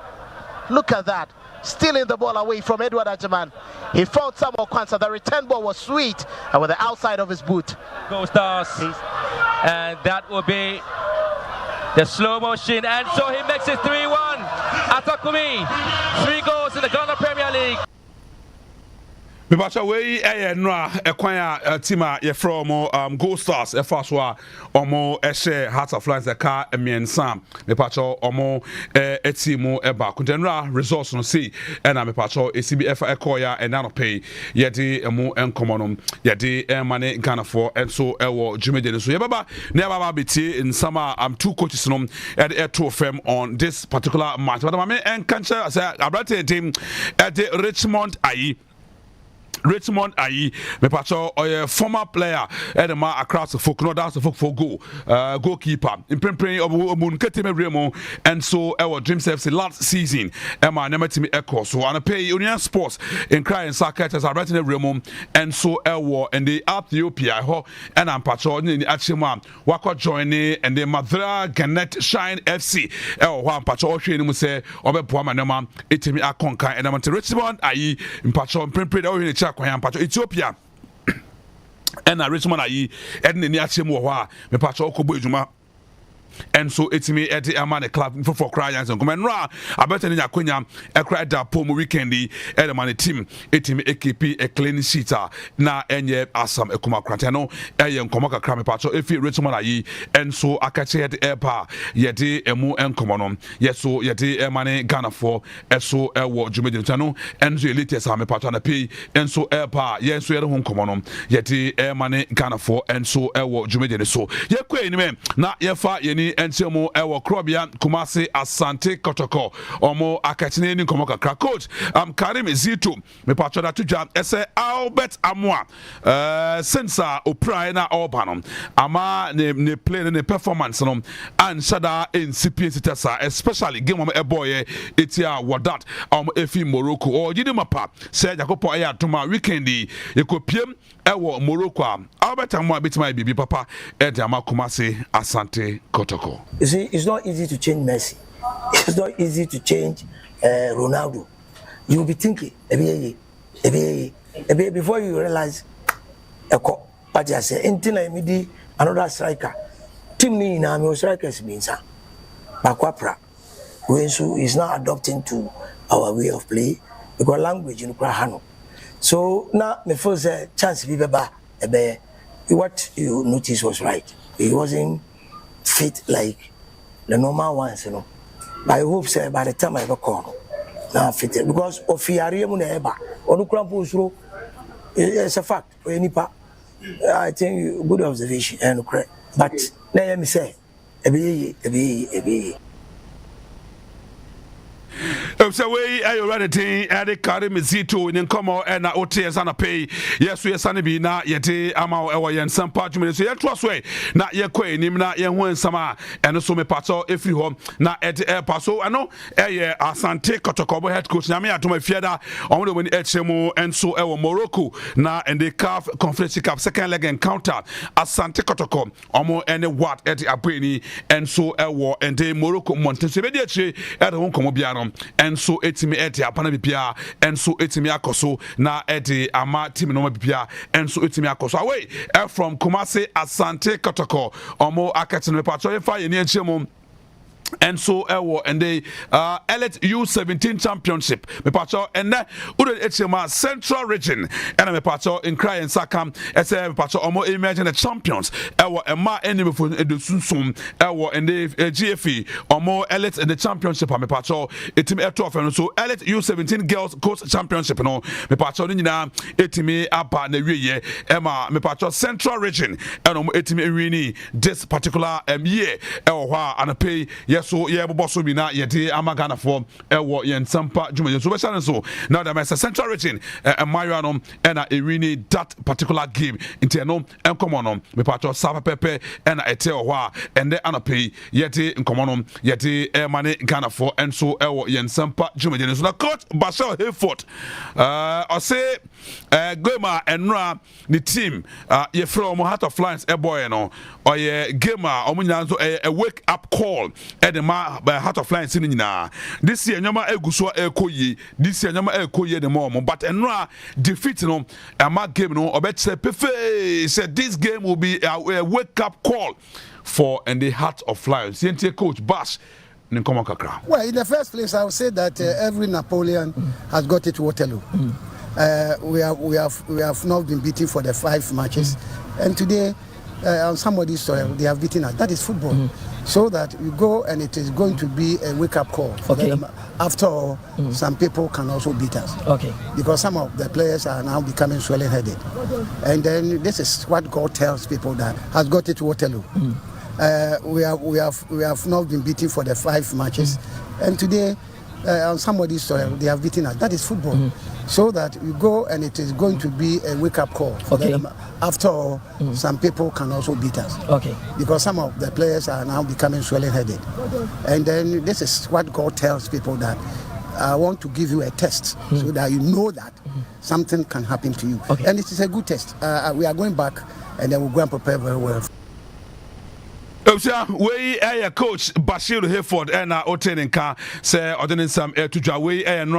Look at that, stealing the ball away from Edward Ajaman. He found Samuel Kwanzaa. The return ball was sweet and with the outside of his boot. Goal Stars, and that will be the slow motion, and so he makes it 3-1. Appiah Kubi, 3 goals in the Ghana Premier League. Mebacha we no ekwan team ye from Gold Stars e fa so a omo ehye Heart of Lions ka emiensa mepacha omo team e ba kuntenra results no see and mepacha ECBF ekoya and na no pay ye de emu enkomonom ye de mane Ghana for and so ewo dwumede so ye baba na baba beti in summer 2 coaches no at to firm on this particular match but me enkancha say abrate team at the Richmond me pacho or former player edema across the folk no that's the folk for goalkeeper in prempren of mun keteme remo and so our dream FC last season Emma nemetimi echo so and pay Union Sports in crying sackers are right in remo and so our and the Ethiopia ho and am pacho ni achima wako join and the Madra Ganet Shine FC one pacho hwe ni mu say obeboa manema etimi akonkan and am Richmond ayi in pacho prempren Ethiopia and Richmond ayi edne ni achemu wo ho a me pacho okobo ejuma and so it's me at the Amane club for crying and come and I bet in Yakunya a cry that pomo weekendi at the money team AKP a clean sheeter na enye asam ekuma krantano a komaka crame pacho if Richmond ayi and so akache at the airpa yeti emu enkomonom yes so yeti emane Ghana for so ewo jumedintano and so elite asame pacho na pay and so airpa yes so yero komonom yeti emane Ghana for and so ewo jumedin so yekwe ni me na yefa yeni Ensemo ewo Krobia Kumasi Asante Kotoko Omo Akatine ni komoka kra coach Karim Zito me pachoda tuja ese Albert Amwa sensa oprai na Obanom ama ne play ne performance no and shada incipient tesa especially game of boy etia wadat efi Morocco or jidi mapa say Jacopo aya tuma weekendi ekopiem ewo Morocco Albert Amwa bitima bibi papa edama Kumasi Asante Kotoko. You see, it's not easy to change Messi. It's not easy to change Ronaldo. You will be thinking, before you realize, but I say, another striker. Team ni na me strikers means Bakwapra. Wensu is not adopting to our way of play because language in Krahano. So now my first chance be what you noticed was right. He wasn't fit like the normal ones, you know. But I hope say by the time I ever call now fit because of eba or it's a fact. I think good observation and correct. But let me say So we are ready at the Karim Zito in Nkomo and OTS and pay. Yes, we are Sunny na yeti ama ewa Nsempa jumene so yetwa way na yekwe nim na yenwen sama and so me pato every home na at air paso ano Asante Kotoko head coach na me atoma fiada on the win HMO and so ewa Morocco na and the CAF Confederation Cup second leg encounter Asante Kotoko omo any what at Abweni and so ewa and the Morocco Montese be dey at home komo bianom and so etimi eti apana bibia and so etimi akoso na eti ama team no bibia and so etimi akoso away from Kumasi Asante Kotoko omo akatino me patro fa ye ni enchemo and so and the Elite U17 Championship me pacho and udo HMA Central Region and me pacho in cry and sakam ese me pacho omo imagine the champions ema enemy for edusunsum and the GFE omo Elite in the championship me pacho etimi eto so Elite U17 Girls Coast Championship no me pacho ni nyina etimi aba na wiye ema me pacho Central Region and omo etimi wini this particular year hwa and pay yes so yeah boso bi na yede amagana for ewo yen Nsempa Juma so be so now the Central region Mariano and Irini that particular game into no encomono me pato sapa pepe and ete ohwa and the anapay yete encomono yete mane Ghana for and so ewo yen Nsempa Juma so na coach Bashir Hayford I say Gema enra the team ye from Heart of Lions boy no or ye gamer omunya so a wake up call at the Heart of Lions in this year nyama eguso ekoyi this year nyama ekoyi the more but enra defeat no a game no obet say pefe said this game will be a wake up call for and the Heart of Lions CNT coach Bash. Well, in the first place, I would say that every Napoleon has got it to Waterloo. We have not been beaten for the 5 matches, and today on somebody's soil they have beaten us. That is football. So that we go and it is going to be a wake-up call. Okay. After all, some people can also beat us. Okay. Because some of the players are now becoming swelling-headed, and then this is what God tells people that has got it to Waterloo. We have not been beaten for the 5 matches, and today on somebody's soil they have beaten us. That is football. So that we go and it is going to be a wake-up call. Okay. After all, some people can also beat us. Okay. Because some of the players are now becoming swelling-headed, and then this is what God tells people that I want to give you a test so that you know that something can happen to you. Okay. And it is a good test. We are going back, and then we'll go and prepare very well. We coach Bashir Hayford and Otenenka say ordering some to Jaway and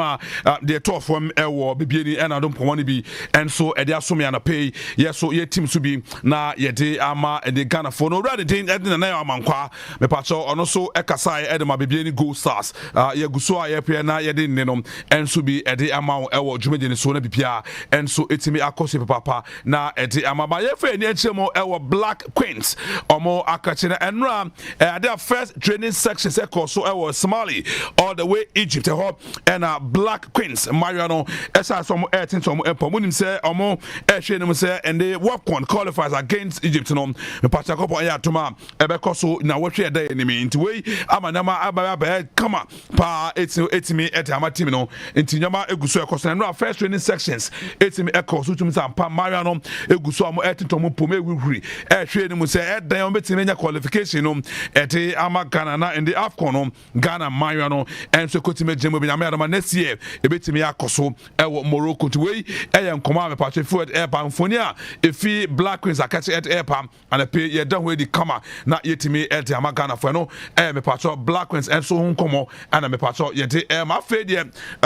the tough from Ewo Bibiani and I don't want to be and so Edia Sumi and a pay yes so ye team to be na ye de ama and the Ghana for no rather than Edna Amankwa me pacho and also Ekasai Edema Bibiani Go Stars ye Gusua ye Piana ye didn't know and so be Edi Ama Ewo Jumedi Sona Bipia and so it's me Akosi Papa na Edi Ama ye fe ni Chemo Ewo Black Queens or more Akachina and their first training section so I was Somali all the way Egypt and Black Queens Mariano esa some airtin some munim say omo training say and they work on qualifiers against Egypt no me pacha kopo ya toma ebeko so na wotwe dey enemy nti we amanama aba kama pa etimi etama team no nti nyama eguso ekoso na first training sections etimi ekoso tum sam pa Mariano eguso am airtin to mo pome wihuri training mu say edan o betimi nya qualification no ete amagana na in the AFCON no Ghana Mariano and so kotime jemo bi na next year ebetimi akoso ewo Morocco to we nkoma me patch forward airpam fonia efi Black Queens akache at airpam and pay ye dan we di kama na yetimi ete amagana for no me patch Black Queens and so nkomo and me patch ye de ma fe de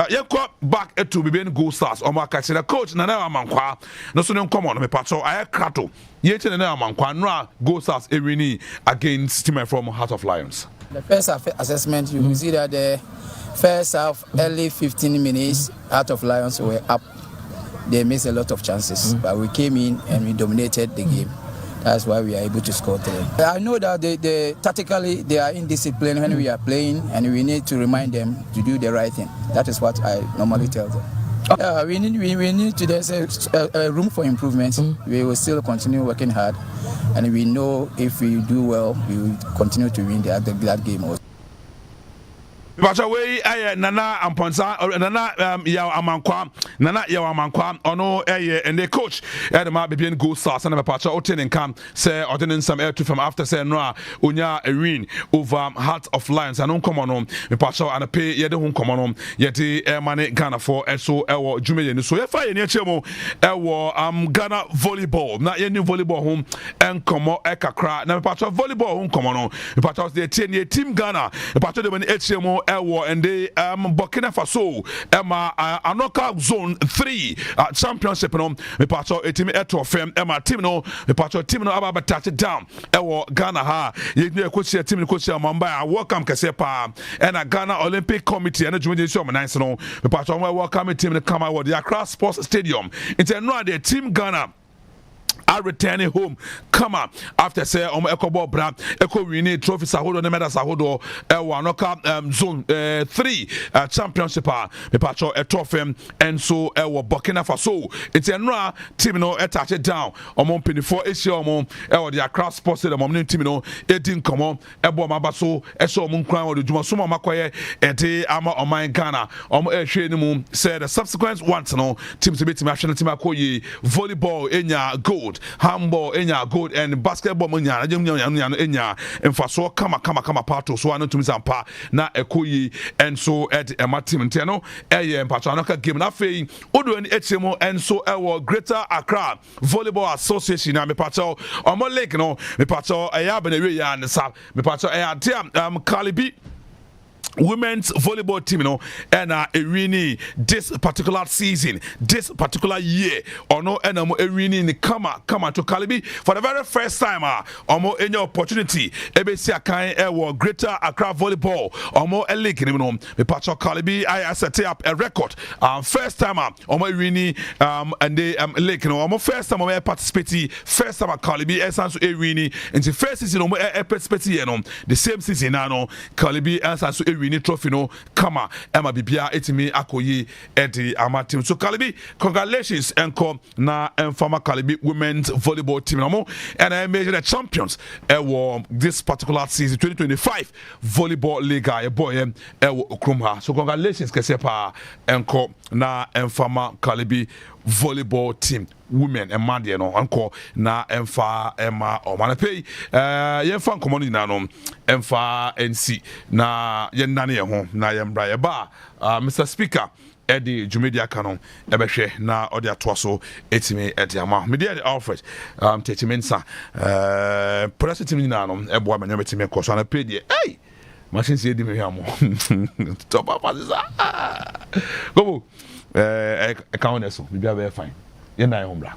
ye ko back to Bibiani Go Stars o ma akache na coach na amankwa no so nkomo no me patch aye krato ye tene na amankwa no Go Stars ewini against team from Heart of Lions. The first assessment, you will see that the first half, early 15 minutes, Heart of Lions were up. They missed a lot of chances, but we came in and we dominated the game. That's why we are able to score 3. I know that they tactically they are indisciplined when we are playing, and we need to remind them to do the right thing. That is what I normally tell them. We need to. There's a room for improvement. We will still continue working hard, and we know if we do well, we will continue to win that game also. But away, Nana Amponsa or Nana Yaa Amankwa ono and the coach at the Bibiani Go Stars and a patcha Oten come say ordering some air to from after say no unya a win over Heart of Lions and come on me patcha and a pay ye de come on yet money Ghana for so ewo Jumedi so if I near chemo ewo Ghana volleyball na ye new volleyball home and come on ekakra na me patcha volleyball home come on me patcha the team Ghana me patcha the HMO and the Burkina Faso Anoka Zone 3 championship no me patcho etimi eto fam team no me patcho team no aba touch it down Ghana ha ye coach team no coach Mamba welcome kese pa and Ghana Olympic Committee and Jumedi show nice no me patcho welcome team no come out the Accra Sports Stadium it's no the team Ghana are returning home. Come on, after say Echo Ball Bra, Echo winning trophies ahodo ne medals ahodo Wanoka zone 3 championship me patcho etofem and so Burkina Faso. It's a team no touch it down. Omon pinifo esi omon the Accra Sports the mom team no edin komo ebo mabaso eso omon kran o djuma so makoye ete ama oman Ghana ehwe ni mu say the subsequent ones no teams be team national team akoye volleyball enya gold, handball enya gold, and basketball enya enya emfaso kama pato so anu tumi sampa na ekoyi and so at ema team nteno eye mpacho anoka game na fei odo ni etimo and so ewo Greater Accra Volleyball Association na me pacho omo league no me pacho Yaa Brefo ya nsa me pacho Yaa Kalibi women's volleyball team, and Irini this particular season, this particular year, or no, and Irini come to Kalibi for the very first time. Any opportunity, ABC kind Greater Accra Volleyball, or more a league, the patch of Kalibi. I set up a record. First time, Irini and the league, first time I participate, first time at Kalibi, essence Irini, and the first season, participate, the same season, Kalibi, essence Irini. Trophy no kama Emma Bibia etimi akoyi edi amatim. So Kalibi, congratulations enko na Former Kalibi women's volleyball team and I made the champions this particular season 2025 volleyball league boy Okrumha. So congratulations kesepa enko na Former Kalibi volleyball team women and man no anko na emfa ema o manapei yemfa nkomo ni na no emfa NC na yenna ne ho na yembra ye ba Mr. Speaker Eddie Jumedia Canon ebehwe na odi atoso etimi edi ama me dey Alfred techimensa president ni na no ebo ma nyobetimi koso na pay hey machine say di me hamo top up go account eso bibia be fine. Ghana,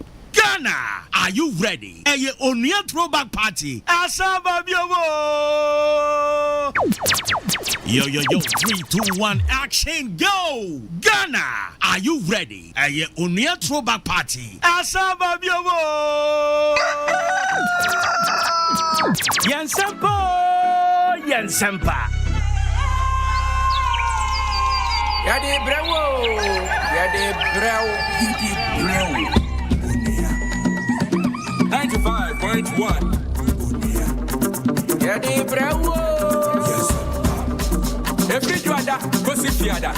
are you ready? A Onia throwback party. Asaba Biobo. Yo, 3, 2, 1, action, go! Ghana, are you ready? A Onia throwback party. Asaba Biobo. Nsempa. Yaa Brefo. 95.1. Yaa Brefo. Every juada, kosi fiada.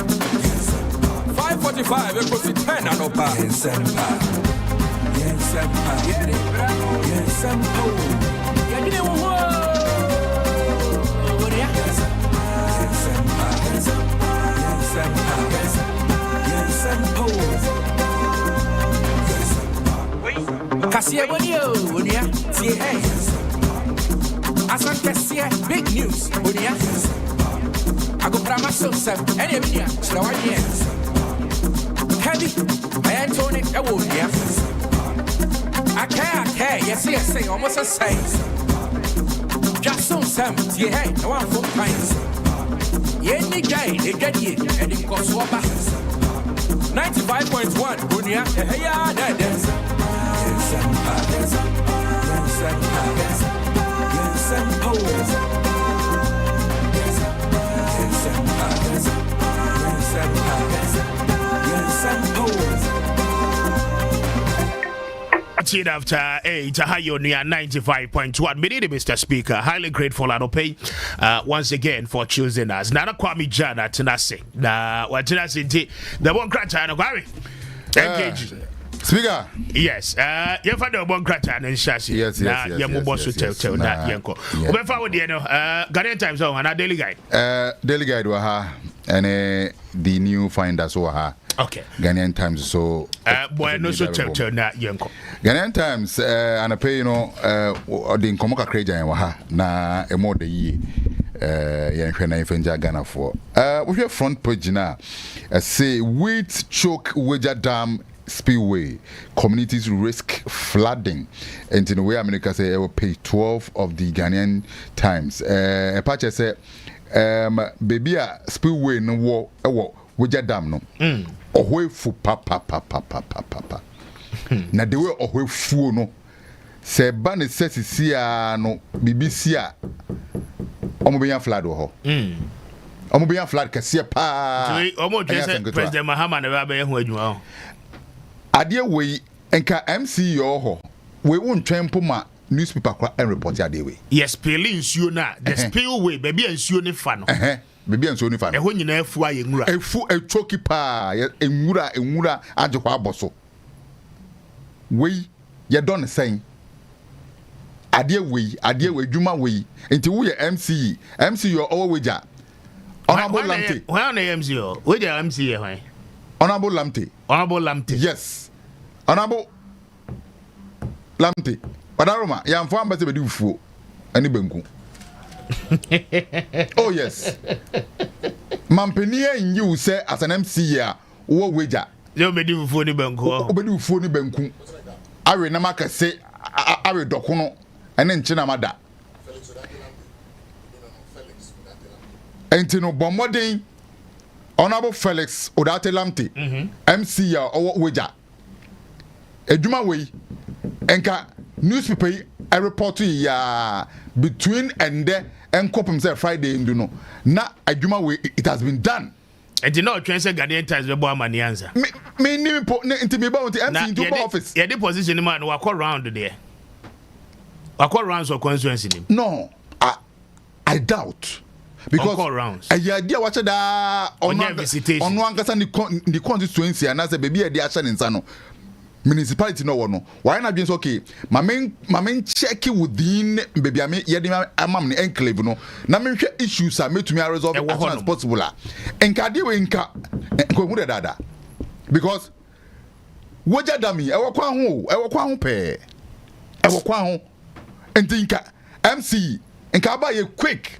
5:45, kosi 10 anopa. Nsempa. Yaa Brefo. Kasia bonio, unia, tie hey. Asan kasia, big news, unia. Ago prama so sem, any minia, slawanye. Heavy, I Antonic, unia. Okay, yes, almost a say. Just so sem, tie hey, no one for kinds. Yenny gay, they get ye, and it goes swapper. 95.1, unia, hey, yeah, After 8, Hayo near 95.1. Minute, Mr. Speaker. Highly grateful and pay once again for choosing us. Nana Kwame Jana Tenase. Na Watenase, the one crack and Kwame. Engage. Speaker. Yes. You find a one crack and Shashi. Yes. Tell that Yanko. Over forward, Ghanaian Times Zone and our daily guide. Daily guide waha and the new finders waha. Okay. Ghanaian Times so boy no so tell na Yanko. Ghanaian Times and I pay the Nkomoka Kreja waha na a more the year. Yankwena Ifenja Ghana for. We have front page now. Say wheat choke Weja Dam spillway, communities risk flooding. And in the way America say, I will pay 12 of the Ghanaian Times. A patch say, baby, spillway no war, Weja Dam no. Away fu papa. Na de way away fu no. se ba ne sesisia no bibisia omobeya flood ho omobeya flood kase pa omo twese president Mahama na ba ye ho adwuma ho ade we enka MC yo ho we won twempo ma newspaper kwa and report ade we yes spilling nsuo na the spillway baby nsuo ne fa no baby nsuo ne fa no ho nyina afu aye nwura afu atwoki pa enwura agye kwa aboso we ye don sen ade we dwuma we enti wo ye MC yo oweja honorable lamte why na MC yo we dey MC ye hwan honorable lamte yes honorable lamte Padaroma yamfo ambase bedi ufuo ani banku oh yes mampeni enyi u se as an MC ya wo weja yo bedi ufuo ni banku obedi ufuo ni banku awe na makase awe dokuno ene nchi na mada entino bomodin honorable Felix Odate Lamte MC ya owo weja edwuma we enka newspaper I report ya between and there and kopem say Friday ndu no na adwuma we it has been done. E did not transfer Ghanaian Times be bo amani answer. Me ni inti me ba unti MC into office. Yeah, the position man wa call round there. Wa call rounds or constituency nim. No, I doubt. Because rounds. A idea watch da on visitation. On one kasa ni constituency and as a baby idea action insano. Municipality no one. Why not just okay? My main check within baby ame yedima amam ni enclave no. Na me issues are made to me resolve as soon as possible. Enka di we enka ko hu dada. Because woja dami e wo kwa ho pe. E wo kwa ho. Enti nka MC enka ba ye quick.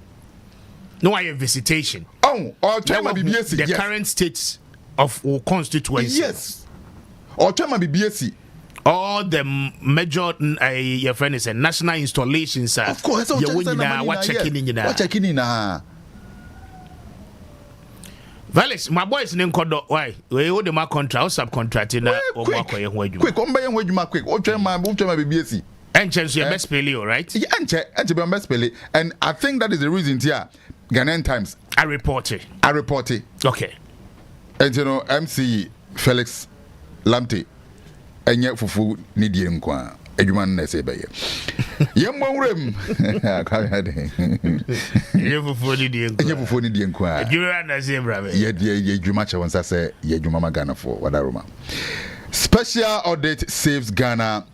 No I visitation. Oh, or BBS the current states of constituency. Yes. Or Chama BBS. All the major your friend is a national installations. Of course, what checking in Valix, my boys in Kodo. Why? We owe them a contract or subcontracting quick, quick. Or Chama BBS. And chance your best pay, right? Yeah, and best pay. And I think that is the reason here. Ghanaian Times. I report it. Okay. And you know, MC Felix Lamte enye fufu ni die nkwa adwuma na se be ye yemwurem ye fufu ni die nkwa adwuma na se bra be ye adwuma che wonsa se ye adwuma magana for wadaroma. Special audit saves Ghana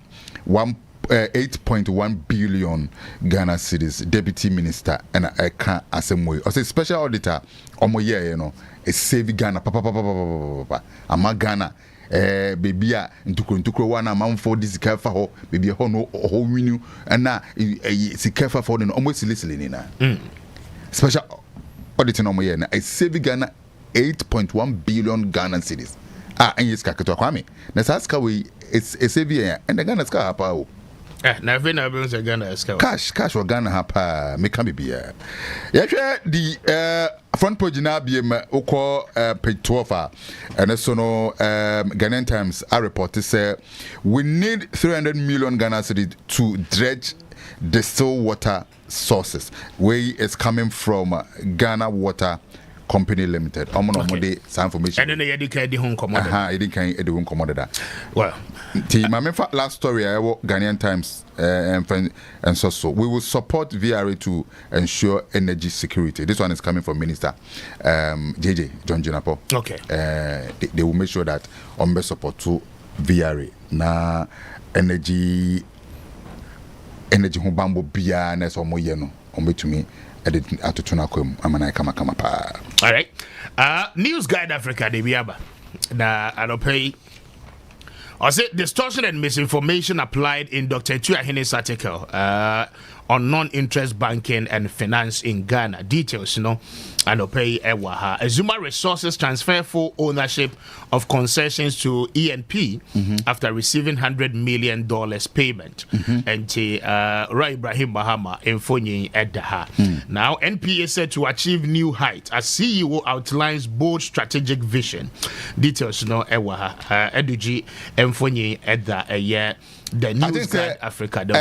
8.1 billion Ghana cedis. Deputy Minister and Eka Asemwe. I say special auditor omoye no e save Ghana papa ama Ghana baby a ntukro wana manfo disika fa ho baby ho no ho winu na sika fa no almost listening na special auditor omoye na e save Ghana 8.1 billion Ghana cedis. And yes Kaketo Kwame na saska we it's a save and the Ghana ska hapa o na ve na be nse Ghana ska cash or Ghana hapa me can be here. Yeah, the front page na be ukọ page 12 and so no Ghanaian Times I report say we need 300 million Ghana cedis to dredge the still water sources where it's coming from Ghana Water Company Limited. Omode some information. And then you can do home commodity. You can do home commodity. Well, my last story I will Ghanaian Times and so we will support VRA to ensure energy security. This one is coming from Minister JJ John Jinapo. Okay. They will make sure that on support to VRA na energy home bambo bia na so mo ye no to me. All right. News Guide Africa, the Biaba. Na Adopay. I said distortion and misinformation applied in Dr. Tuahine's article on non-interest banking and finance in Ghana. Details, Anopei Ewaha. Azuma Resources transfer full ownership of concessions to ENP after receiving $100 million payment. And Roy Ibrahim Mahama in Fonyi Edaha. Now, NPA said to achieve new heights as CEO outlines bold strategic vision. Details no Ewaha. Eduji Mfonyi Edda the News Guide Africa. The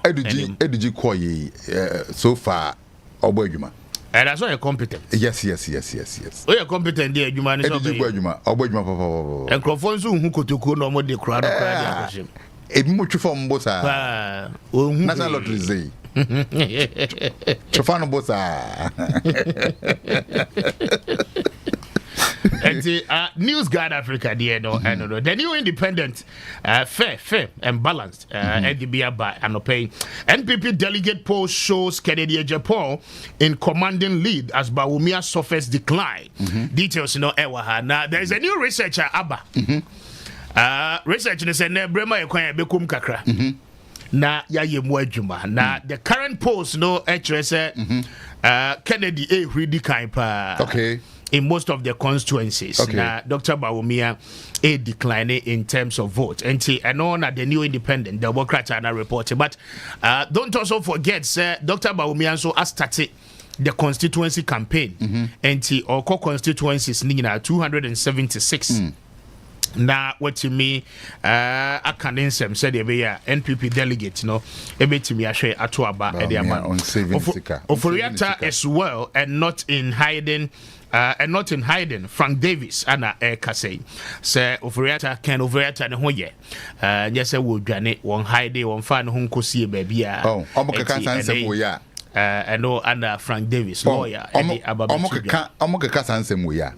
Eduji Koyi so far Obojuma. And that's why you're competent. Yes. Oh, you're competent there, you man. Obojuma, Papa. And Crofonzu who could to no more the crowd. If much from Bosa, National Lottery Zay. Chofano Bosa. And the News Guide Africa, the new independent, fair and balanced, NDBA by Anopei. NPP delegate poll shows Kennedy Japan in commanding lead as Bawumia suffers decline. Details, Ewaha. Now, there is a new researcher, Abba. Research in the Brema Ekwaya Bekum Kakra. Na yaye mwajuma. Na the current polls, Kennedy really kind pa. Okay. In most of the constituencies. Okay. Now, Dr. Bawumia a declining in terms of vote. And on the new independent, the Democrats are not reporting. But don't also forget, Dr. Bawumia so has started the constituency campaign. And our constituencies nina 276. Now, what to me, I can Nsem said NPP delegate, ebe to me I share Atuaba Oforiata as well, and not in hiding. Frank Davis Anna Kase say Oforiata can Oforiata and Hoye. Yes, I will granite one hide one fan whom could see a baby. Oh, and no under Frank Davis lawyer.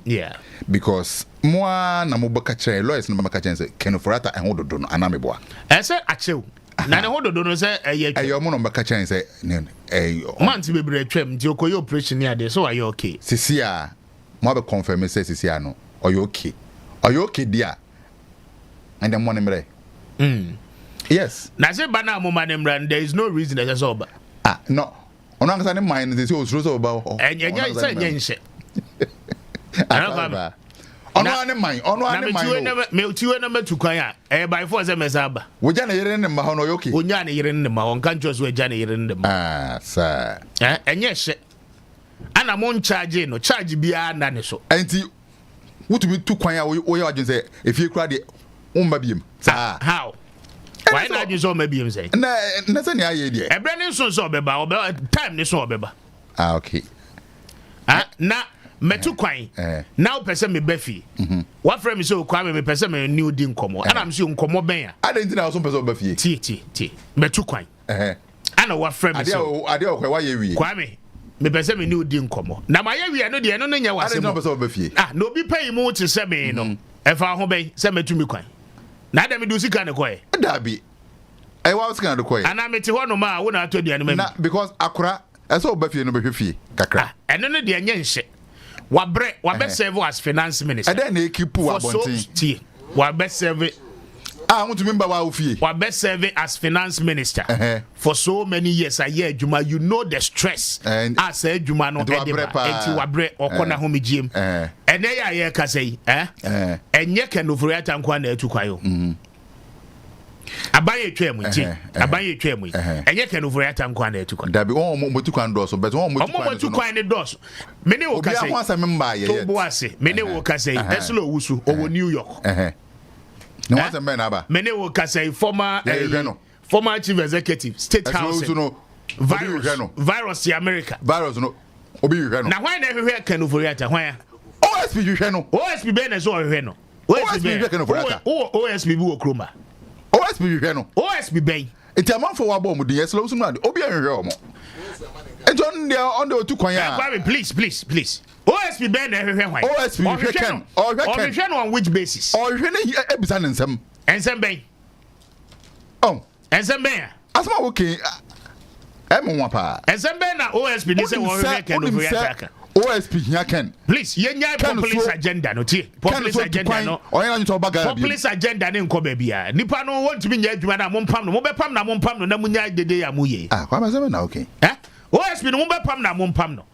Yeah, because moi na mubakache lawyers na mubakache say Ken Oforiata and hold on anameboa. I said achew. Na ne hold on say ayo mo no mubakache say man ti bebre twem di okoye operation here there, so are you okay? Sisia mo be confirm say Sisia no are you okay? Are you okay dia? And the money mre. Yes. Na say bana mo manemra there is no reason that is over. No. Ono anga ne mind dey say osuro about. Enya say nyenhye. Ono ane mind. Me utiwe na metukwan a by force mesaba. Wo ja na yere ne ma ho no yoki. Onya na yere ne ma ho kan jo so ja na yere ne ma. Sir. Enye hye. Ana mo charge no charge bia na ne so. Enti wutumi tukwan a wo ye agin say efie kura de umba biem. How? Why not you so maybe him say? Na say na aye de. Ebre ne so so beba time ne so beba. Okay. Na metukwan. Now person me befi. What friend me say Kwame me person me new din komo. And I'm say nkomo ben ya. I didn't know some person befi. Ti. Metukwan. Ana what friend me say. Ade okwa wa ye wi. Kwame me person me new din komo. Na ma ye wi no de no nya wase. I didn't know person befi. No bi pay mu to say me no. E fa ho ben say metumi kwan. Na dem do sika ne koy. Dabi. I was kind of koy. Ana meti ho no ma wo na to de me. Na because akura eso obafie no behwefie kakra. Eno no de anya nhye. Wabe serve as finance minister. And then they keep poor abontin. Wabe serve. I want to remember wa ofie. Wabe serve as finance minister for so many years. A year Juma, you know the stress. As a Juma no edeba. Enti wabre okona homi gym. And they are here kasei. And ye can Oforiata nkwa na etukwayo. Abaye twemu nti. Abaye twemu. And ye can Oforiata nkwa na etukwayo. Dabi on mo tukwan do so but on mo tukwan ne do so. Mene wo kasei. Obi ahwansa memba ye. To boase. Mene wo kasei. Eslo wusu owo New York. No what's a man aba. Mene wo kasei former chief executive state house. Virus the America. Virus no. Obi hwe no. Na why na hwe Ken Oforiata hwan? OSP hwe no. OSP be na so hwe no. OSP hwe Ken Oforiata. OSP bi wo kroma. OSP hwe no. OSP be. Enti amanfo wa bo mu de yeslo so no ade. Obi hwe omo. Ejon there on the otukwan ya. Please. OSP be na hwe hwan. OSP hwe Ken. Hwe no on which basis? Hwe na ebisa ne nsem. Ensem be. Oh. Ensem be. Asma okay. Emu pa. Ensem be na OSP ni say wo hwe Ken Oforiata. OSP here Ken. Please, yenye populist agenda no tie. Populist agenda no. Oya nto baga bi. Populist agenda ne nko ba bia. Nipa no want to be nya adwuma na mo mpam no. Mo be pam na mo mpam no na munya dede ya muye. Kwame say na okay. OSP no mo be pam na mo mpam no.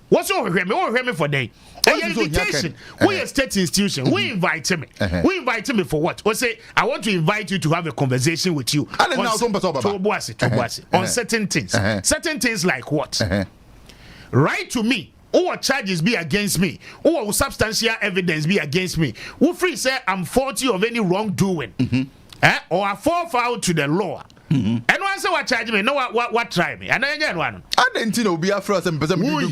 What's over me for day? Invitation. We a state institution. We invite him. We invite him for what? We say, I want to invite you to have a conversation with you on certain things. Certain things like what? Write to me. Or charges be against me, or substantial evidence be against me. Who free say I'm faulty of any wrongdoing, or I fall foul to the law. And once I charge me, no what try me. And then one. I didn't know be after some person. You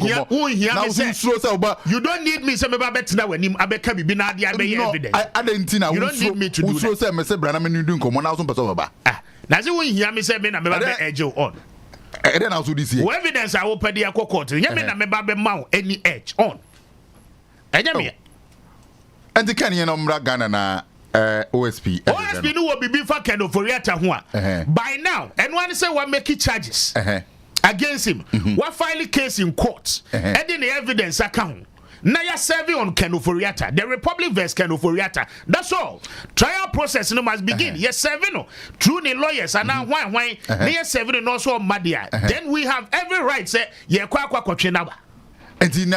don't need me. Some about now when I become be not the evidence. I didn't know. You don't need me to do so. Mr. Branham, you do come on out. Now you hear me say, I'm about edge on. Then also this year. Evidence I open the court. You mean I'm about mount any edge on. And the Kenyan Ghana na OSP. OSP no will be before Kendo for by now. And one say what make charges against him. What file a case in court. And then the evidence account. Now you're serving on Kenoforiata, the Republic vs Kenoforiata. That's all. Trial process no must begin. Yes, serving no. True the lawyers and now why yes serving and also Madia. Then we have every right say ye kwa chinaba. And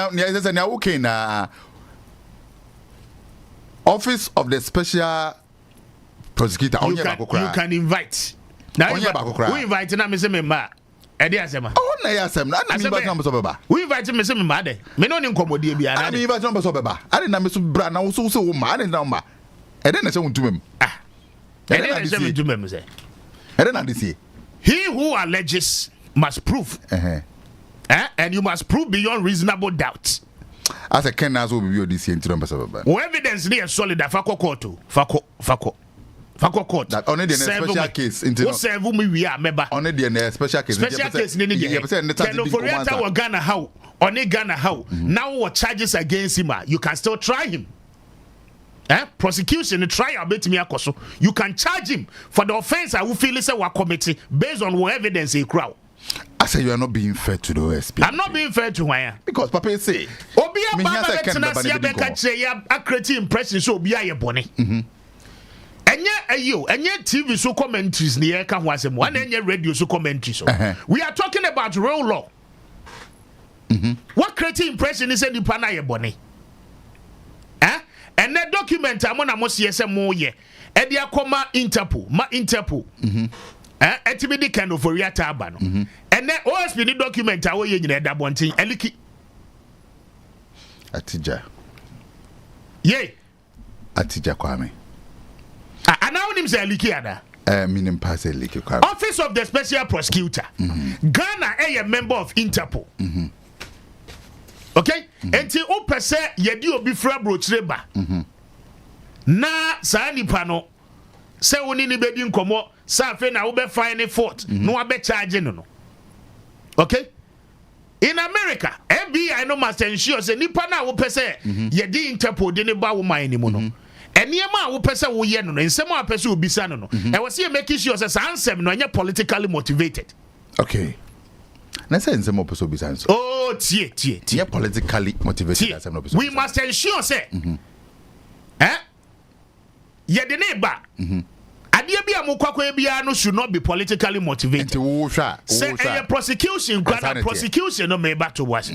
now okay na Office of the Special Prosecutor. You can invite. Now we invite na me Edi asema. Oh na ya asema. Na mi ba tamba so beba. We invite me say me ma de. Me no ni nkomodie bia na. Me ba tamba so beba. Ade na me so bra na wo so wo ma. Ade na ma. Ede na se wontumem. Ede na se wontumem say. Ede na this. He who alleges must prove. And you must prove beyond reasonable doubt. As a Ken as will be this year into so beba. Evidence there solid fako court. Fako court. That only the special case into what serve me we are member. Only the special case. Special case in the Ghana how. Only Ghana how. Now what charges against him? You can still try him. Prosecution trial bet me akoso. You can charge him for the offense I will feel is a committee based on what evidence he crowd. I say you are not being fair to the OSP. I'm not being fair to why. Because Papa say Obia Baba a creative impression so Obia Bonnie. Enye TV so commentaries ni eka ho asem one enye radio so commentaries so we are talking about real law. What creative impression is any pana ye bone and the document amona mo se yese mo ye e dia koma Interpol etimi di kind of oriata aba no and the OSP ni document awo ye nyina da bonten eliki atija ye atija Kwame Office of the Special Prosecutor. Ghana a member of Interpol. Okay? Enti o pese yedi obi fra brochireba. Na sa nipa no se woni ni bedi nkomo sa fe na wo be fine fault no wa be charge no. Okay? In America, FBI no must ensure say nipa na wo pese yedi Interpol de ne ba wo man ni mu no. Eniema wo pese wo ye no nsem a pese obisa no e was here making sure say ansem no anya politically motivated. Okay. Na say nsem o pese obisa so. Oh, tie. Yeah, politically motivated ansem no pese. We must ensure say ye de ne ba. Adia bia mo kwakwa bia no should not be politically motivated. Say a prosecution no may battle was.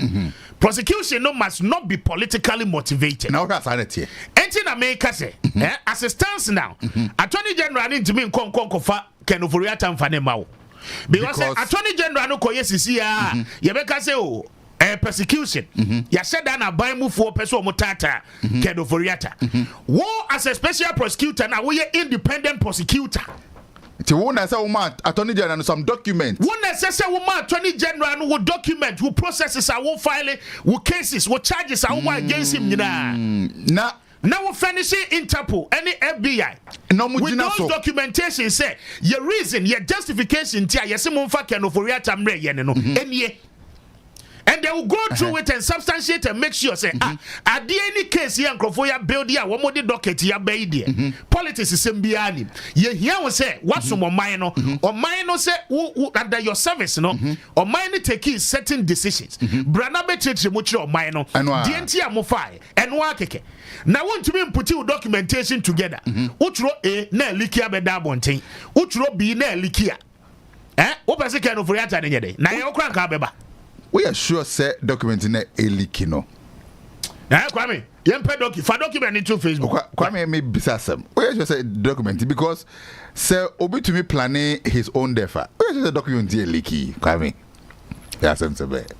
Prosecution no must not be politically motivated. Now that's sanity. Enti America say as it stands now, Attorney General need to be konfa Kenoforiata mfane mawo. Because Attorney General no koyesisi ye beka say persecution. Ya said that na buy move for person mutata Kenoforiata. Wo as a special prosecutor now we independent prosecutor. Ti wona say woman Attorney General some document. Wona say woman Attorney General no document who processes our file who cases who charges our against him na. Now we finish Interpol any FBI. No with those documentation say your reason your justification tia yesi mo fa Kenoforiata mre ye no enie. And they will go through it and substantiate and make sure say at the any case here Nkrofoya build here one more docket here by there. Politics is sembiani. Ye here we say what's on mine no or mine no say under your service no or mine take certain decisions. Brana betray much or mine no DNT amofai and wakeke. Now want to be put your documentation together. Utro A na likia beda bonten. Utro B na likia. What person can over yata na ye okran ka beba. we are sure say document in a leaky no. Kwame, document into Facebook. Kwame may be some. We are just a document because sir Obi to me planning his own death. We are just a document leaky. Kwame. Yes, I'm so bad.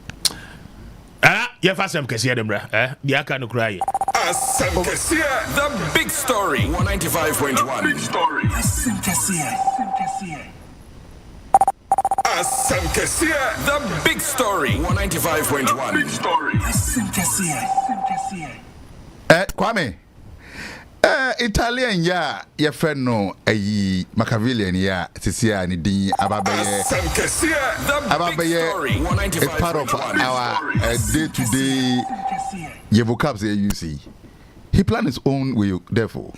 You have some Cassia, the Akano cry. The big story. 195.1. Big story. The big story. 195.1. Big story. Kwame. Italian your friend no Machiavellian Sisia ni din ababaye a part of our day-to-day vocabs you see. He planned his own way, therefore.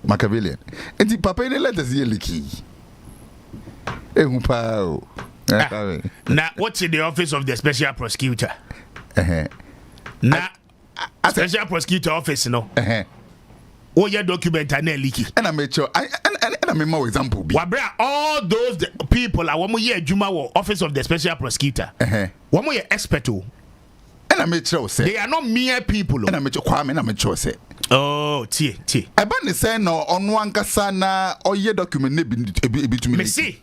Machiavellian. And the papa in letters here leaky. Now, what's in the office of the special prosecutor? Now, special prosecutor office, no. Oh, your document are leaky. And I made sure. And I made more example. All those people are one more year Juma office of the special prosecutor. One more year expert. And I made sure say they are not mere people. And I made sure Kwame and I made sure say. Oh, tie. I ban the say no on one kasana or your document be to me. See.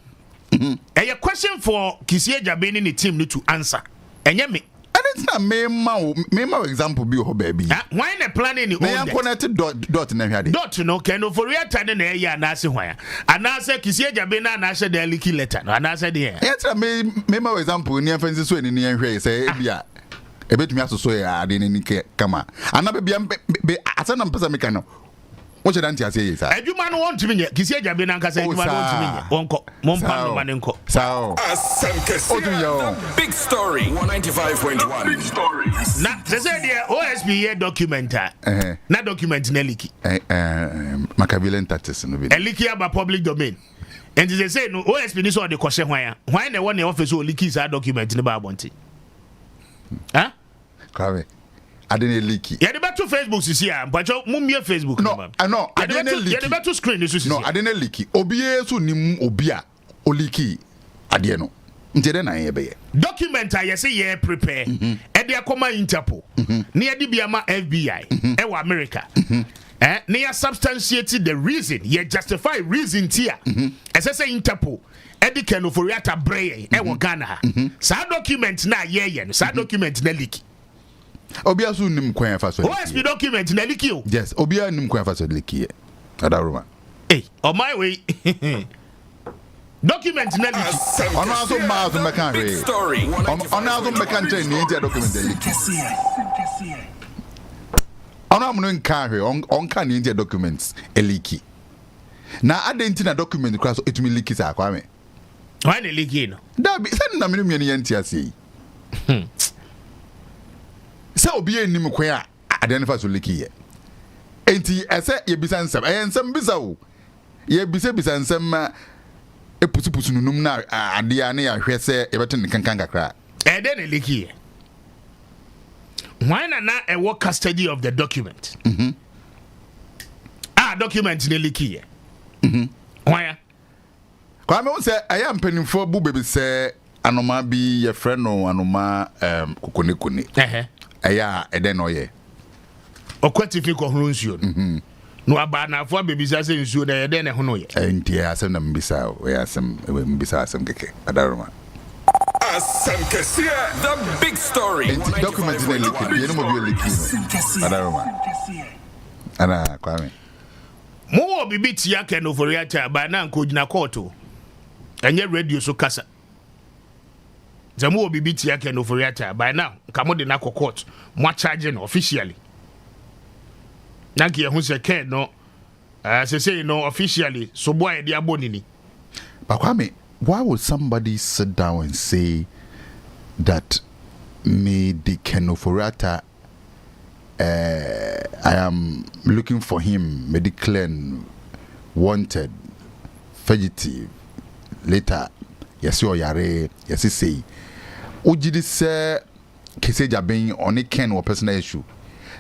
A question for Kisie Jabeni in the team need to answer. And yet me. And it's not me example be your baby. Why not planning the own connected dot in here? Dot no can for real time in a year and answer why. And I said Kisie Jabena and I said the leaky letter. And I said yeah. Yes, I me my example in your friends so in the way say yeah. A bit me so I didn't come. And I be as an person mechanic. What you don't say is you man want to me Kisie Jabena and say you man want to me Monko so the big story 195.1 big story now they say the OSB document na document na leaky Machiavellian tactics no be leaky about public domain and they say no OSB this one the question why na one office will leaky that document in ba bonti Kwame I didn't leaky. Yeah, the better Facebook is here, but you mummy Facebook. No, I know. I didn't leaky. Yeah, the better screen is no, I didn't leaky. Obie so nim obia oleaky adie no. Nte na ye be. Document I say ye prepare. E dey akoma Interpol. Na ye dey biama FBI. E wa America. Na ye substantiate the reason, ye justify reason tia. Say Interpol. Edi ken oforiata breye e wo Ghana. Sa document na ye no. Sa document na leaky. Obia so nim kwan fa so. OSP document na leaky o. Yes, obia nim kwan fa so leaky. Adaruma. Hey, on my way. Document na leaky. On also miles me kan re. On also me kan train ni document leaky. On am no kan re on kan ni documents leaky. Na adenti na document class etumi leaky sa Kwame. Why na leaky no? Da bi se na me ni yanti ase. Se obi enim kwan a identify so leaky ye. Enti ese ye bisa nsem nsem bisa wo. Ye bisa nsem epusupusu nunum na ade a na ya hwe se ye beto nkankan kakra. E dey na leaky ye. Why na e work custody of the document? Document na leaky ye. Why? Kwame won say aya mpanimfo bu bebi se anoma bi ye friend no anoma kokone. Aya eden no ye. Okwatifi ko huru nsuo no aba na afo bebisa se nsuo na eden ne hono ye. Enti asem na mbisa o ya asem mbisa asem keke adaruma. The big story. Enti document na leak ye no mo bi leak no. Adaruma. Ana Kwame. Mo wo bibi tia ken oforiata ba na nko gina court o. Enye radio so kasa. Zamu obi biti yake no foriata by now kamo de na court mo charge no officially nanki ehun se ken no say no officially so boy de abonini. But Kwame, why would somebody sit down and say that me the Kenoforiata I am looking for him, medical wanted fugitive later yes you yare yes say ujidi say keseja ben on a ken or personal issue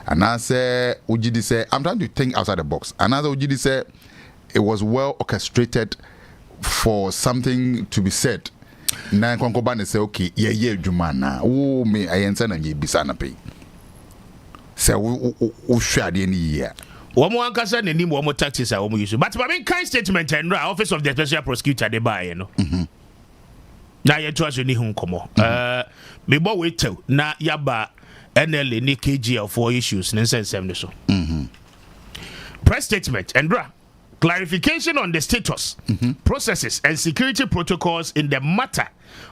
and I say ujidi say I'm trying to think outside the box and as ujidi say it was well orchestrated for something to be said na konkoba ne say okay ye adwuma na wo me ayensa na ye bisa na pay say wo hwade ni ye Womo ankasa ne nim womo tactics a womo use but my main kind statement and office of the special prosecutor dey buy you know na ye to aso ni hu komo me bo we tew na yaba NLA ni KGL for issues ne nsensem ne so press statement and clarification on the status, processes, and security protocols in the matter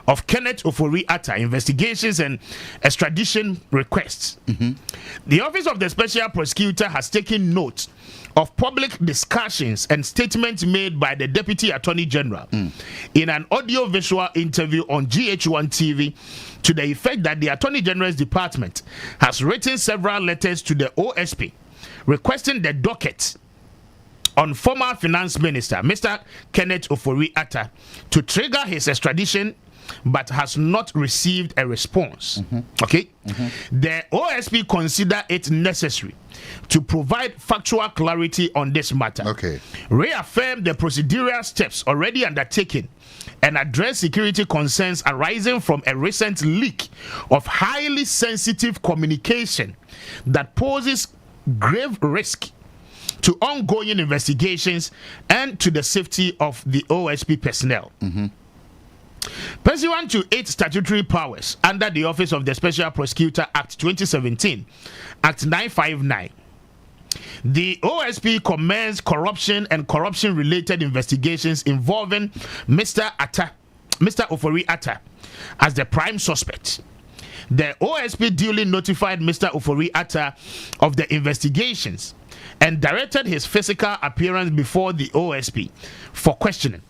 of Kenneth Ofori Atta investigations and extradition requests. The Office of the Special Prosecutor has taken note of public discussions and statements made by the Deputy Attorney General in an audio-visual interview on GH1 TV to the effect that the Attorney General's Department has written several letters to the OSP requesting the docket on former Finance Minister Mr. Kenneth Ofori Atta to trigger his extradition, but has not received a response. Okay? The OSP consider it necessary to provide factual clarity on this matter. Reaffirm the procedural steps already undertaken and address security concerns arising from a recent leak of highly sensitive communication that poses grave risk to ongoing investigations and to the safety of the OSP personnel. Pursuant to 8 statutory powers under the Office of the Special Prosecutor Act 2017, Act 959, the OSP commenced corruption and corruption-related investigations involving Mr. Ofori Atta as the prime suspect. The OSP duly notified Mr. Ofori Atta of the investigations and directed his physical appearance before the OSP for questioning.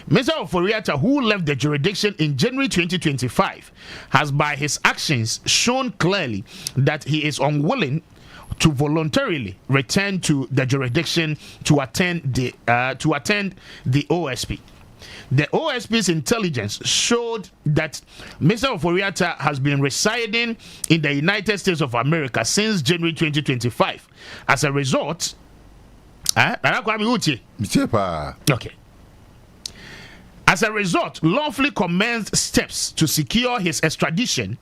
Mr. Ofori Atta, who left the jurisdiction in January 2025, has by his actions shown clearly that he is unwilling to voluntarily return to the jurisdiction to attend the OSP. The OSP's intelligence showed that Mr. Ofori Atta has been residing in the United States of America since January 2025. As a result, okay. As a result, lawfully commenced steps to secure his extradition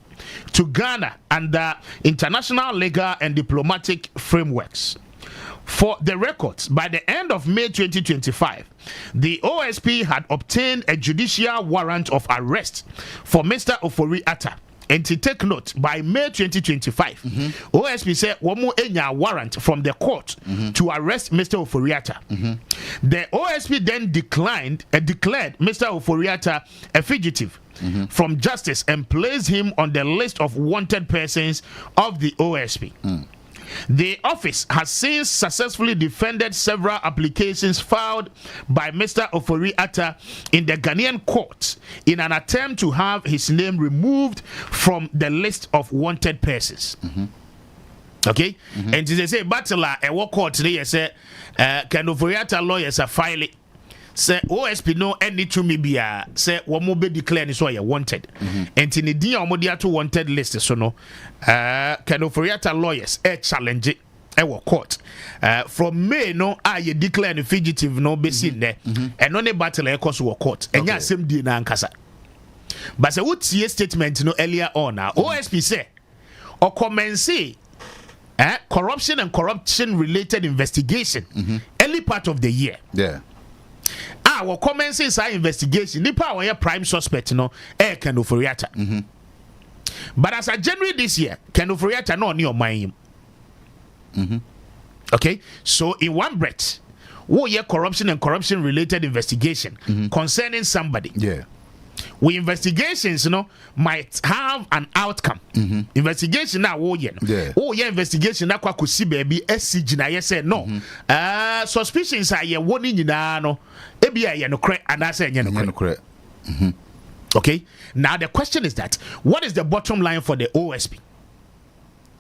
to Ghana under international legal and diplomatic frameworks. For the records, by the end of May 2025, the OSP had obtained a judicial warrant of arrest for Mr. Ofori Atta. And to take note, by May 2025, OSP said one more warrant from the court to arrest Mr. Ofori Atta. The OSP then declared Mr. Ofori Atta a fugitive from justice and placed him on the list of wanted persons of the OSP. The office has since successfully defended several applications filed by Mr. Ofori Atta in the Ghanaian court in an attempt to have his name removed from the list of wanted persons. Okay? And they say, Battler, a war court today, say, can Ofori Atta lawyers are filing. Say OSP no any to me be say one more be declared so you wanted and in the dia to wanted list so no can Ofori Atta lawyers challenge it court from May no you declare fugitive no be seen there and only battle e course court and ya same di na ankasa but say what statement no earlier on OSP say or commence corruption and corruption related investigation early part of the year our comments inside investigation nipa our prime suspect no Ken Ofori Atta but as of January this year Ken Ofori Atta no on your mind okay so in one breath corruption and corruption related investigation concerning somebody we investigations might have an outcome investigation now investigation na kwa kusi baby SCG na say no suspicions are ye woni nyina no ebi aye no kre and I say no kre okay now the question is that what is the bottom line for the OSP?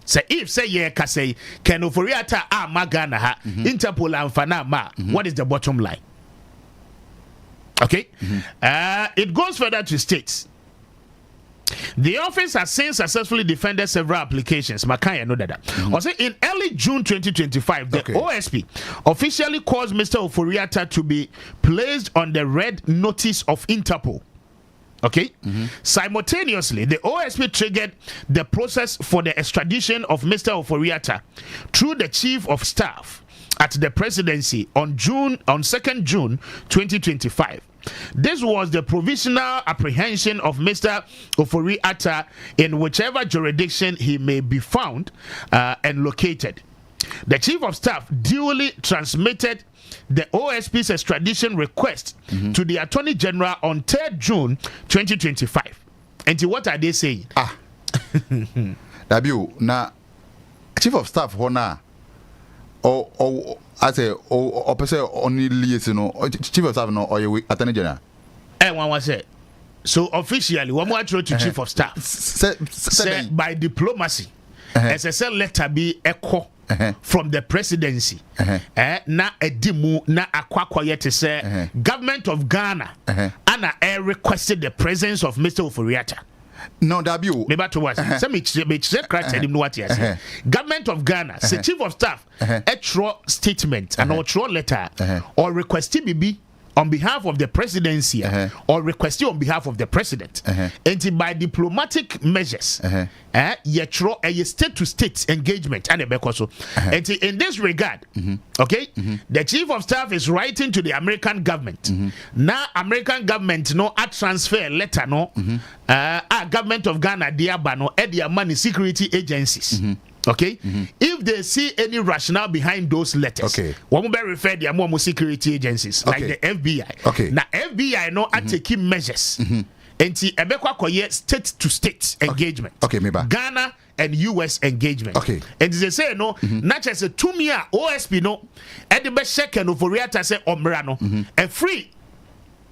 Say if say ye ka say Ken Ofori Atta magana ha Interpol amfana ma what is the bottom line? Okay, it goes further to state the office has since successfully defended several applications. Makaya know that. Also, in early June 2025, the OSP officially caused Mr. Ofori Atta to be placed on the red notice of Interpol. Okay? Simultaneously, the OSP triggered the process for the extradition of Mr. Ofori-Atta through the Chief of Staff at the presidency on 2nd June 2025. This was the provisional apprehension of Mr. Ofori-Atta in whichever jurisdiction he may be found and located. The Chief of Staff duly transmitted the OSP's extradition request to the Attorney General on 3rd June 2025. And what are they saying? Dabiu, na Chief of Staff hona I say person only liaison Chief of Staff no or Attorney General. One was it. So officially, one more to Chief of Staff. Say by diplomacy, SSL letter be echo from the presidency. Na edimu na akwakwaye to say government of Ghana and requested the presence of Mr. Ofori-Atta. No, Dabiu. Maybe to what? Some what yes. Government of Ghana, the Chief of Staff, a true statement and a true letter or request be on behalf of the presidency or requested on behalf of the president. And by diplomatic measures, yetro a state to state engagement and and in this regard, okay, the Chief of Staff is writing to the American government. Now American government no a transfer letter no government of Ghana diaba no their money security agencies. Okay, if they see any rationale behind those letters, one will refer their more security agencies like the FBI. Okay, now FBI no take measures. And ebekwa state to state engagement. Okay, maybe Ghana and US engagement. Okay, and they say no, not just a 2 year OSP no, at the best second of Oriata say omrano, and free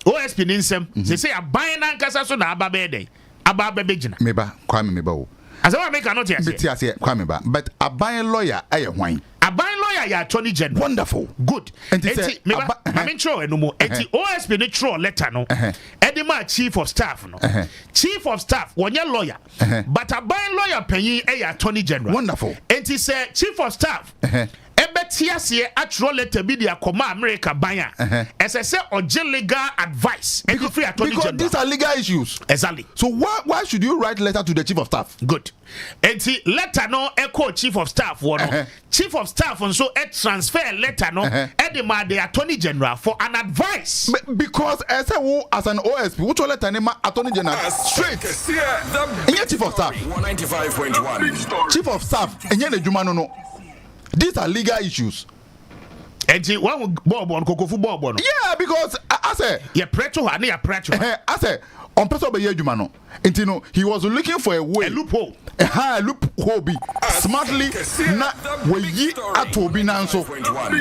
OSP ninsem. They say a buying ankasa so na ababede, ababebejina. Maybe Kwame maybe. As I make a note here, but a buying lawyer, I wine. A buying lawyer, ya Attorney General. Wonderful, good. And I'm in trouble no more. And the OSP the true letter no. Edema Chief of Staff no. Chief of Staff, one year lawyer. But a buying lawyer paying a Attorney General. Wonderful. And he said Chief of Staff. Ebetiasie actual letter be the Koma America buyer. As I say, or legal advice. Because these are legal issues. Exactly. So why should you write letter to the Chief of Staff? Good. And the letter no echo Chief of Staff one. Chief of Staff and so a transfer letter no edema the Attorney General for an advice. Because as an OSP, which letter name Attorney General straight. Chief of Staff 195.1. Chief of Staff no. These are legal issues. And one Bob on Kokofu Bob. Yeah, because I say yeah, preto and ya preto. I say on person be Jumano. And you know he was looking for a way, a loophole. A loophole be smartly na we yi atobi nanso.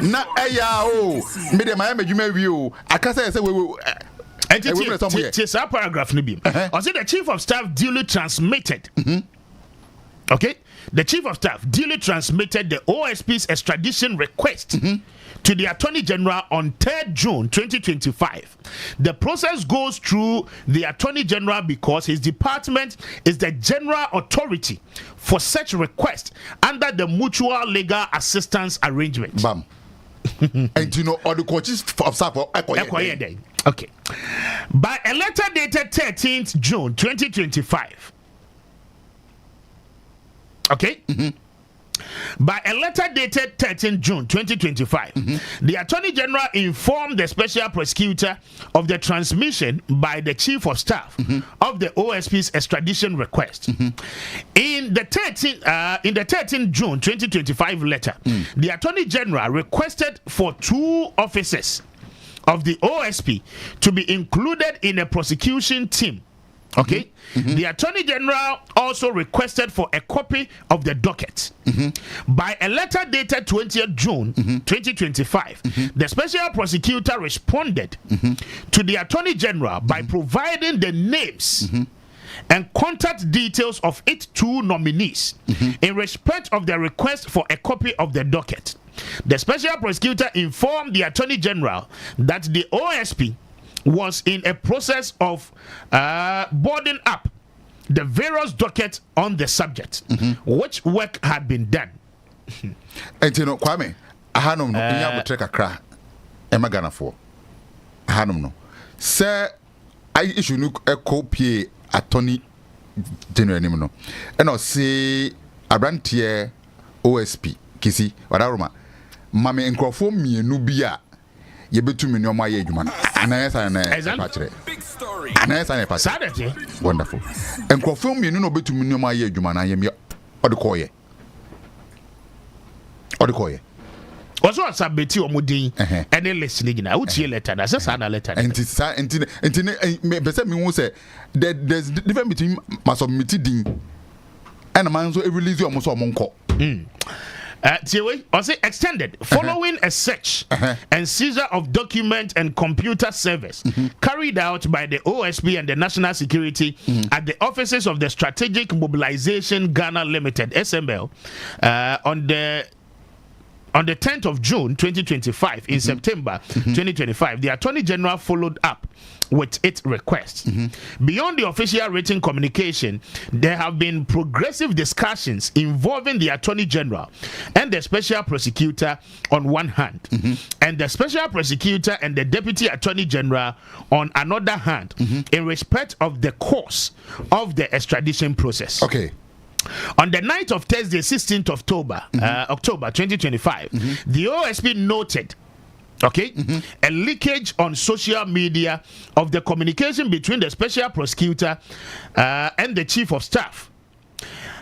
Na eya me de Miami Juma view. I can say we and it's a paragraph nibi. I say the Chief of Staff duly transmitted. Okay? The Chief of Staff duly transmitted the OSP's extradition request to the Attorney General on 3rd June 2025. The process goes through the Attorney General because his department is the general authority for such request under the Mutual Legal Assistance Arrangement. Bam. And you know, all the coaches of Staff okay. By a letter dated 13th June 2025. Okay? By a letter dated 13 June 2025, the Attorney General informed the Special Prosecutor of the transmission by the Chief of Staff of the OSP's extradition request. In the 13 June 2025 letter, the Attorney General requested for 2 officers of the OSP to be included in a prosecution team. Okay, the Attorney General also requested for a copy of the docket. By a letter dated 20th June 2025, the Special Prosecutor responded to the Attorney General by providing the names and contact details of its 2 nominees in respect of the request for a copy of the docket. The Special Prosecutor informed the Attorney General that the OSP was in a process of boarding up the various dockets on the subject, which work had been done. And you know, Kwame, I had no Yaa Brefo cry. Emma Ghana for I had no. Sir, I issue no copy attorney general name no. And I say abrantie OSP kisi wadaroma. Mame nkrofo mienu bia ye betumi no ma ye adwuma anayesa na patire anayesa na patire wonderful nkrofo mienu no betumi no ma ye adwuma na ye me odekoye also sabeti omodin any listening na utie letter na say na letter enti be say me hu say there's difference between my submit din and man so release you so monko also extended following a search and seizure of document and computer servers carried out by the OSP and the National Security at the offices of the Strategic Mobilization Ghana Limited (SML) on the 10th of June 2025, in September 2025, the Attorney General followed up with its request. Beyond the official written communication, there have been progressive discussions involving the Attorney General and the Special Prosecutor on one hand, and the Special Prosecutor and the Deputy Attorney General on another hand, in respect of the course of the extradition process. Okay. On the night of Thursday, 16th October, October 2025, the OSP noted a leakage on social media of the communication between the Special Prosecutor and the Chief of Staff.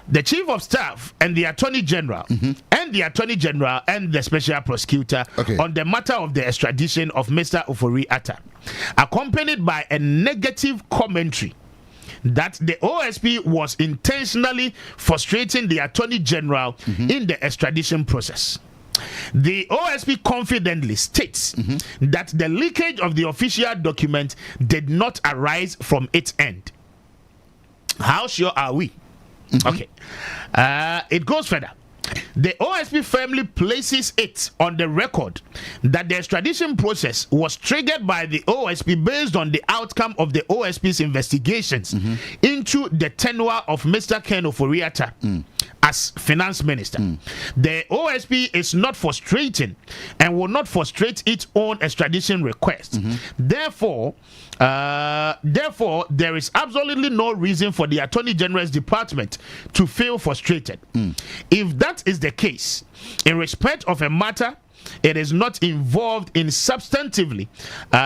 The Chief of Staff and the Attorney General, and the Attorney General and the Special Prosecutor on the matter of the extradition of Mr. Ofori Atta, accompanied by a negative commentary that the OSP was intentionally frustrating the Attorney General in the extradition process. The OSP confidently states that the leakage of the official document did not arise from its end. How sure are we? Okay. It goes further. The OSP firmly places it on the record that the extradition process was triggered by the OSP based on the outcome of the OSP's investigations into the tenure of Mr. Ken Ofori Atta as finance minister. The OSP is not frustrating and will not frustrate its own extradition request. Therefore, there is absolutely no reason for the Attorney General's department to feel frustrated. If that is the case, in respect of a matter it is not involved in substantively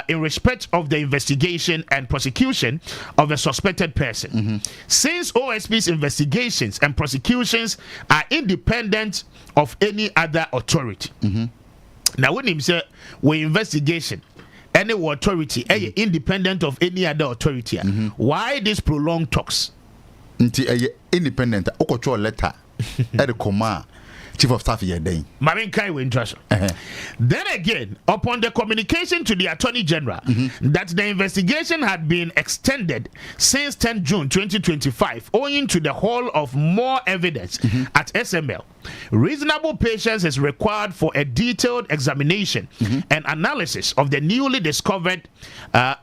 in respect of the investigation and prosecution of a suspected person, since OSP's investigations and prosecutions are independent of any other authority. Now when him say we investigation any authority independent of any other authority, why this prolonged talks? Independent okocho letter at the command Chief of Staff here then. Then again, upon the communication to the Attorney General that the investigation had been extended since 10 June 2025 owing to the haul of more evidence at SML, reasonable patience is required for a detailed examination and analysis of the newly discovered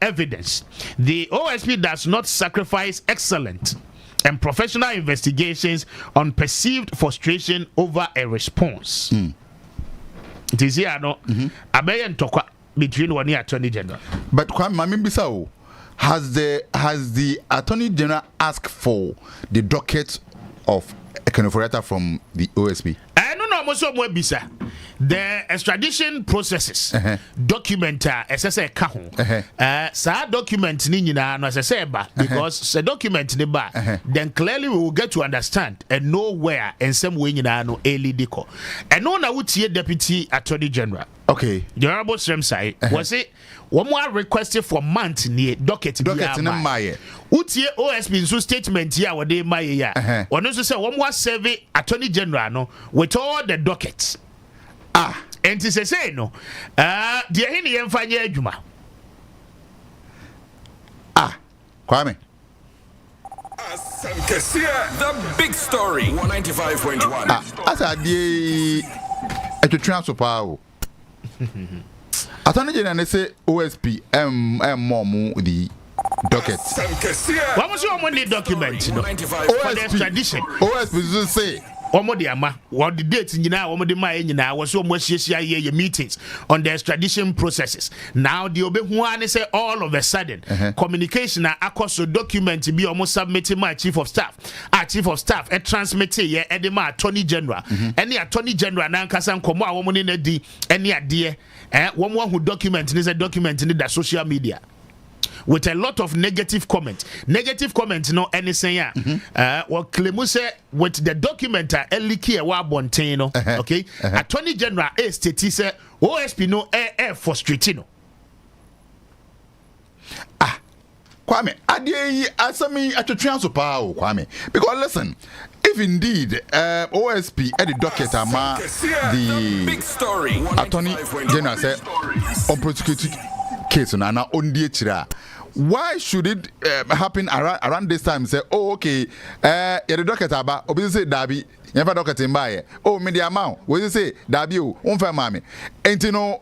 evidence. The OSP does not sacrifice excellent and professional investigations on perceived frustration over a response. It is here no abeyen tokwa between one Attorney General. But Kwame Bisao, has the Attorney General asked for the docket of Ken Ofori Atta from the OSP? The extradition processes document SSA kaho sa document ni nyina no SSA ba because the document ni ba then clearly we will get to understand and know where and some way nyina no eli diko and no na wutie Deputy Attorney General. Okay, the Honorable Sremsai was it one more requested for month near docket in my utie OSP so statement here what they my ya one also say one more survey Attorney General no with all the dockets and to say no dear hini yemfanye adwuma Kwame the big story 195.1 asa die etwetwa so pa Attorney General say OSP mom the docket. What was your money document? No? For the extradition. OSP say omo de ama what the date nyina omo de ma nyina was so much ye meetings on the extradition processes. Now the obehu an say all of a sudden communication akoso document bi omo submit my chief of staff e transmit ye edema attorney general any attorney general na nkasa nkomo a omo ne na di any ade womo hu document ni say document ni da social media with a lot of negative comment no anything what claim say with the document eliki e wa bonten no okay attorney general state say OSP no frustrating no Kwame adie asami atwetwe so pa o Kwame because listen if indeed OSP at the docket ama the big story attorney general say on prosecuted case na ondi chira why should it happen around this time say oh okay the docket aba obi say dabi never docket mbaye oh me the amount we say dabi o unfa mame enti no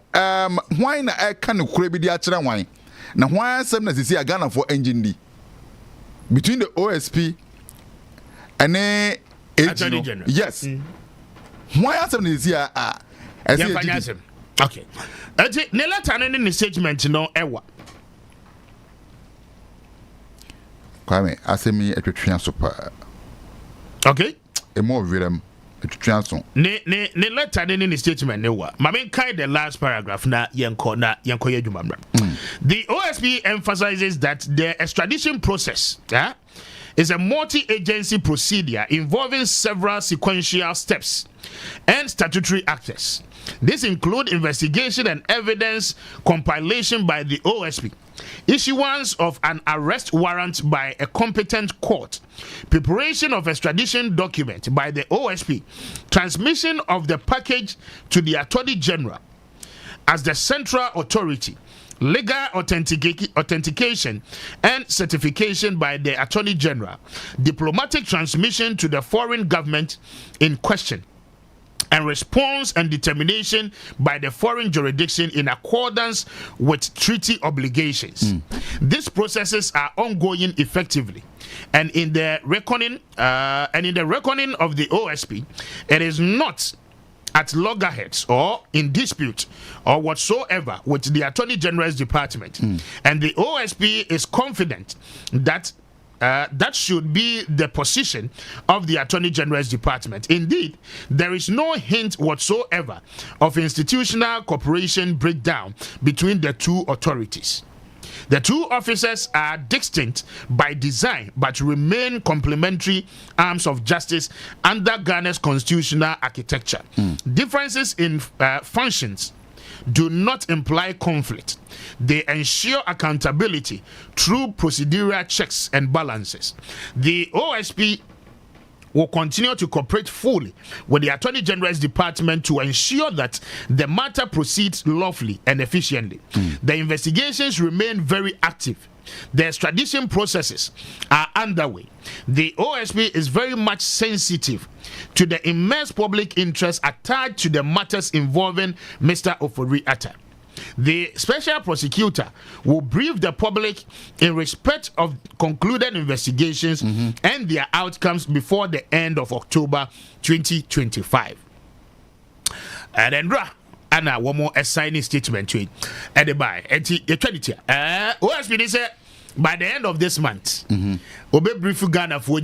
why na kan kure bi di achira wan na why sem na sisi Ghana for engine di between the OSP and attorney general yes why sem na sisi okay ne letter ne ne statement no ewa Kwame asemi etwetwe so pa okay e mo virem etwetwe so ne letter ne ne statement ne wa ma men kai the last paragraph na yenko yadwuma mra the OSP emphasizes that the extradition process is a multi-agency procedure involving several sequential steps and statutory actors. This includes investigation and evidence compilation by the OSP, issuance of an arrest warrant by a competent court, preparation of extradition document by the OSP, transmission of the package to the Attorney General as the central authority, legal authentication and certification by the Attorney General, diplomatic transmission to the foreign government in question, and response and determination by the foreign jurisdiction in accordance with treaty obligations. These processes are ongoing effectively, and in the reckoning of the OSP, it is not at loggerheads or in dispute or whatsoever with the Attorney General's department, and the OSP is confident that that should be the position of the Attorney General's department. Indeed, there is no hint whatsoever of institutional cooperation breakdown between the two authorities. The two officers are distinct by design but remain complementary arms of justice under Ghana's constitutional architecture. Differences in functions do not imply conflict. They ensure accountability through procedural checks and balances. The OSP will continue to cooperate fully with the Attorney General's department to ensure that the matter proceeds lawfully and efficiently. The investigations remain very active. The extradition processes are underway. The OSP is very much sensitive to the immense public interest attached to the matters involving Mr. Ofori-Atta. The special prosecutor will brief the public in respect of concluded investigations and their outcomes before the end of October 2025. And then Anna, one more signing statement to it. At the by OSP said by the end of this month, Obe Brefo Ghana for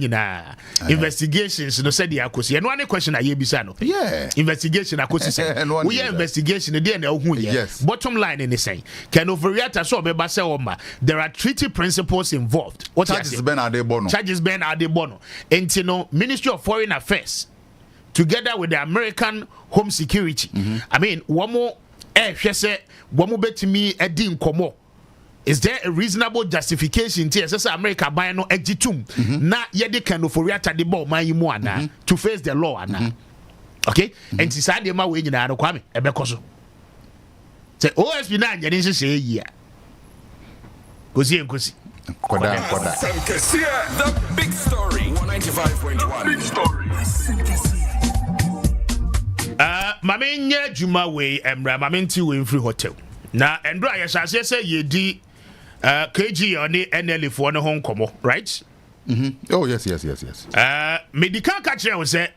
investigations. No said the akosi. And one question I bisa no. Yeah. Investigation akosi say. We investigation the na hu yes. Bottom line in the say. Can Ofori-Atta so be say oma. There are treaty principles involved. What charges Ben Adebono? Charges Ben Adebono. And you know, Ministry of Foreign Affairs together with the American Home Security. I mean, one more say one more betimi edi nkomo. Is there a reasonable justification to say America buy no egitum na yede can Ofori-Atta the ball man yimu ana to face the law ana okay and ti sa de ma we nyina no Kwame ebekoso say OSP na anya nse say yi a kosi koda the big story 195.1 big story mame nya juma we emra mame nti we free hotel na endro ayesase say yedi KG on the NLA for no home komo, right? Oh yes. Medical catcher will say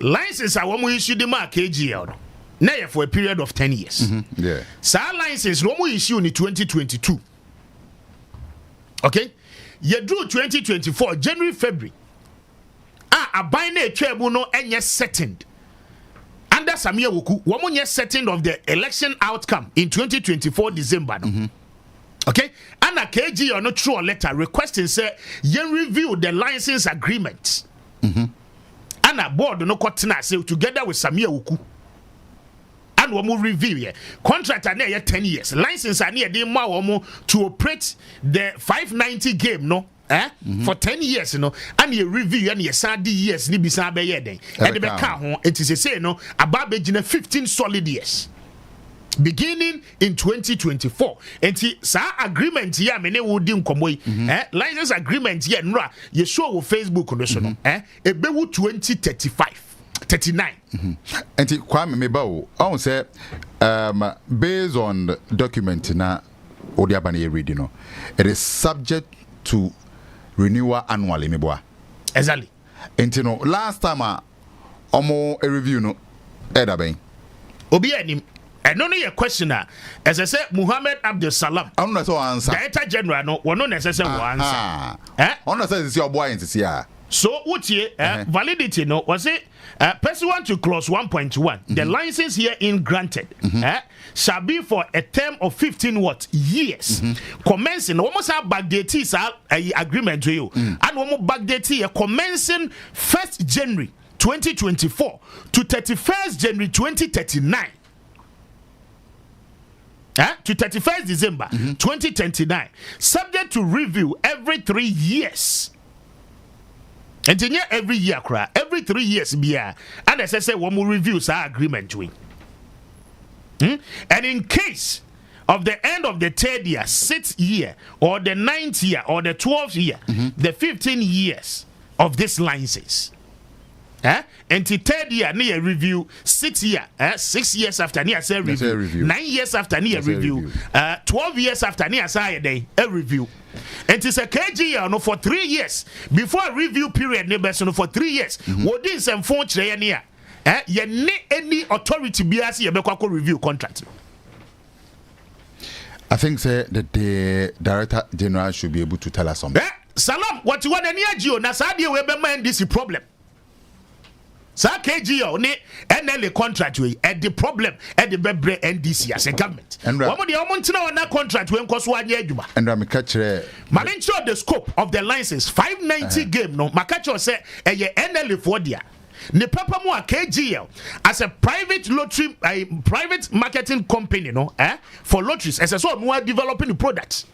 license a woman issue the mark KGL no. Now for a period of 10 years. Yeah. So license woman issue in 2022. Okay? You drew 2024 January February. A bind a treble no any settled. Under Samia Wuku, woman yes settled of the election outcome in 2024 December. No? Okay? And a KG or no true letter requesting say you review the license agreement. And a board no kotena say together with Samia Wuku. And we will review here. Contract are near 10 years. License are near the more to operate the 590 game, no? For 10 years, you know, and you review and you say years, ni bisa be yede. And the car it is a say no about 15 solid years. Beginning in 2024. And sa agreement here, many would dim come license agreement here, nra, you show with Facebook on this one, a bewu 2035. 39. And Kwame Mebao, I say, based on the document na Odiabani reading, it is subject to renewal annually. Meboa. Exactly. And last time omo a review no Edaben. Obi anim. And only a questioner, as I said, Muhammad Abdul Salam. I'm not so answer. Director General, no, one no necessary answer. On the says your boy in the So what ye validity no was it pursuant to clause 1.1 the license herein granted shall be for a term of 15 years commencing almost have backdate is agreement to you and almost backdate commencing 1st January 2024 to 31st January 2039 to 31st December 2029 subject to review every 3 years. And every year, every 3 years, and as I say, one will review our agreement to it. And in case of the end of the 3rd year, 6th year, or the 9th year, or the 12th year, the 15 years of this license. And the 3rd year, near review, 6th year, 6 years after near say review, 9 years after near review, 12 years after near say a review. And it's a KG no for 3 years before a review period no for 3 years. What is some phone near? You need any authority BRC you review contract. I think say that the Director General should be able to tell us something. Salam, what you want near Gio? Nasadi we be mind this problem. Sa KGO ne NLA contract we at the problem at the bebre NDC as a government. And what the omontina on that contract when cause 1 year juma. And I'm catch ensure the scope of the license 590 game no makacho say NLA for dia. Ne papa mo KGL as a private lottery private marketing company no for lotteries as so we are developing the products.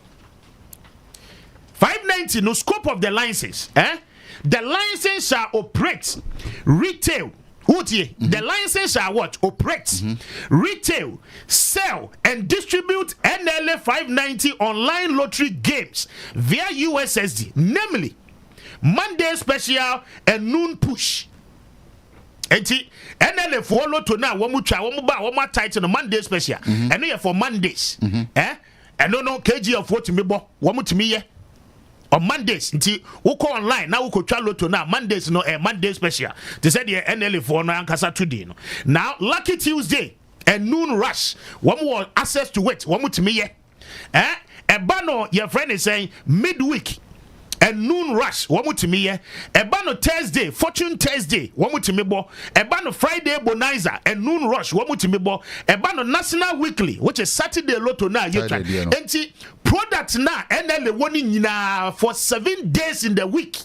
590 no scope of the license the license shall operate retail. The license shall what? Operate retail, sell and distribute NLA 590 online lottery games via USSD, namely Monday special and noon push. Enti NLA for lotto now one more title Monday special and here for Mondays. And no KG of what me bo one to me on Mondays, who call online now who could travel to now Mondays no Monday special. They said the NLA for no ankasa today no. Now Lucky Tuesday and noon rush. One more access to it. One more to me a bano your friend is saying midweek and noon rush. One more to me a bano Thursday Fortune Thursday. One more to me bo a bano Friday Bonanza and noon rush. One more to me bo a bano National Weekly which is Saturday Lotto now you try. Enti product na NLA warning na for 7 days in the week.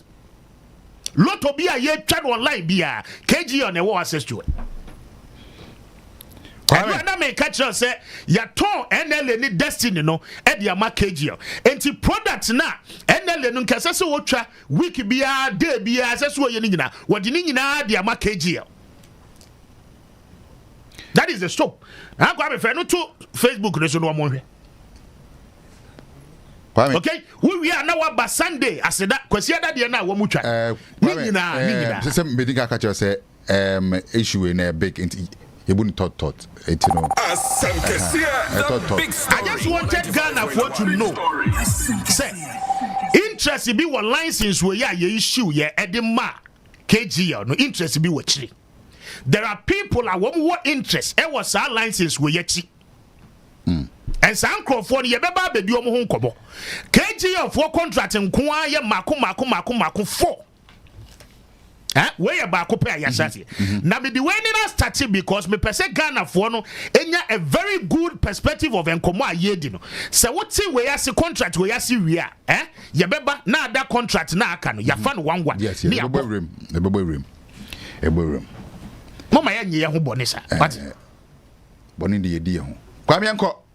Lotto be a ye chat online be a KG on a war access to it. And I may catch us say ya ton NLA ni destiny no e dia ma KG. Enti product na NLA no nkase se wo twa week be a day be a se so ye ni nyina. Wo di ni nyina dia ma KG. That is the stop. Na kwa be fe no to Facebook no so no mo hwe. Okay, we are now about Sunday. I said that because that day now we much. Nina. Some medical catcher say issue in a big. He wouldn't thought it you know. I just wanted Ghana for to know. Say interest be what license we ya issue ya at the mark KGL no interest be what there are people a wɔn interest ɛwɔ saa license wɔ yɛkyi and saa nkurɔfoɔ no yɛbɛba abɛdi wɔn ho nkɔbɔ KGF for contract nko ara yɛ mako 4 where you back up now me the way ni started because me pese Ghana for no enya a very good perspective of enkomo ayedi no se woti we ya contract we ya si wia ye beba na that contract na aka no ya fa no wanwa yes e bebo rem mama ya nye ho bone sa but bone de yedi ho Kwame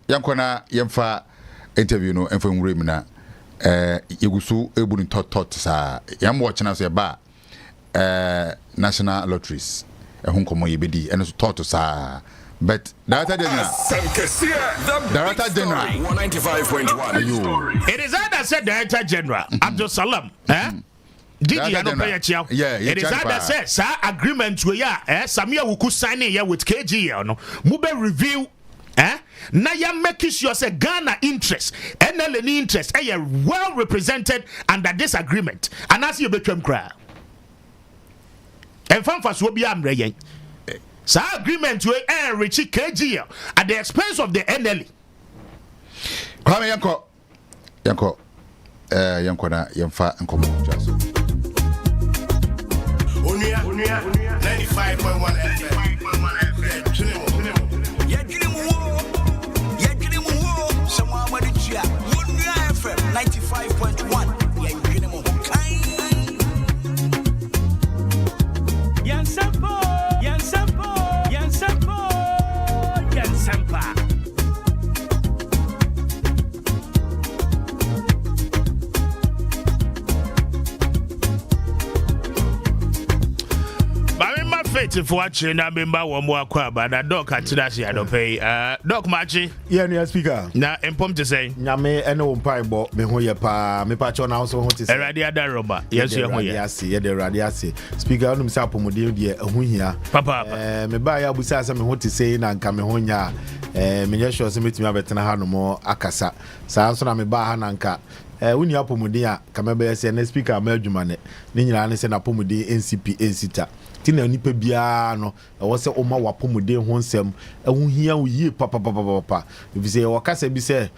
yanko na yemfa interview no emfa nwurem na yegusu ebunu tot sa yam watch na so ba national lotteries ehunkomo yebedi eno so tot sa but Director General 195.1 it is that said Director General Abdul Salam did you know pay chia it is that said sa agreement we ya Samia Wuku sign here with KG no mube review na ya make sure say Ghana interest NLN interest well represented under this agreement and as you betwem cry and fanfas will be amre sa agreement we reach KG at the expense of the NLE. Kwame yanko na yemfa nkomo jaso Unia 95.1 FM someone with the chia Unia FM 95.1 Nsempa. Bamima fete for watching na member one more kwa ba na doc atirashi adope doc machi yeah no speaker na empom to say nyame ene wo mpai bo me ho ye pa me pa cho na so ho te say erade adaroba yes ye ho ye ye de erade ase speaker onum sa pomode de ehu hia papa me ba ya busa sa me ho te say na nka me ho nya me nye sure se metumi abetena ha no mo akasa sa so na me ba ha na nka uni apomode a kamebe ye na speaker ma adwuma ne nyina ne se na pomode NCP ensita tina nipa bia no wo se o ma wapomode ho nsem ehu hia wo yie papa if say wo kasa bi say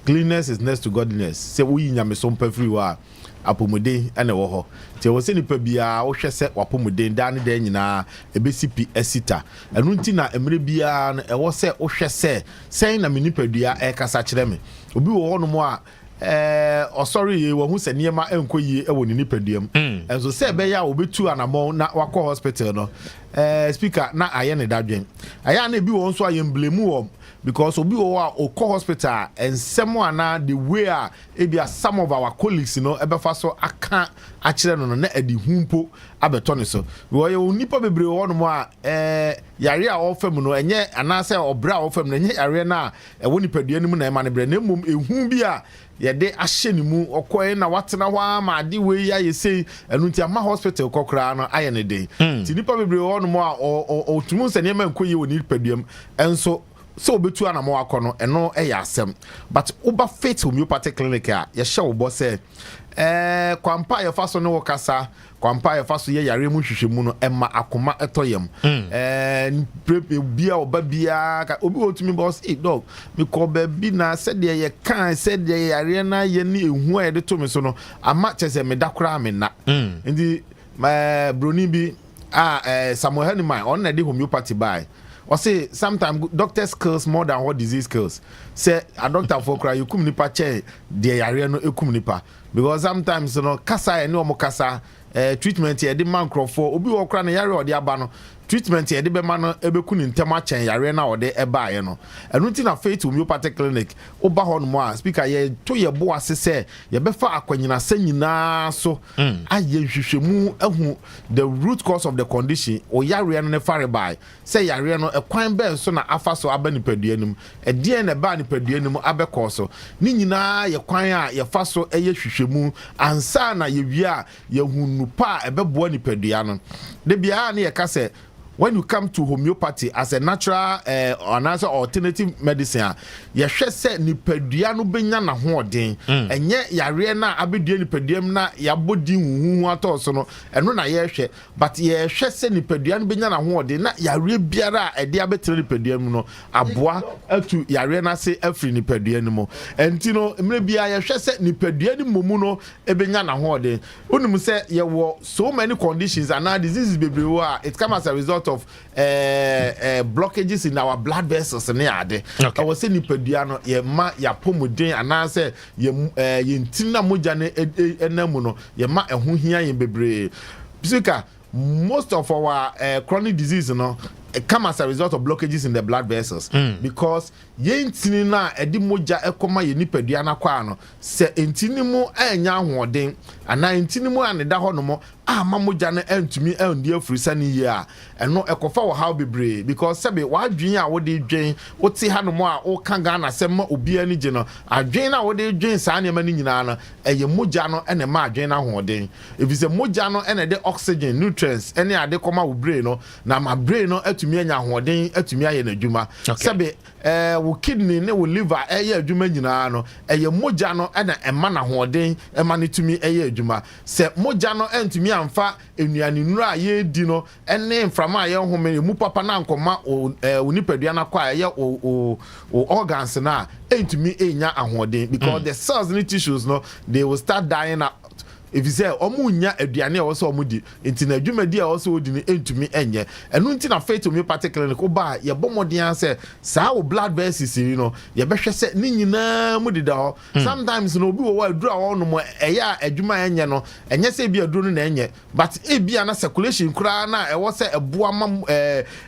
cleanliness is next to godliness say wo yi nyame so mpa free wa apomode ene wo ho te wo se nipa bia wo hwe se wapomode da ne da nyina ebesipi esita enu nti na emre bia no wo se wo hwe se sen na me nipa dua e kasa kire me obi wo ho no mo a sorry ye wo hu se niema enko yi e wo ni nipaduam enso se be ya obetu anamo na wakọ hospital no speaker na aye ne dadwen aya na bi wo nso aye blame wo because obi wo a okọ hospital ensemo ana the way a ebia some of our colleagues no ebefa so aka a kire no na adi humpo abeto ne so wo ye onipa bebre wo no mo a yare a ofam no enye anase obra a ofam no enye yare na ewo nipadua nim na ema ne bre na mum ehu bi a yede ahye ni mu okoe na watena hwa ma ade we ya yesei enu nti ama hospital kokra no aye ne dey ti nipa bebre wo no mo a otumu se ne ma nkoyi woni paduam enso so obetu anamo akono eno eya asem but oba faith homeopathic clinic a ye hye wo bo se kwampa ye faso ne wo kasa kwampa ye faso ye yare mu hwehwemu no emma akoma etoyem bia oba bia obi otumi boss dog me ko ba bi na said ye kan said ye yare na ye ni ehu a ye de to me so no ama chese me dakora me na ndi broni bi Samuel Henneman on na de homeopathy by or say sometimes doctors kills more than what disease kills. Say a doctor for cry you come nipa che de yare no ekum nipa because sometimes you know kasa ene omo kasa treatment e de man crofo obi wo kra na yare o de aba no treatment e de be man no ebeku ni ntema chen yare na o de eba ye no enu ti na faith homeopathic clinic oba ho no mo a speaker ye to ye bo asese ye be fa akwanyina sanyina so aye hwehwemu ehu the root cause of the condition o yare no ne fare by say yare no ekwan be so na afa so aba ni paduanum e de na ba ni paduanum abekọ so ni nyina ye kwan a ye fa so eye hwehwemu ansa na ye wi a ye hunu pa ebeboa ni padua no de bia na ye ka se when you come to homeopathy as a natural another alternative medicine, you should say nipadua no benya na hoɔden enye yare na abedua nipaduam na yabodi huhu ato so no eno na ye hwɛ but ye hwɛ se nipadua no benya na hoɔden na yare biara a ɛde abetere nipaduam no aboa atu yare na se afri nipadua no mo enti no mre bia ye hwɛ se nipadua ni momu no ebenya na hoɔden onim se ye wo so many conditions and now diseases bebree it come as a result of blockages in our blood vessels ne ade I was saying nipadua no ye ma ya pomuden ana se ye ntina moja ne enamu no ye ma eho hia ye bebree bisika most of our chronic disease no come as a result of blockages in the blood vessels because ye ntini na edi moja ekoma ye nipadua na kwa no se ntini mu enya ahoden ana ntini mu aneda ho no mo ama moja na entumi endi afurisa ni ye a eno ekofa wo how bebre because sebe wadwen a wo de dwen wo ti ha no mo a wo kan ga na sema obi ani je no adwen na wo de dwen sa ne ma ni nyina na eye moja no ene ma adwen na ahoden if is a moja no ene de oxygen nutrients ene ade koma wo brain no na ma brain no atumi anya ahoden atumi aye na dwuma sebe wo kidney ne wo liver eye adwuma nyina no eye moja no ene ema na ahoden ema ne tumi eye adwuma se moja no entumi amfa enuane nura ye di no ene mframa ye home mu papa na nkoma onipadua na kwa ye organs na entumi enya ahoden because the cells and tissues no they will start dying out. If you say omunya aduane also omudi enti na adwumadi also odi ni entumi enye enu enti na faith me particularly ko ba ye bomodian say sa wo blood vessels you know ye behwe se ni nyina mudida ho sometimes no obi wo adura wo no mo eya adwuma enye no enye se bi aduro na enye but e bia na circulation kura na e wo se eboa ma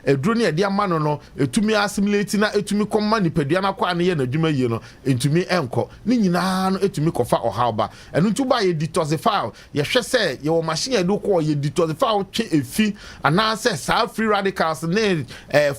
aduro ne ede ama no etumi assimilate na etumi komma nipadua na kwa na ye na adwuma yie no entumi enko ni nyina no etumi kofa ohawba enu ntu ba ye detoxify ye hwe se ye wo machine edo ko ye detoxify twe efi ana se sa free radicals ne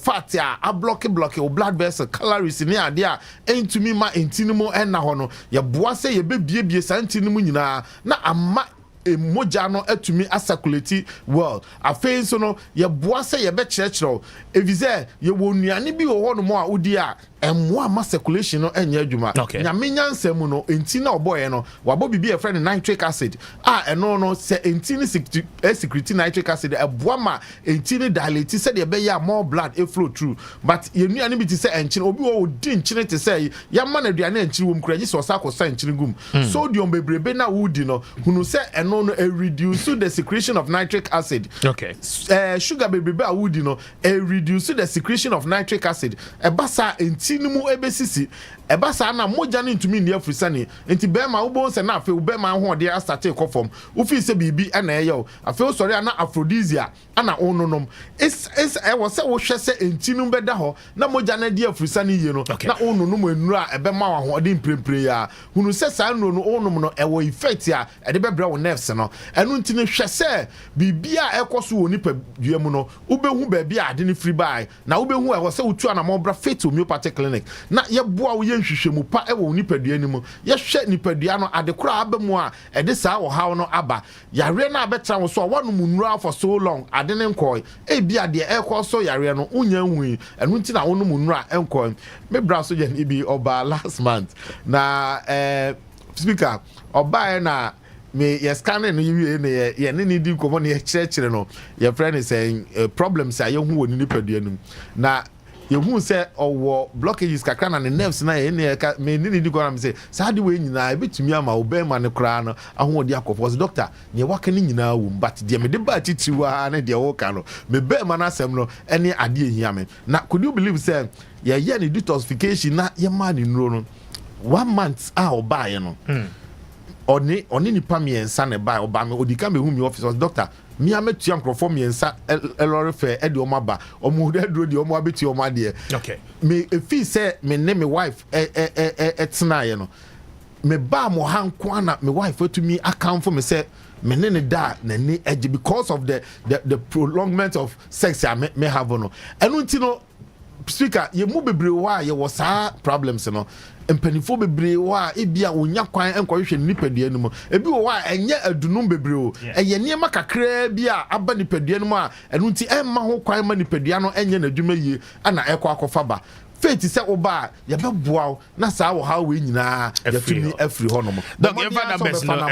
fat a block o blood vessel calories ne ade a entumi ma entinimu enna ho no ye boa se ye bebiebie sa entinimu nyina na ama moja no atumi asakulate world afei so no ye boa se ye be kyerɛkyerɛw evize ye wo nuane bi wo ho no mo a odi a emwa ma circulation no enye adwuma nyame nyansam no enti na oboye no wabo bibi e friend nitric acid eno no se enti ni secrete nitric acid eboa ma enti ni dilate se de be ya more blood e flow through but ye nuane bi ti se enchine obi wo di nchine ti se ya ma na aduane enchine wo mkura ji so sa ko sa enchine gum sodium bebrebe na wudi no hunu se no reduce the secretion of nitric acid sugar bebrebe a wudi no reduce the secretion of nitric acid basa entinimu ebesisi ebasa na moja ne ntumi ne afrisa ne enti bema wo bon se na afi wo bema ho de astate kofom wo fi se bibi na eyo afi wo sori na aphrodisia ana ononom is wo se wo hwe se entinu beda ho na moja na de afrisa ne ye no na ononom enura ebema wa ho de mprempre ya hunu se sa no onom no ewo effect a de bebra wo nerves no enu ntini hwe se bibi a ekoso wo nipa duamu no wo behu ba bia ade ne free buy na wo behu wo se wo tu na mo bra fit homeopathic clinic na ye boa wo ye nhwehwemu pa ewo nipadua ni mu ye hwe nipadua no adekora abamu a ede saa wo hawo no aba yare na abetra wo so wonu munura for so long ade ne nkoi e bia de ekoso yare no unya hui enu nti na wonu munura enkoi me bra so je ni bi oba last month na speaker oba na me scanning no yiwe ne ye ne di komo ne kyerɛkyerɛ no your friend is saying problems a ye hu woni nipadua num na ye hu se owo blockages kakra na ne nerves na ye ne ka me ni di ko na me say sa de we nyina e betumi ama obema ne kra no ahodi akofo doctor ne waka ne nyina wu but de me de ba titiwa na de wo ka no me be ma na asem no ene ade ehia me na could you believe say ye ne detoxification na ye ma ne nuro no 1 month a obaye no oni nipa miensa ne ba oba me odika me hu mi office doctor mi ametua nkrofo miensa elore fe e de o maba o mu de dro de o mu abeti o made me efi se me ne me wife tena ye no me ba mo hanko ana me wife atumi account for me say me ne da na ni edge because of the prolongment of sex I may have no enu nti no speaker ye mu bebre wa ye wo saa problems no mpanifo bebre wa ebia onya kwan enkohwehwe nipadua no mu ebi wo wa enye adunum bebre o eye niema kakra bia aba nipadua no mu a enu nti emma ho kwan ma nipadua no enye n'adwuma yie ana ekofa ba Faith is oba ya beboa na saa wo ha we nyina ya fini afri ho no mo donc e fa numbers no na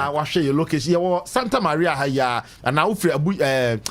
wa hwe ye location ye Santa Maria ha ya na wo fri abu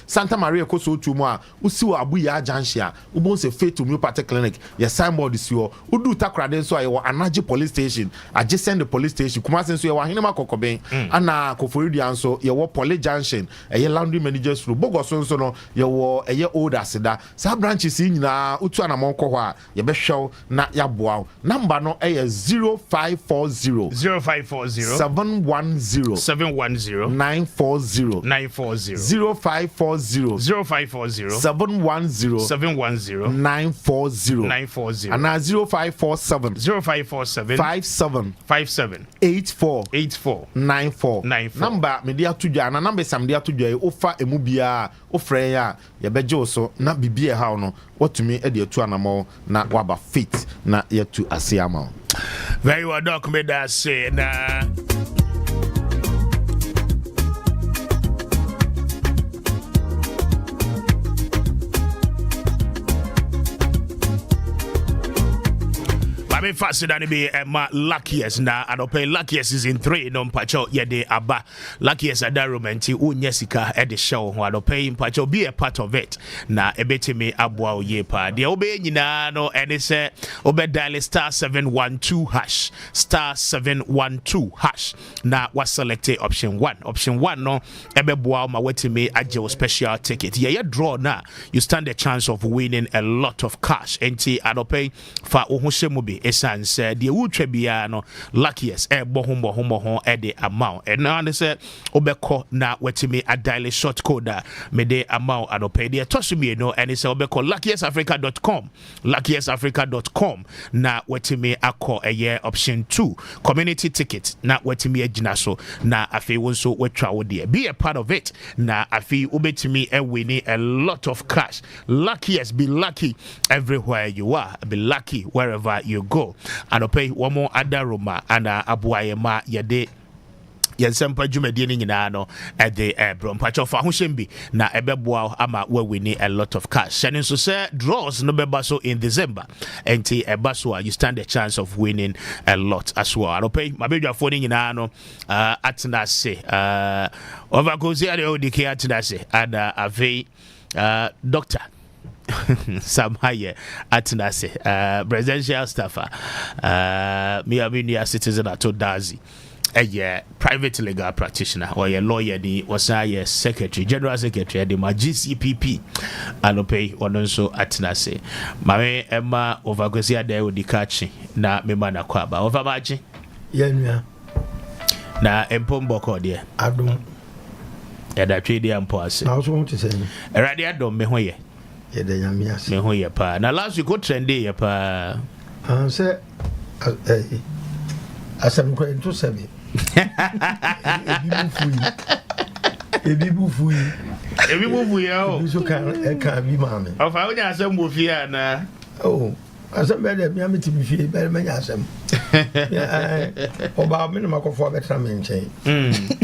Santa Maria ko so tu mu a usi wo abu ya janhia wo bon se Faith Homeopathic Clinic ya signboard si wo udu takrade so ye wo Anaji police station adjacent the police station kuma sen so ye wa hinema kokoben ana Koforidi anso ye wo Police Junction ye laundry managers ru bogoso so no ye wo ye old asida sa branches nyina utu anamon kwa ya be show na ya boa number no 0540 710 940 940 0540 710 940 and 0547 57 84 94 number media to na number sam dia to dwa ofa emu bia ofre ya ya beje so na bibie ha no watumi e de atu anamo na waba fit na yetu asiama. Very well documented that say na I mean, faster than be my luckiest now. I don't pay luckiest is in 3. No pacho ye de aba luckiest at that romanti unyesika at the show. I don't pay pacho be a part of it. Na ebeti me abwa ye pa. The obey nyina no and it's obey dial *712# *712# na was selected option 1. Option 1 no ebe bua ma weti me aje special ticket. Yeah, draw na you stand a chance of winning a lot of cash. Enti I don't pay for ohushemubi. Essence the wutwe bia no luckiest bohom the amount and now they say obeko na wetimi a dial short code me de amount adope the toss me no and it's obeko luckiestafrica.com na wetimi akọ eye option 2 community ticket na wetimi agina so na afi wonso wetwa wo de be a part of it na afi obetimi winning a lot of cash. Luckiest, be lucky everywhere you are, be lucky wherever you go. And pay one more adaroma and abuayema yade Nsempa dwumadie ni nyina no at the Brompacho fa ho shembi na ebeboa ama we win a lot of cash. And so say draws no beba so in December enti ebaso you stand a chance of winning a lot as well. I don't pay my baby for ni nyina no atna say over goes here the odk atna say and ave doctor Sam Haye atna say presidential staffer me a citizen at Dazi a private legal practitioner or a lawyer the was a secretary general secretary the GCPP alope ononso atinase mame Emma overgosia there with the catching na memba na kwaba overmachi yenua na empomboko there adom ya da twede ampo ase na so want to say erade adom me ho ye de nyame ase me ho ye pa na last week go trendy ye pa say asem ko into sebe ebi bufu o so kan bi mame of how nya asem bo fie na oh asem be de mi ameti bi fie be me nya asem oba me no makofo betra me nchen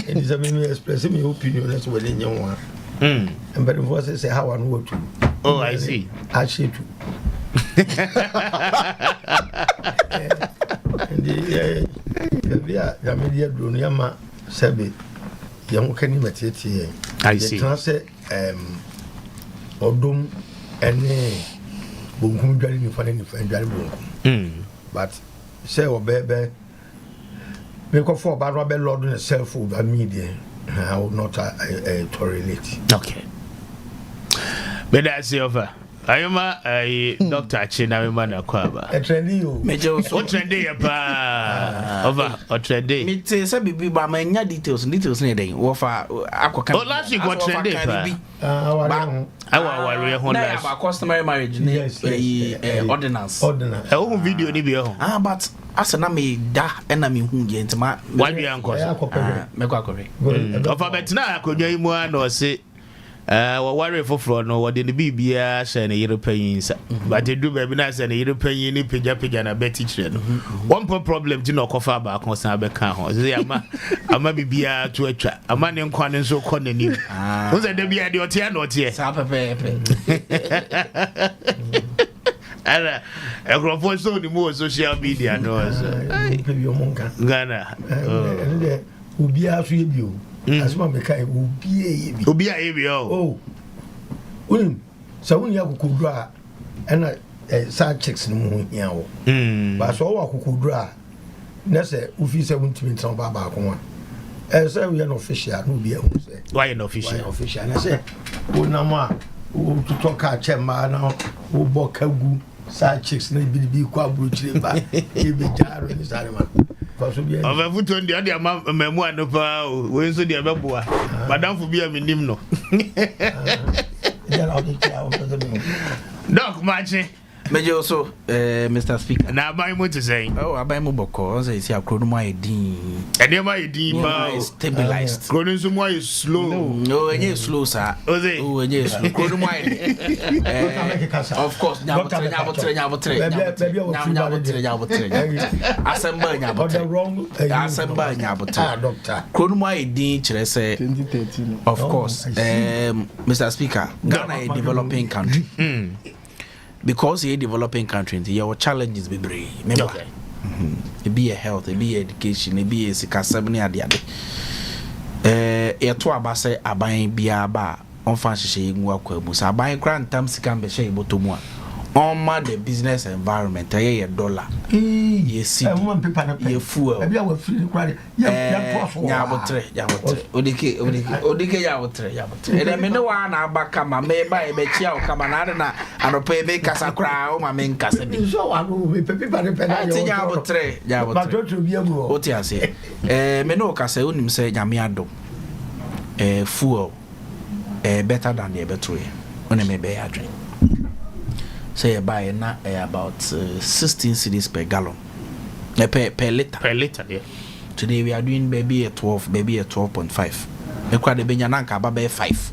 it is a me express my opinion as well in yon and but for say how I know to oh I see I see too ya media drone ya ma sebe ya nkani matete I see say odum ene bonkum dwale ni fane ni fane dwale bonkum but say obebe me ko for ba ro be lord na self over media I will not correlate. Okay. But that's over. Ayuma Dr. China Mana Kwaba. A trendy you. Major so trendy pa. Over or trendy. Me say bibi ba manya details ne dey. Wo fa akoka. Oh last week got trendy pa. Awa ho last. Na customary marriage ne ordinance. Oh video ni bi ho. But asa na me da na me hu ye ntima. Why be anko? Me kwa kore. Of betina akonwa imu na o se worry for no what in the BBA send a European, but they do baby nice and a European pija and a betty train. One problem to knock off about Consabe I might be to a trap. A man in Quan so conning you. Was that the beer or tea not yet? A graph so the more social media knows Ghana. Ubia you. As one became Ubia Abio. Oh, William, so when you have Kudra and a side chicks no more now. But so I could draw. That's it, if you say, won't be some Baba. As we are official, no be why an official? And I say, oh, Nama, to talk at Chema now, oh, Bokagu, side chicks, maybe be quite brutal, but he be jarring his animal. Of a foot on the other memoir no power, when so the other boy, Madame for beer minimum. Doc Marching. Major also, Mr. Speaker. Now, by what to say? Oh, I buy Moboko, as I say, I could my dean. And then my dean stabilized. Couldn't some more is slow. No, and yes, slow, sir. Oh, yes, couldn't mind. Of course, now, of course, Mr. Speaker, Ghana is a developing country. Because you're a developing country, your challenges be brave. Remember, it be a health, it be education, it be a sikasabni adiade. To abase abayin biaba on fancy shame work with Musa abayin grand tam sikam be shay botomwa. On the business environment, a dollar. Yes, see, you fool. Maybe I will free the credit. Yabotre. Odike Yabotre. And I mean, no one back my may buy a betia or Camanana and pay me Casacra, my main custody. So I will be paper. Yabotre. What I say? Meno Caseun say Yamiado. Fool. Better than the Betray. When I may be a drink. Say buy na about 16 cedis per gallon. Per liter. Per liter, yeah. Today we are doing maybe a 12.5. We quite the benyananka about 5.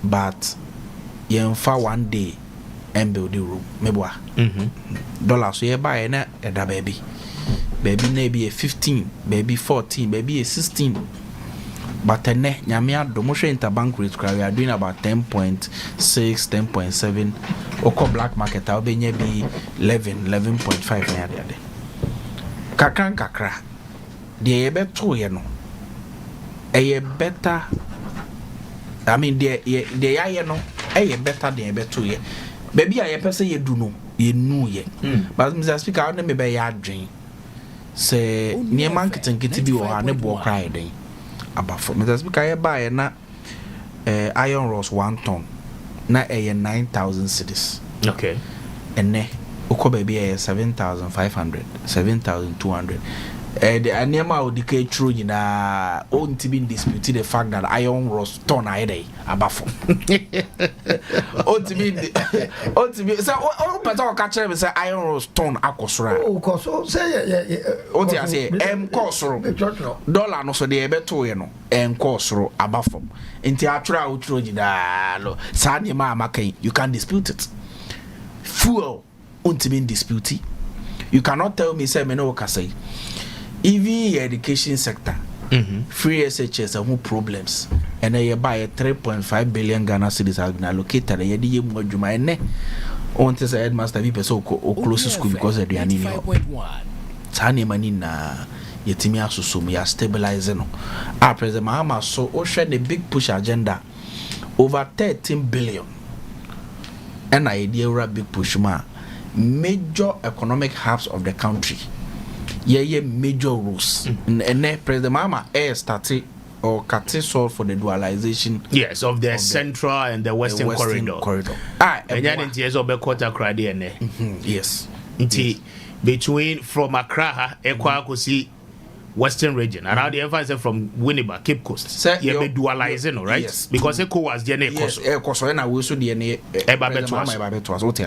But you for one day and build the room. Mebwa. Dollars so you buy na a baby. Baby maybe a 15, maybe 14, maybe a 16. But nyamia domoshe interbank rate we are doing about 10.6, 10.7. Oko black market I'll be 11.5 na there. Kakra. The better you know. A better. I mean the you know. A better than better ye. Baby I person you do know. You know ye. But Mr. Speaker I me be ya dream. Say near market and get be or ne bo cry den. About for Mr. Speaker I buy na iron rods 1 ton. Na 9,000 cedis. Okay. And ne oko baby 7,500, 7,200. The anema would decay true in a own to be disputed the fact that iron rods ton a day abafo. To be so all catch them say iron rods ton akosura. Oh, so say what I say kosoro dollar no so the beto ye no kosoro abafo. Inti atra outro jida lo sa ne ma makai you can dispute it. Fuel to be disputed. You cannot tell me say me no ka say even education sector, free SHS have problems, and they buy a 3.5 billion Ghana cedis has been allocated. They did more Juma and ne. On to say headmaster people so close to school because they are in here. Tani manina yetimi asusu we are stabilizing. Our president Mahama so ocean the big push agenda over 13 billion. And idea a big push ma major economic hubs of the country. Yeah, major rules. And President Mahama started or cutting solve for the dualization. Yes, of the central and the western corridor. And then years of the quarter credit. Yes. Between from Accra, Ekwakosi, Western region, and now the emphasis from Winneba, Cape Coast. You be dualizing, right? Yes. Because Eko was DNA. Yes, Eko and I will so DNA.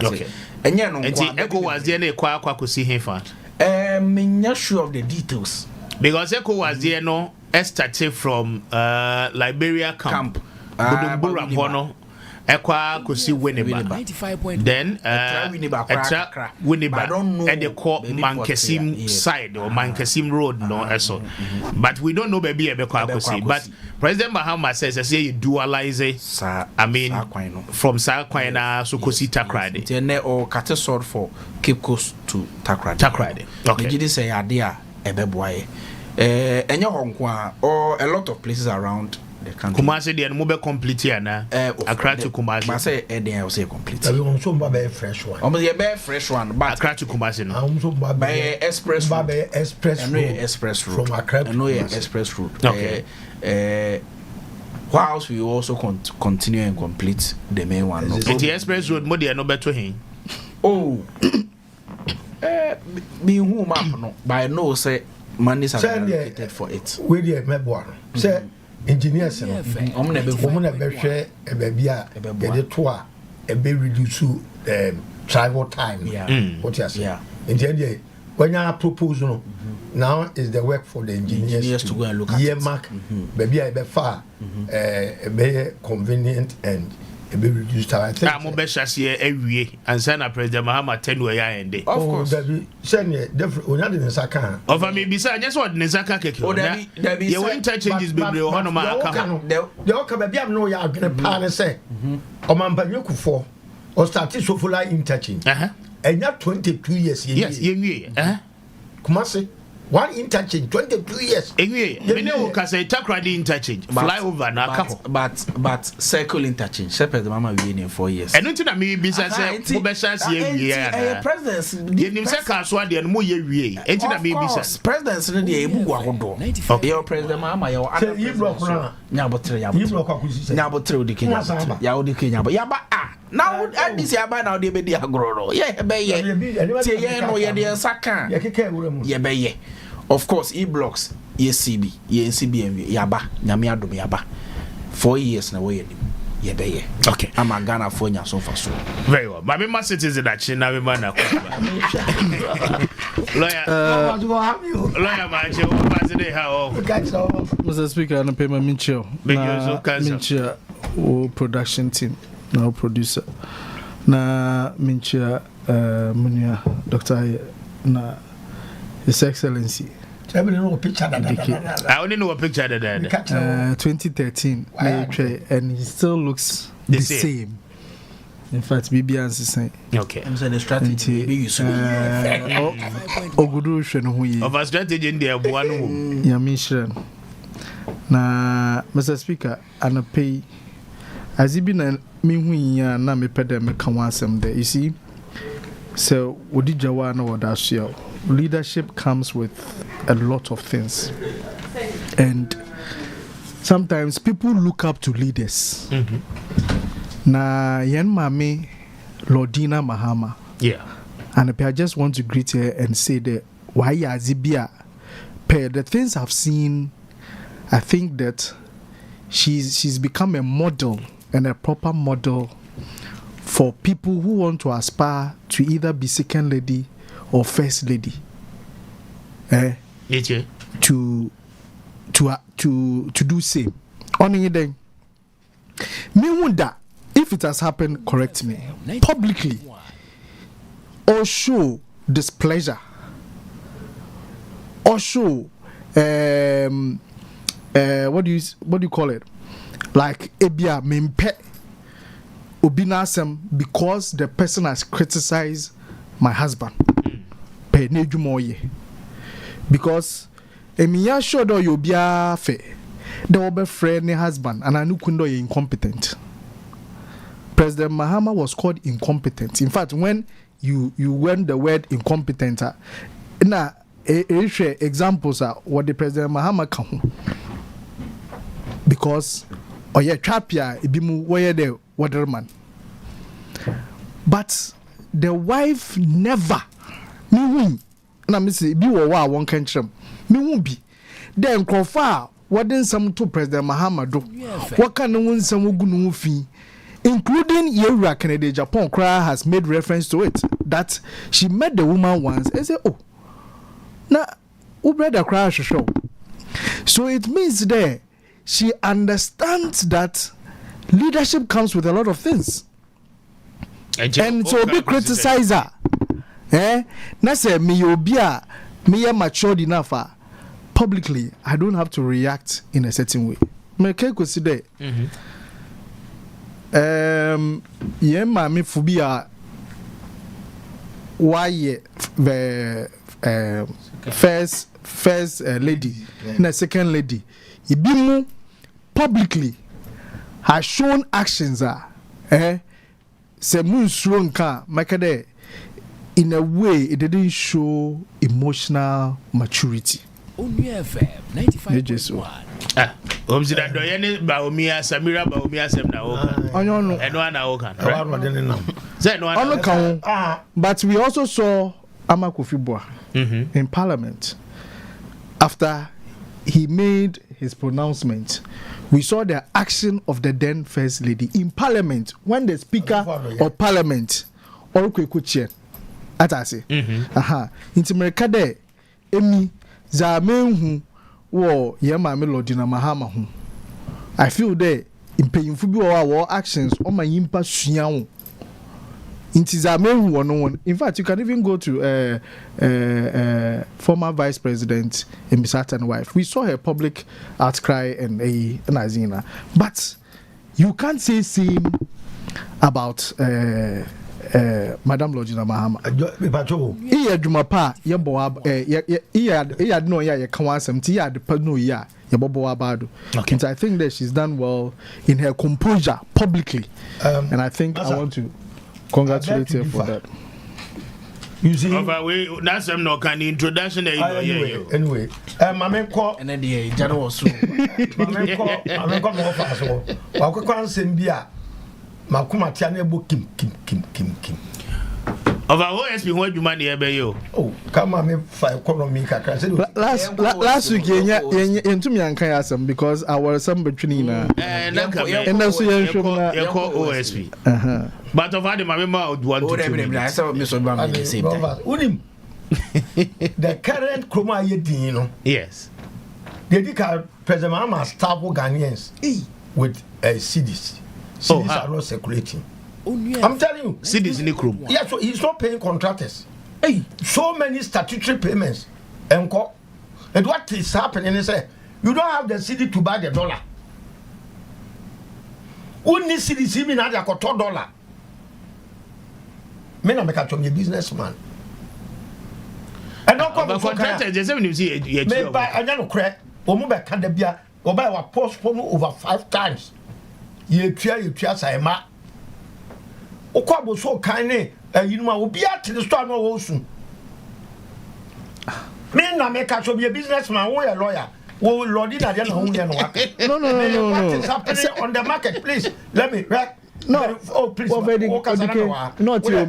Okay. And yeah, no. Eko was DNA. Ekwakosi Hefa. I'm not sure of the details because Eko was there no started from Liberia camp Budumbura Bono. Ekwa kusi Winneba. Then Winneba. I don't know. And they call Mankesim side or Mankesim road no eso. But we don't know baby Ebekwa kusi. But President Mahama says I say you dualize it. I mean from Sakwaina so kusi Takrade. Then or cut a sword for Cape Coast to Takrade. Okay. Did you say idea Ebeboy? And your home or a lot of places around the country. Kumasi the mobile complete here na. Accra to Kumasi. I say I will say complete. We want some baby fresh one. Almost a very fresh one, but Accra to Kumasi no. By express route. Express route from Accra to Kumasi. Express route. Okay. Whilst we also continue and complete the main one. No the express road mo dey no beto hin. Oh. Me who map no. By no say money are allocated for it. We dey mebo no. Say engineers no. Omo na be hwe e baby a dey to a e be reduce travel time. What you say? In the end when you propose no now is the work for the engineers to go and look at it. Mark baby a be far be convenient and be reduced time. I'm be share ewie and send a President Mahama 10 we ya ende. Of course that be send different onya de nsaka. Over me be say just what nsaka keke. Oh there be you interchanges be one of my account. The okay baby am no ya adwene pa ne say o man panyekufo o start so full interchange. Enya 22 years ye. Yes, ye Kumasi one interchange 22 years. Me no ka say Takrade interchange flyover na kapo. But circle interchange. Shepherd mama we in 4 years. And until na me be say mo be chance ye wie. Presidents ye nim say kaso de no mo ye wie. Until na me be say presidents no de ebugu ahodo. Your president mama your other. You block na. You block akusi. Nyabotre odi Kenya. Ya odi Kenya. Ya ba now at this yaba now they be the agro. Yeah be ye. Tie ye no ye de saka. Ye be ye. Of course, e-blocks, ECB, ECB, Yaba, Nyamiadum Yaba. 4 years now, way. Okay. I'm a Ghana for you so far. So very well. My member citizen that she now man. Lawyer, Mr. Speaker, I don't pay my Mincho. Mincho, production team, now producer. Na Mincho, Munia, Dr. Na His Excellency. I only know a picture. 2013, and he still looks the same. In fact, BB is the same. Okay. I'm saying the strategy. Ogudu Shenu. Of a strategy in there, one. Yamishan. Na, Mr. Speaker, and a pay. As he been a me na me pedem kawasem there. You see, so Odi Jawana or Dashio. Leadership comes with a lot of things, and sometimes people look up to leaders. Na yen mami Lordina Mahama, and I just want to greet her and say that why Yazibia, per the things I've seen, I think that she's become a model and a proper model for people who want to aspire to either be second lady or first lady, to do same. Only then, me wonder if it has happened. Correct me publicly, or show displeasure, or show what do you call it? Like ebia mempe obinasem because the person has criticized my husband. Because emiya sure do you be a fe the obe friend husband and anu kundo you incompetent. President Mahama was called incompetent. In fact, when you went the word incompetent, na examples are what the President Mahama can, because trapia ibimu where the waterman, but the wife never. Me won na me say bi wo wa won kan kyerem me won bi then krofa wadin some to President Mahama do what can no nsam ogu no fi, including Yewura Kennedy Japan cry has made reference to it, that she met the woman once and say oh na who brother cry show. So it means there she understands that leadership comes with a lot of things. And so be criticizer. Na say me obia me matured enough publicly. I don't have to react in a certain way. Me can consider. Me phobia. Why the first lady and the second lady. Ibimu publicly has shown actions se moon ka makade in a way it didn't show emotional maturity. Only FM 95.1. Omzi da do yene Baomia Samira Baomia sem na oka. Onyo eno na oka. But we also saw Amakufibwa in Parliament after he made his pronouncement. We saw the action of the then First Lady in Parliament when the Speaker of Parliament, Orukwe Kuchie, atase. Inti Merkade, Emi, Zamenhu, wo Yemame Lodina Mahama hu. I feel that in paying for our actions on my impa suyawo. Inti Zamenhu one. In fact, you can even go to former Vice President Emisata's wife. We saw her public outcry and Azina. But you can't say same about Madam Lodina Mahama. Iya Jumapa, Yaboab, Iya no ya Kawasam, Tia de Pano ya, Yabobo Abado. And I think that she's done well in her composure publicly. And I think I want to congratulate her for that. You see, that's no kind of introduction. Anyway, Mamenko, and then the general was so. Mamenko, more fast. Wakwan Sembia, Makuma Tiane Kim. Of our OSP, what you money about you? Oh, come on, 5 economy. Last week, into me and Kayasam because I was some between and also OSP. But of the Mamma would want to. I saw Miss Obama at the same time. The current Chroma Yedino. Yes. They did President Mama staff Ghanaians with CDs. CDs are not circulating. I'm telling you, CDs in the room. Yeah, so he's not paying contractors. Hey, so many statutory payments. And what is happening is you don't have the CD to buy the dollar. Who needs CDs even at a $2? Me na make a businessman. I don't come for contractors. Just when you see it, me buy I don't credit. Omo be kan da bia, o buy wa postpone over 5 times. You try say ma. O kwa bo so kan ne, you know obi at the store no wo sun. Me na make a businessman, we a lawyer. Wo lord na dey na hu dey no wa. No. What is happening on the market, please? Let me right. No, please. Not you.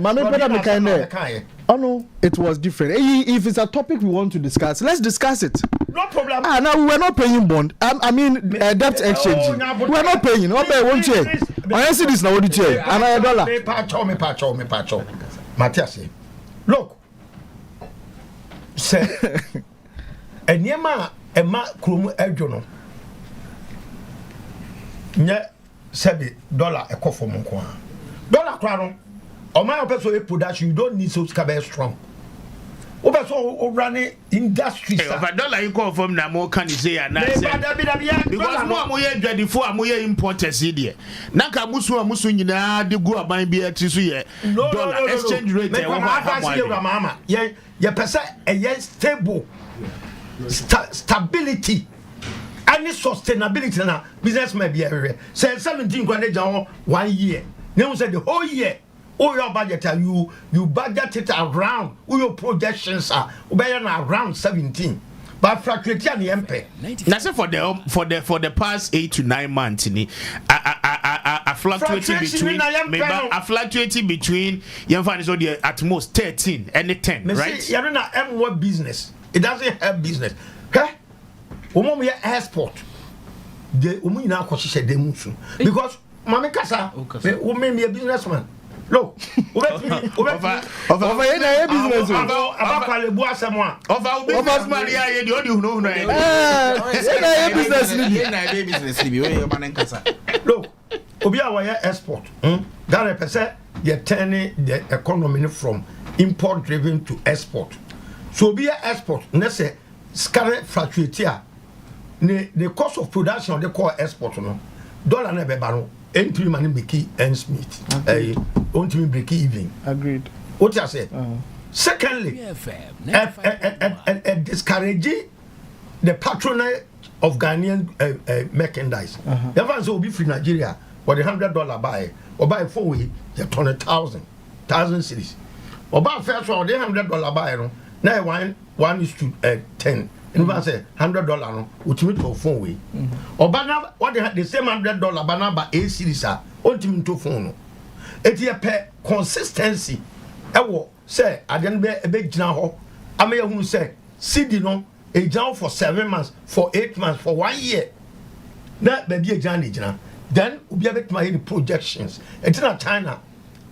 Oh no, it was different. If it's a topic we want to discuss, let's discuss it. No problem. Now we're not paying bond. I mean debt exchange. We're not paying. No pay one check. I see this now. What you check? And $1. Me patcho. Matthias, look. Say, Enyema krumu ejono. Nye. $7 a coffee from $1 crown. On my person production, you don't need so strong. Over so running industry. $1 you call from Namo can you say and because more ready for a importers here. Naka Musu na de go buy beer to dollar exchange rate. Mama, yeah, percent a stable stability. Any sustainability na business may be everywhere. Say 17 grand 1 year. Now say the whole year. All your budget you budget it around. All your projections are around 17. But fracture the MP. That's for the past 8 to 9 months. I fluctuating between at most 13 and 10. Right? You're not M1 business. It doesn't have business. Okay? We are export. The woman now consider them because Mama Casa, who made me a businessman. Look, over business. Look, obi a wire export Ghana pese you turning the economy from import driven to export. So obi a export na say scarlet fluctuate the cost of production they call export no dollar na be ba no entry money make ends meet ultimately break even. Agreed. What you say? Secondly, discouraging the patronage of Ghanaian merchandise. The fans will be free Nigeria for the $100 buy or buy 4 way, you turn 1,000 cities. Or buy first one, the $100 buy no. Now one is to 10. And if I say $100 no, ultimate for 4 way. Or banana what the same $100 banana by 8 cities are ultimate to phone. It is a consistency. Ewo say aden be gina ho am ya hu say CD no e gina for 7 months for 8 months for 1 year na be e gina then obi abet my projections it's not China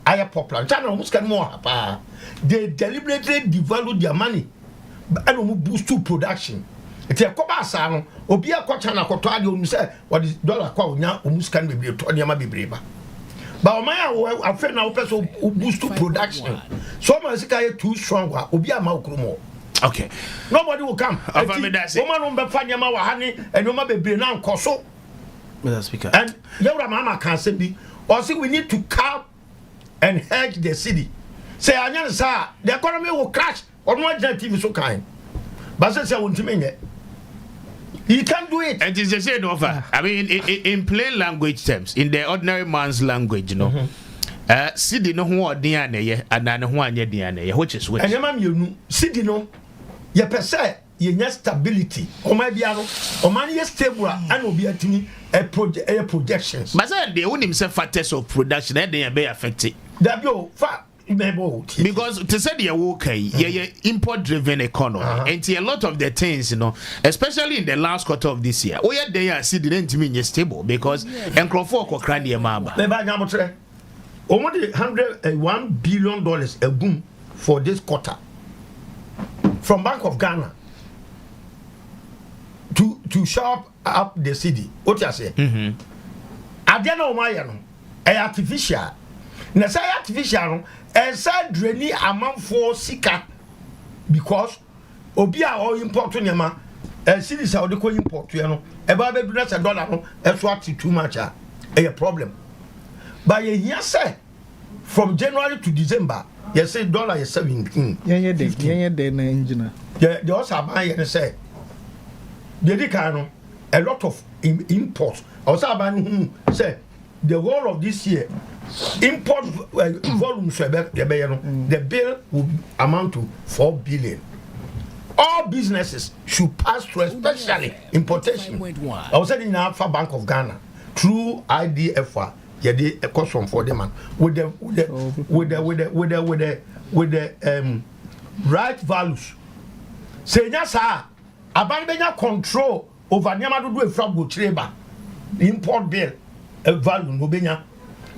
aya popular China almost can more pa they deliberately devalue their money and we boost to production it's a koba asa no obi akọ China akọ to ade onu say what is dollar kwa onya almost can be to anya ma bebreba. But my afraid now person boost to production. So man say too strong obi ama okromo. Okay. Nobody will come. Woman will be fanya ma wa hani and no ma bebre na nkoso. Mr. Speaker. And yawra mama can say be or say we need to calm and hedge the city. Say anya say the economy will crash on one TV so kind. But say wontime he can't do it. And it's the same offer. I mean, in plain language terms, in the ordinary man's language, you know, Sidi no who are DNA and then who are DNA, which is which. And you know, Sidi no, you per se, you need stability. Or maybe or man, you stable and will be a projections. But then they own himself factors of production, and they are very affected. That you because to say they're okay, yeah, import driven economy, and see a lot of the things, you know, especially in the last quarter of this year. Oh yeah, they are see didn't mean stable because and Crawford or Cranny Mamba. Only $101 billion a boom for this quarter from Bank of Ghana to sharp up the city. What you say? I don't know why artificial. Na say artificial and say drainy amount for sika because obi a o import nyama cities a o dey import you know e ba be do na $1 no e so at too much a problem but you say from January to December you say dollar is 17 yeah dey na engine the also buy you say the kind a lot of imports also buy say the whole of this year import volume the bill will amount to 4 billion. All businesses should pass through, especially importation. I was saying in Alpha Bank of Ghana through IDFR, yeah, the cost from for them with the right values. Say yes, sir. Abandon control over Nyama do a frog go treba. Import bill a value no benya.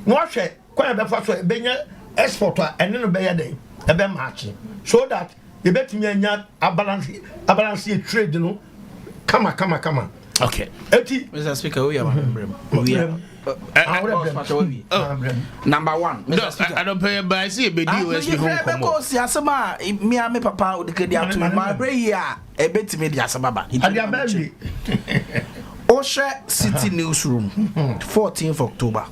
No share quite a better so benya exporter and then obey a day a be match so that you bet me a balance trade, you know. Come on. Okay. Mr. Speaker, we are number one. I don't pay by see be USB home because yasama me and me papa would get out to my brain here a bit me yasama. Osha City Newsroom, 14th October.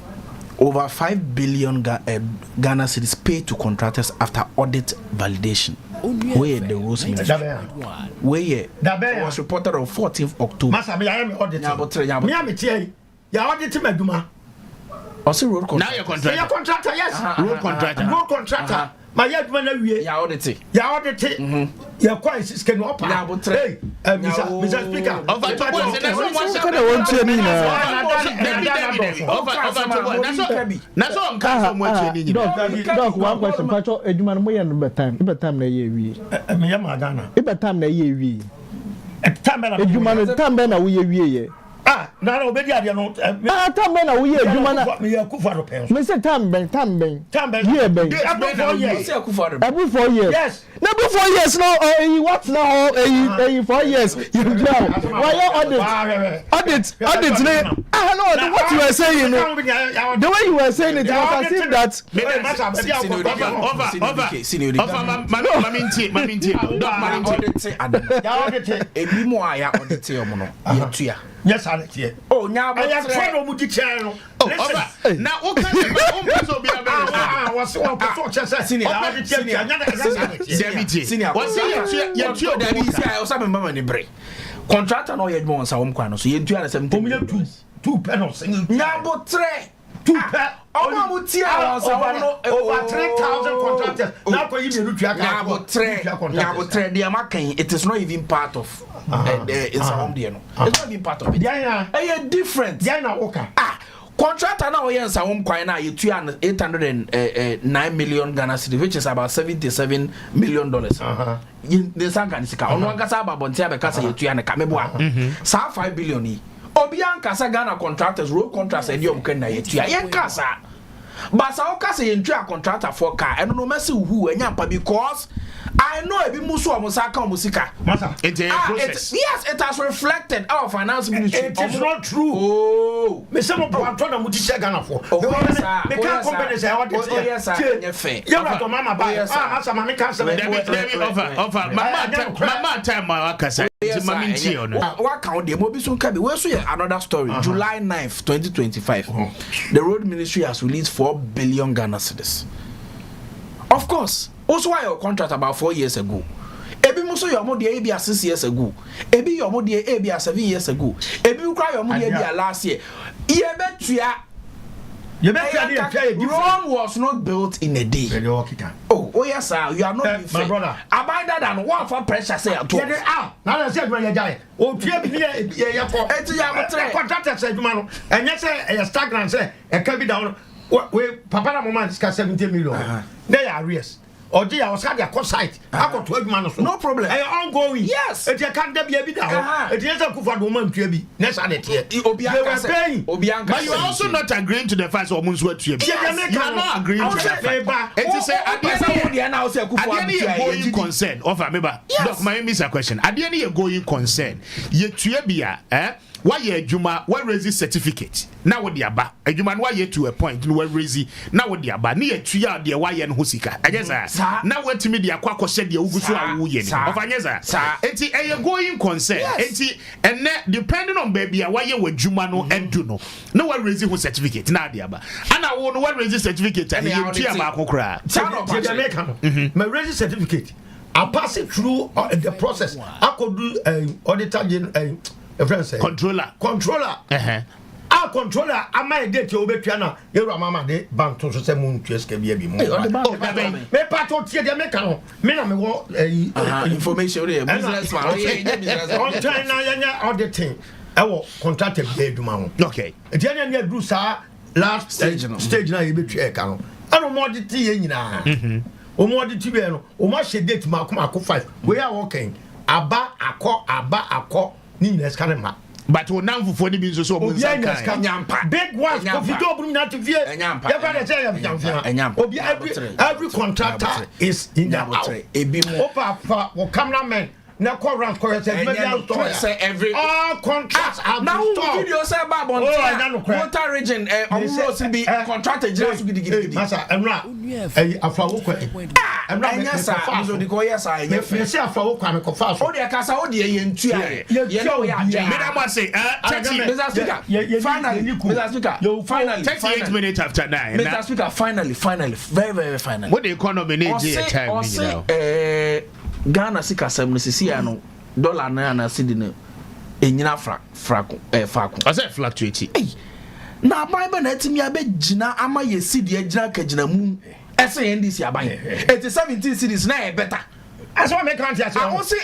Over 5 billion Ghana cedis paid to contractors after audit validation. Where the rules where was reported on 14th October. Also road contractor. Now you're contractor. You're contractor, yes. Road contractor. Road contractor. My yet when we are audited. You're quite skin up. Hey, Mr. Speaker. That's all I'm coming. Dog, one question. Patrol, a human way and bedtime. Bedtime, na year we. Bedtime, na year we. At time, a human time, we. Ah. na obedi ade no time ben na wo ye adwuma na me Akufo Addo pen me say time ben year ben every 4 years every 4 years yes na every 4 years no what now 4 years you do why you audit no what you were saying the way you were saying it was as if that ebi mo aya audit yomo no yetua yes audit oh nya bo tre no mu di chair no na o kan se ba o mpeso obi abere was so chese senior audit nya na senior was yetua da bi si ayo sabe mama ni bre contractor no ye dwon sa won kwa no so yetua na 70 two penals nya bo tre two pe ọmọ mu ti àwọn ọsàn over 3,000 contractors now for you to try nyabo tre they am kan it is not even part of it's home there no it's not even part of it yeah different yeah na okay contractor now here nsa home kwan na yetua 809 million Ghana cedis which is about $77 million the sankan sika ono angasa ababontia be kasa yetua na kamebo sa 5 billion yi obi ankasa Ghana contractors road contracts e diom kan na yetua yenkasa basa o kasa yentua contractor for car eno no messy who enyampa because I know ebi muso omusaka omusika masa yes it has reflected our finance ministry it is not true oh me say mo Antonio mu ti Ghana for me can company say what this yes sir you not mama buy asa mama can say offer mama time my akasa mama nti ono wa count dem obi so nka be we so another story July 9th 2025 the road ministry has released 4 billion Ghana cedis of course also why your contract about 4 years ago ebi muso your mo dey be 6 years ago ebi your mo dey be 7 years ago ebi cry your mo dey be last year ye betua Rome was not built in a day. Oh yes sir, you are not my brother. Abide than one for pressure say at all. Now I said when you die. Oh tue bi ye for contractor say adwuma no. Enye say stagnant say e can be down. We papa na mama discuss 70 million. They are arrears. Oji I was had their cost site. I got 12 man so. No problem. Ongoing. Yes. It can't be a bit down. It is a Akufo Addo man tue bi. Next and it here. Obianka. But you are also not agreeing to the fact of Munsu tue bi. You are not agreeing to the fact. It is a going concern. Offer member. Doc, my miss a question. At the end you going concern. Ye tue bi why ye adwuma why raise certificate now what the aba adwuma no why to a point no why raise now what the aba na ye tua de why ye no hosika agesa now what me de akwa hye de ugusu awu ye ni ofanyeza enti e going concern enti enne depending on baby why ye wadwuma no endu no na why raise ho certificate na de aba ana wo no why raise certificate and ye tua ba akokra my raise certificate I pass it through the process I could do auditor controller our controller am I date you betua na you mama de bank to so say mun tueska bia bi mo me pato tie de make no me na me wo information there business man business on time na yanya auditing e wo contractor bia aduma ho okay e dia na na do sa last stage na you betua e ka no ano mo audit ye nyina o mo audit be no o ma she date ma ko 5 we are working aba akọ ni neskanema but we now for the business so nyampa big ones profit obrum na tivie obi every contractor is in the house ebi mo opa for cameraman na correct say every all contracts have now video say ba bon water region almost be contractor just gidi masa enra afawo kwa enra sa so di ko yes I me say afawo kwa me ko fa so o de kasa o de ye ntua ye no ya me da mo say Mr. Speaker finally 38 minutes after 9 Mr. Speaker finally very finally what the economy need time you know Ghana sika 76 no dollar na cedi no enyina fraku I say fluctuate na bible na timi abegina ama ye cedi agina kagina mu ese NDC aban 17 cedis na e better That's what I can't say. I won't say,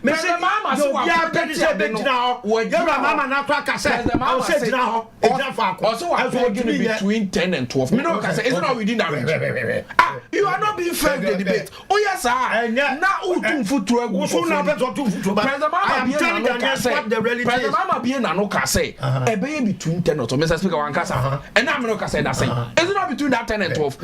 Mr. Mama, so I can't say, now, you're a mama now, crack. I said, I will say now, also, I told you between 10 and 12. You know, it's not within that. You are not being fair in the debate. Oh, yes, I now, foot to a good food. President Mama being an oka say, a baby between 10 or 12. Mr. Speaker, one cassa, and I'm not saying that. It's not between that 10 and 12.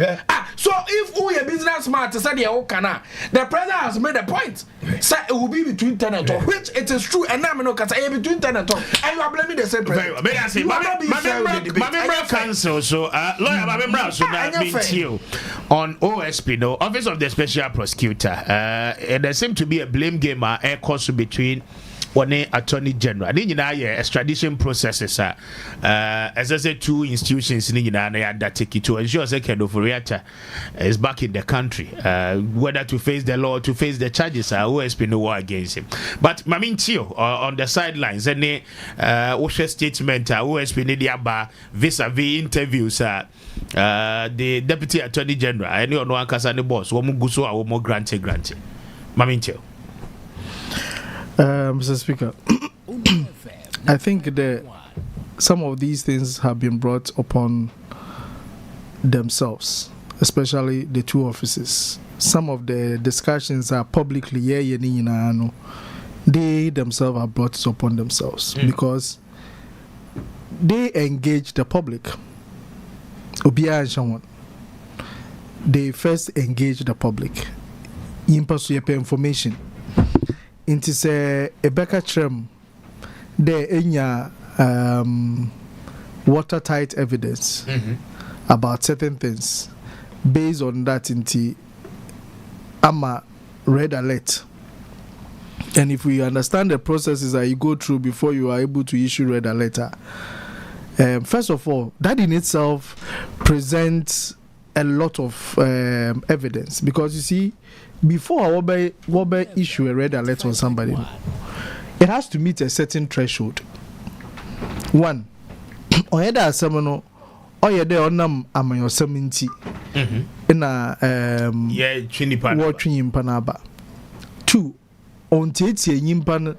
So if we are business smart to say the Okana, the president has made a point. Say it will be between 10 and 12, which it is true, and I'm not saying between 10 and 12. And you are blaming the same president. May I say, my council, so lawyer, my member, so that means you on OSP, no Office of the Special Prosecutor. And there seems to be a blame game air course between one Attorney General. And in extradition processes, as I said, two institutions in that take it to ensure second of Riata is back in the country, whether to face the law, to face the charges, OSP no war against him. But Mamin Tio on the sidelines, any OSHA statement, OSP Nidiaba vis-a-vis interviews, the Deputy Attorney General, any on one Kasani boss, one Guso, or more granted. Mamin Tio. Mr. Speaker, I think that some of these things have been brought upon themselves, especially the two offices. Some of the discussions are publicly, they themselves have brought it upon themselves because they engage the public. They first engage the public in pursuit of information. Into say a Becca Trem, there enya watertight evidence about certain things. Based on that, into ama red alert. And if we understand the processes that you go through before you are able to issue red alert, first of all, that in itself presents a lot of evidence because you see. Before I will issue a red alert on somebody, it has to meet a certain threshold. One, or either someone or you're there on them, I'm your 70 in a watching Panaba. Two, on Titi Yimpan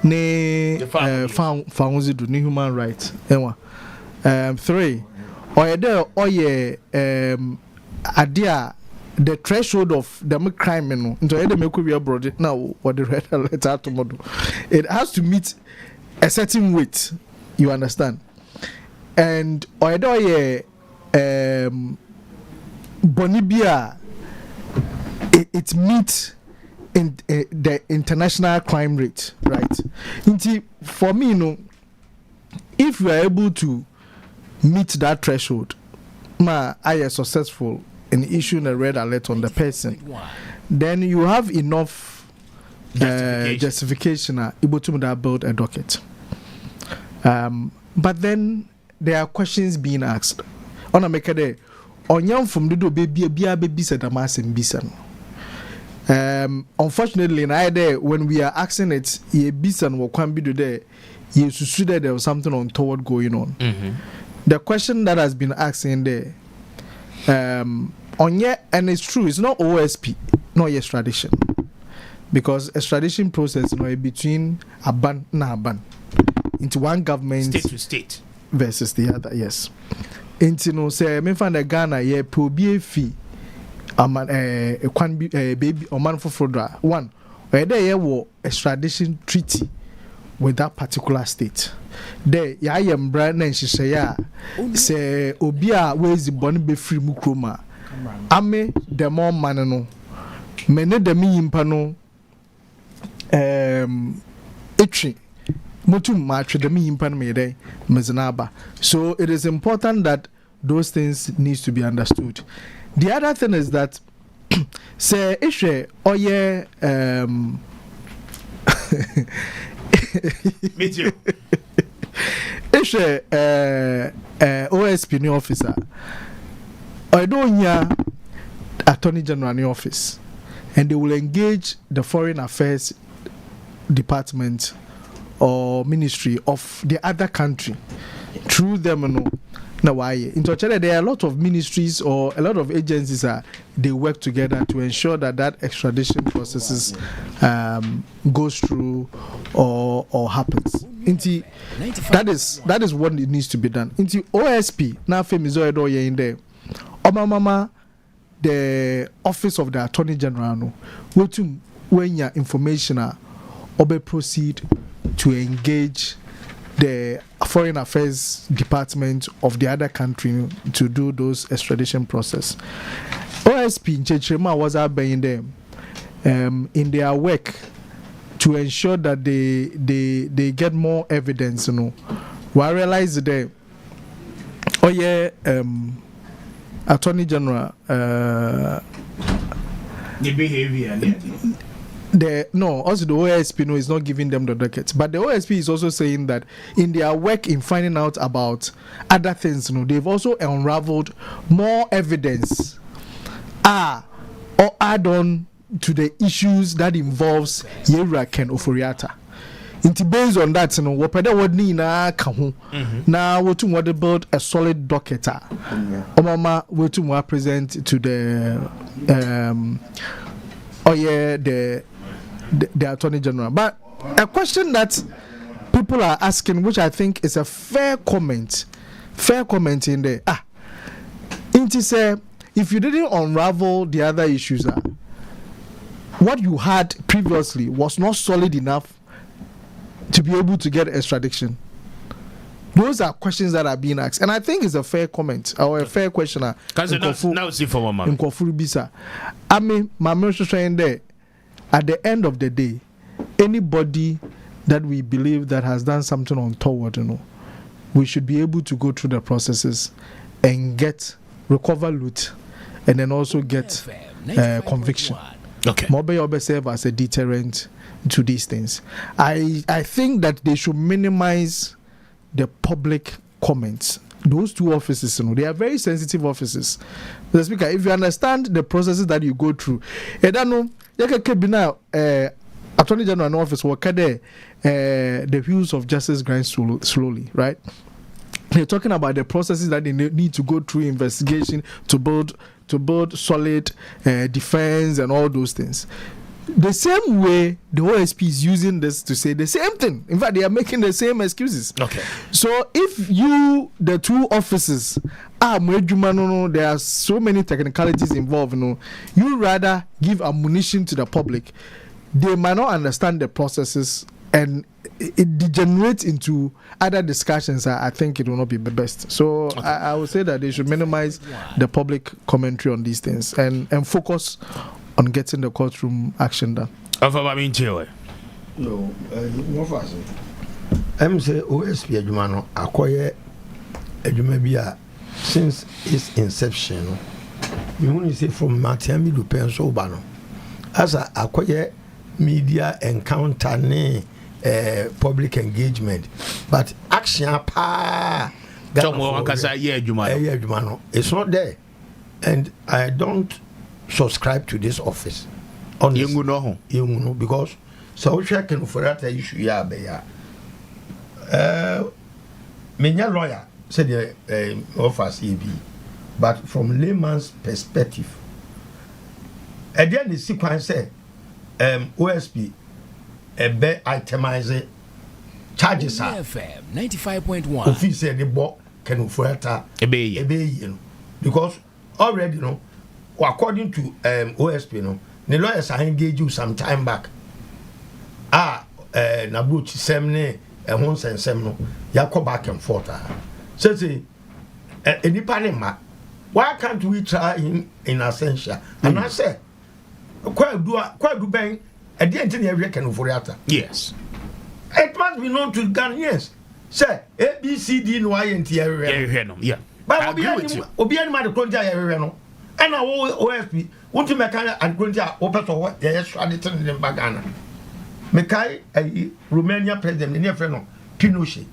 ne found human rights. Three, or you're there or ye idea. The threshold of the crime into the make we abroad now what the red alert tomorrow. It has to meet a certain weight, you understand? And Bonibia it meets in the international crime rate, right? For me, if we are able to meet that threshold, I am successful in issuing a red alert on the person, then you have enough justification able to build a docket. But then there are questions being asked. On a make a day, on young from the baby said a mass in Bisan. Unfortunately, in either when we are asking it, ye Bisan will come be today, you should there was something untoward going on. The question that has been asked in there. And it's true, it's not OSP, not extradition. Because extradition process between Aban and Aban into one government state to state versus the other, yes. Into say me find a Ghana ye probie fee baby or man for fraud one where there ye extradition treaty with that particular state. There ya yam brand and she say obia where's the bonny be free mukroma. Ame the more manano mene the me impano etri mutum match the me impan me day meznaba. So it is important that those things needs to be understood. The other thing is that say ishe oye me too. Ishe OSP new officer I don't hear Attorney General new office and they will engage the Foreign Affairs Department or Ministry of the other country through them Now why? In Chile, there are a lot of ministries or a lot of agencies they work together to ensure that extradition processes goes through or happens. That is what it needs to be done. Into OSP now famous in there. Mama, the office of the Attorney General no when your information obe proceed to engage the Foreign Affairs Department of the other country to do those extradition process. OSP in Chechema was being them in their work to ensure that they get more evidence. We realize that Attorney General the behavior also the OSP is not giving them the dockets, but the OSP is also saying that in their work in finding out about other things, they've also unraveled more evidence or add on to the issues that involves Yera Ken Oforiata. Based on that, now we to build a solid docket. Omama we to present to the the Attorney General. But a question that people are asking, which I think is a fair comment in there. If you didn't unravel the other issues, what you had previously was not solid enough to be able to get extradition. Those are questions that are being asked, and I think it's a fair comment or a fair question. Now see for mama. In Kofurubisa, I mean, my message saying there. At the end of the day, anybody that we believe that has done something untoward, we should be able to go through the processes and recover loot, and then also get conviction. Okay. Mobe serve as a deterrent to these things. I think that they should minimize the public comments. Those two offices, they are very sensitive offices. Mr. Speaker, if you understand the processes that you go through, I don't know. Attorney General office work there. The wheels of justice grind slowly, right? They're talking about the processes that they need to go through investigation to build solid defense and all those things. The same way the OSP is using this to say the same thing. In fact, they are making the same excuses. Okay. So if the two offices there are so many technicalities involved, you rather give ammunition to the public. They might not understand the processes and it degenerates into other discussions. I think it will not be the best. So okay. I would say that they should minimize the public commentary on these things and focus on getting the courtroom action done. No, more fast. I'm say OSP Adjumano acquire Adjumabia since its inception. You only say from Matiami to Pensobano. As I acquire media encounter public engagement, but action it's not there, and I don't subscribe to this office. Honestly, because so we can for that issue many lawyer said the offers EB, but from layman's perspective, at the end the sequence say OSP be itemize charges are 95.1 office said the book can for that because already according to OSP the lawyers are engaged you some time back Nabuchi Semne and once and Semno ya go back and forth say any panema why can't we try him in essential and I say quite do bang at the end of can for that yes it must be known to Ghanaians say A B C D and Y and T yeah but obi any man go there no and OSP want to make and go there open to what they extradited in Bagana Mekai Romania president near friend Pinochet.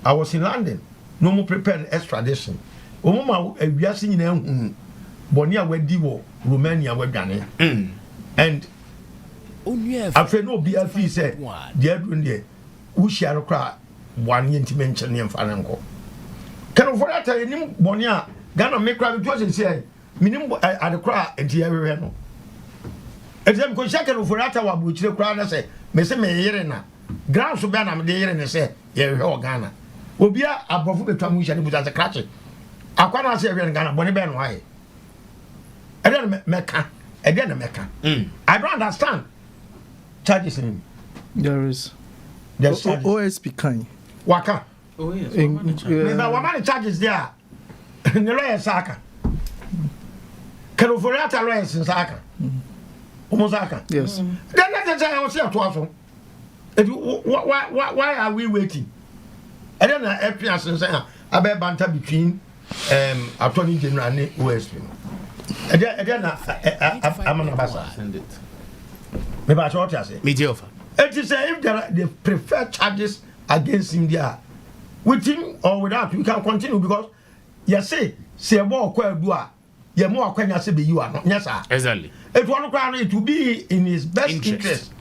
I was in London. No more prepared extradition. Omoma we are seeing them Bonia we diwo Romania we Ghana. And after no BFC said the Edwin there we shall cry one intimation in Fanango. Can for that time Bonia Ghana make crowd to say minimum at the crowd and here no. Exam ko shaka no for that wa buchire crowd na say me say me yere na ground so be na me de yere ne say ye hwe Ghana. Obia abofo betwa mu hia ne buta say crash. Akwa na say hwe Ghana boni be no aye. I don't meka. I don't understand. Charges in there's OSP kind. Waka. Oh yes. What many charges there? The lawyer Saka. Can you forget a lawyer in Saka? Umosaka. Yes. Then that's I was here to also. Why are we waiting? I don't know appearance and say I bet banter between Attorney General and OSP. I'm an ambassador. Send it. Maybe I thought I say. Me too. It is if there are the preferred charges against him there, with him or without, we can continue because you say more quite do you more when you say you are not. Yes, sir. Exactly. It will be in his best interest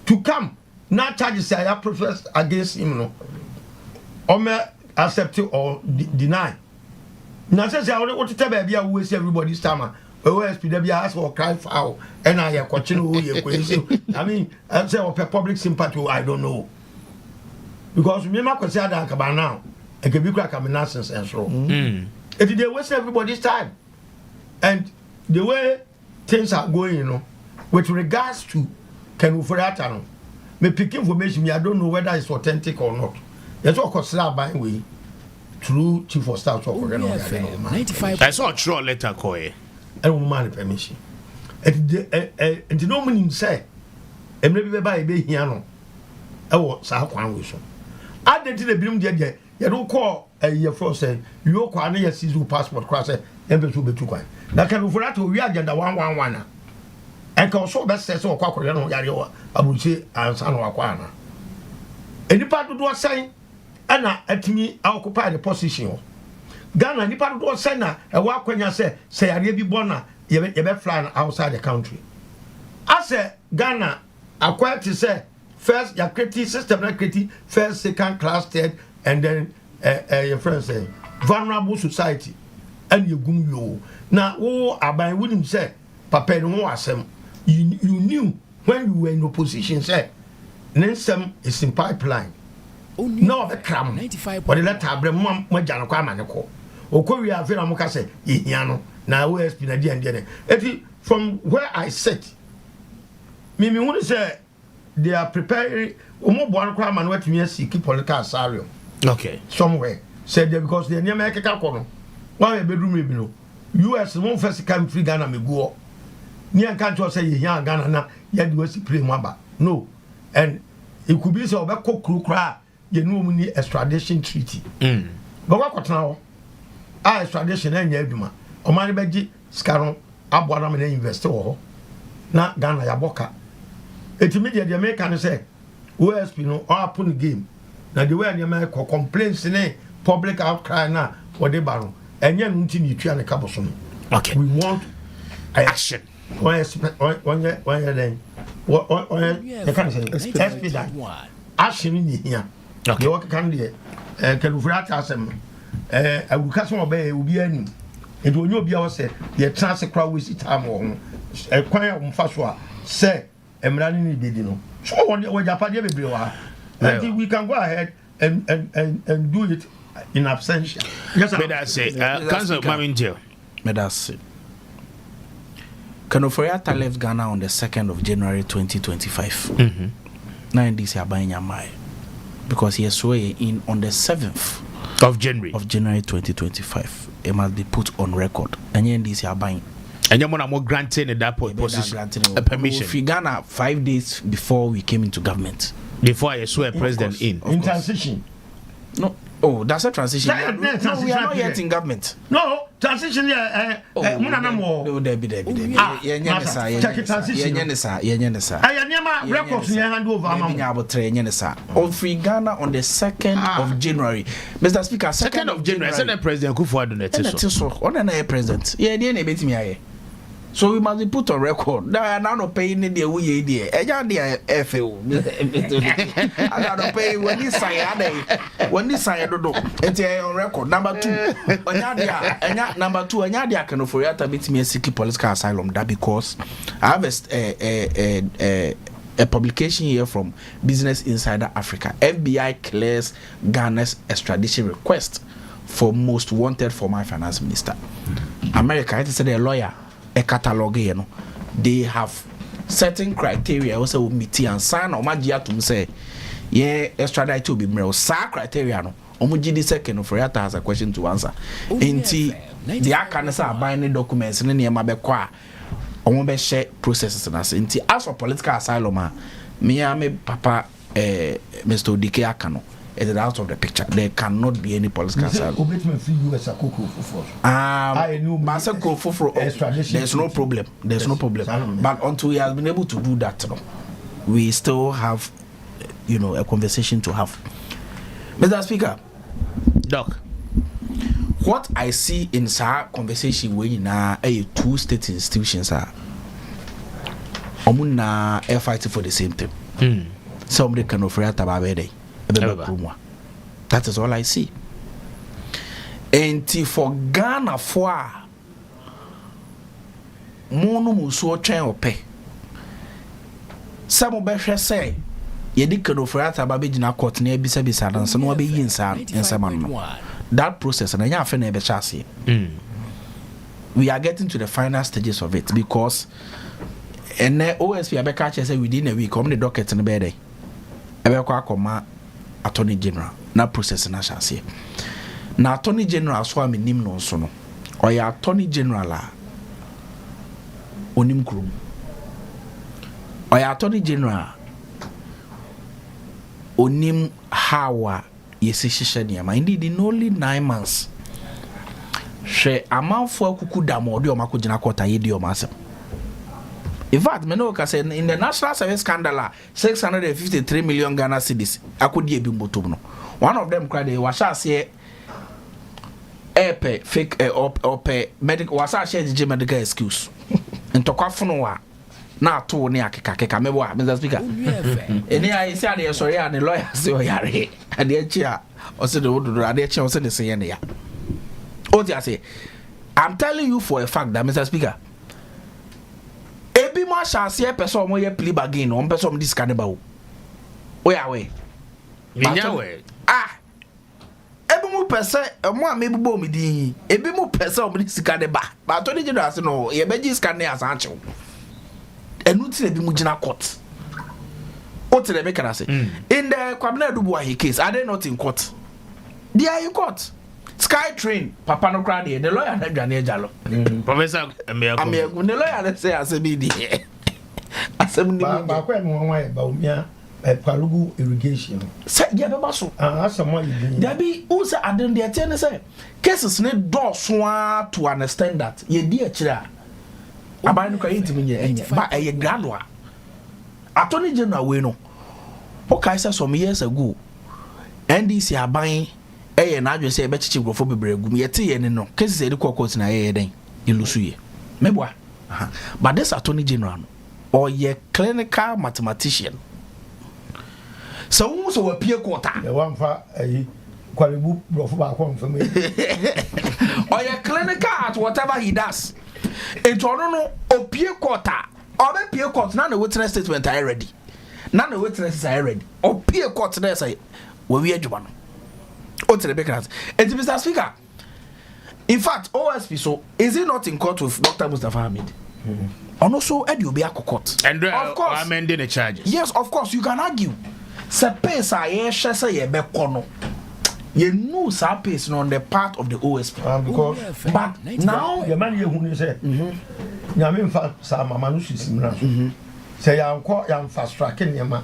to come. Not charges I have professed against him, no. Or may accept or deny. Now says I want to tell baby I waste everybody's time. OSP ask for cry foul and I continue. I mean, I say public sympathy. I don't know because me ma kwesi adan kaba now. E can be crack am nonsense and so. It they waste everybody's time, and the way things are going, you know, with regards to Ken Ufurata, no, me pick information. Me I don't know whether it's authentic or not. That's what consider buying way through chief of staff of 95. I saw a true letter koe. And woman permission. And the no meaning say, and maybe by be here no. Oh, South Kwan Wilson. I did the beam dead. You don't call a year for say, you call a season passport cross it, and be too quiet. That can for that we are agenda 111. And can so best says or Quackoriano Yario, I would say, and San Wakwana. Any part of what saying, Anna at me occupy the position. Ghana, any part of what saying, a walk when you say I be born, you be flying outside the country. I say, Ghana, acquired to say, first, your critic system, critic, first, second class, third, and then your friends say, vulnerable society, and you gum you. Now, I wouldn't say, Papa, no asem. You knew when you were in opposition, say, Nsempa is in pipeline. No, the cram, 95. But the letter, Mom, my Jan Kwame. We are very much say, Yano, now where's been a dear. From where I sit, Mimi would say they are preparing one crime and what me see keep political salary. Okay. Somewhere. Said they because they're near America. Why a bedroom maybe no. US won't first come free Ghana me go. Near can't say young Ghana, yet you see play mamba. No. And it could be so about crew cry, you know, we need extradition treaty. But what now? I extradition and Yaduma. O money beji, Scaron, Abuanam and investor. Not Ghana Yaboka. It's immediately the American say, where's Pino or put the game. Now the way in America complaints in a public outcry now for the barrel. And yet, you try to couple. Okay. We want action. One year then. What you can't say expedite. Action in here. Okay. You work can do can you flat as I will catch my bay will be any. It will not be our say, the transit crowd with it time on a quiet on Faswa. Say, I'm running in the no. So when Japan we can go ahead and do it in absentia. Yes, I say, Council Maminjo. That's it. Kanoforiata left Ghana on the 2nd of January 2025. Now this year buying your mind because he is swearing in on the 7th of January 2025. It must be put on record. And then this year buying. And you're more granted in that position a permission. We Ghana 5 days before we came into government. Before I swear president in transition. No. Oh, that's a transition. No, we are not yet in government. No, transition. There be. Check transition. Records hand over. Of free Ghana on the 2nd of January. Mr. Speaker, 2nd of January. President Kufuor do net. So, on an president. Yeah, the name me. So we must be put on record. Now no paying the way dear. I FAO. I don't pay when this I do. It's on record. Number 2. Number 2. Anyadia can for you to meet me a seeking political asylum. That because I have a publication here from Business Insider Africa. FBI clears Ghana's extradition request for most wanted former finance minister. America, it is a lawyer. A catalog, you know, they have certain criteria also meet and sign or magia to say, yeah, extradite to be male, criteria. No, omujidi second for you to ask a question to answer. Inti, the Akanasa binding documents in the Mabekwa, or share processes and as inti, as for political asylum, me papa, Mr. Dike Akano. It is out of the picture. There cannot be any political asylum. There's no problem. There's no problem. But until we have been able to do that, we still have, a conversation to have. Mr. Speaker, Doc, what I see in our conversation with two state institutions are fighting for the same thing. Somebody can offer a tababede. That is all I see. And for Ghana for mono muso train or pay. Some of say Yedikano for Atababina court near Bisa and some will be inside and some that process and I have never chassis. We are getting to the final stages of it because and OSP Abeka say within a week on the docket in the bed. Abeka Attorney General na process na chassis. Na Attorney General so am nim no so no. Oya Attorney General a onim krum. Oya Attorney General onim hawa yesi hihye ne ma. Indeed in only 9 months. She amanfo akuku da mo de o makogina kota ye de o masem. In fact, Menoka said in the National Service scandal, 653 million Ghana cedis. I could be no. One of them cried, "Washa say, pay fake or pay medical washa share medical excuse." And to Kwafunoa now to near Kakameba, Mr. Speaker. And here I said, sorry, and the lawyer say, "Yare," and the chair also the wood, and the chair also the same. Oh, I say, I'm telling you for a fact that Mr. Speaker. Ebi ma chance ye person mo ye plea bargain on person this cannibal. Where we? Minyawe. Ebi mu person mo amebu bo mi din. Ebi mu person o this cannibal. But Attorney General say no, ye beji scan as ancho. Enu ti ebi mu gina court. O ti le make na say. In the Kwame Appiah case, are they not in court? They are in court. Sky train, Papa no cry the lawyer na dwane jalo. Professor Amegu, the lawyer say asemi di. Asemi ni ba kwa no wan ba omia palugu irrigation. Say dia be baso. Asamo yi. There be who say aden dey tell say cases ne do so to understand that ye di a kire a. Aban no kwa yitimi nye enye ba eye graduate. Attorney General we no. Okay say some years ago NDC aban na adwe say be chichi grofo bebregu yete ye ne no cases e ko court na ye den ilusu ye meboa but this Attorney General or ye clinical mathematician so who so appear quarter e wan fa kwalebu grofo ba ko mfa me or ye clinical at whatever he does it no opie quarter or be pie court na the witness statement are ready na the witnesses are ready opie court na say we adwuma no to the backers. And Mr. Speaker, in fact, OSP so is it not in court with Dr. Mustafa Hamid? And also Eddie be a court. And of course, amending the charges. Yes, of course, you can argue. Suppose I say ye be kono. You know space on the part of the OSP. Because but now the man you say, Yamin fa sa mama no shisim say I'm fast tracking yama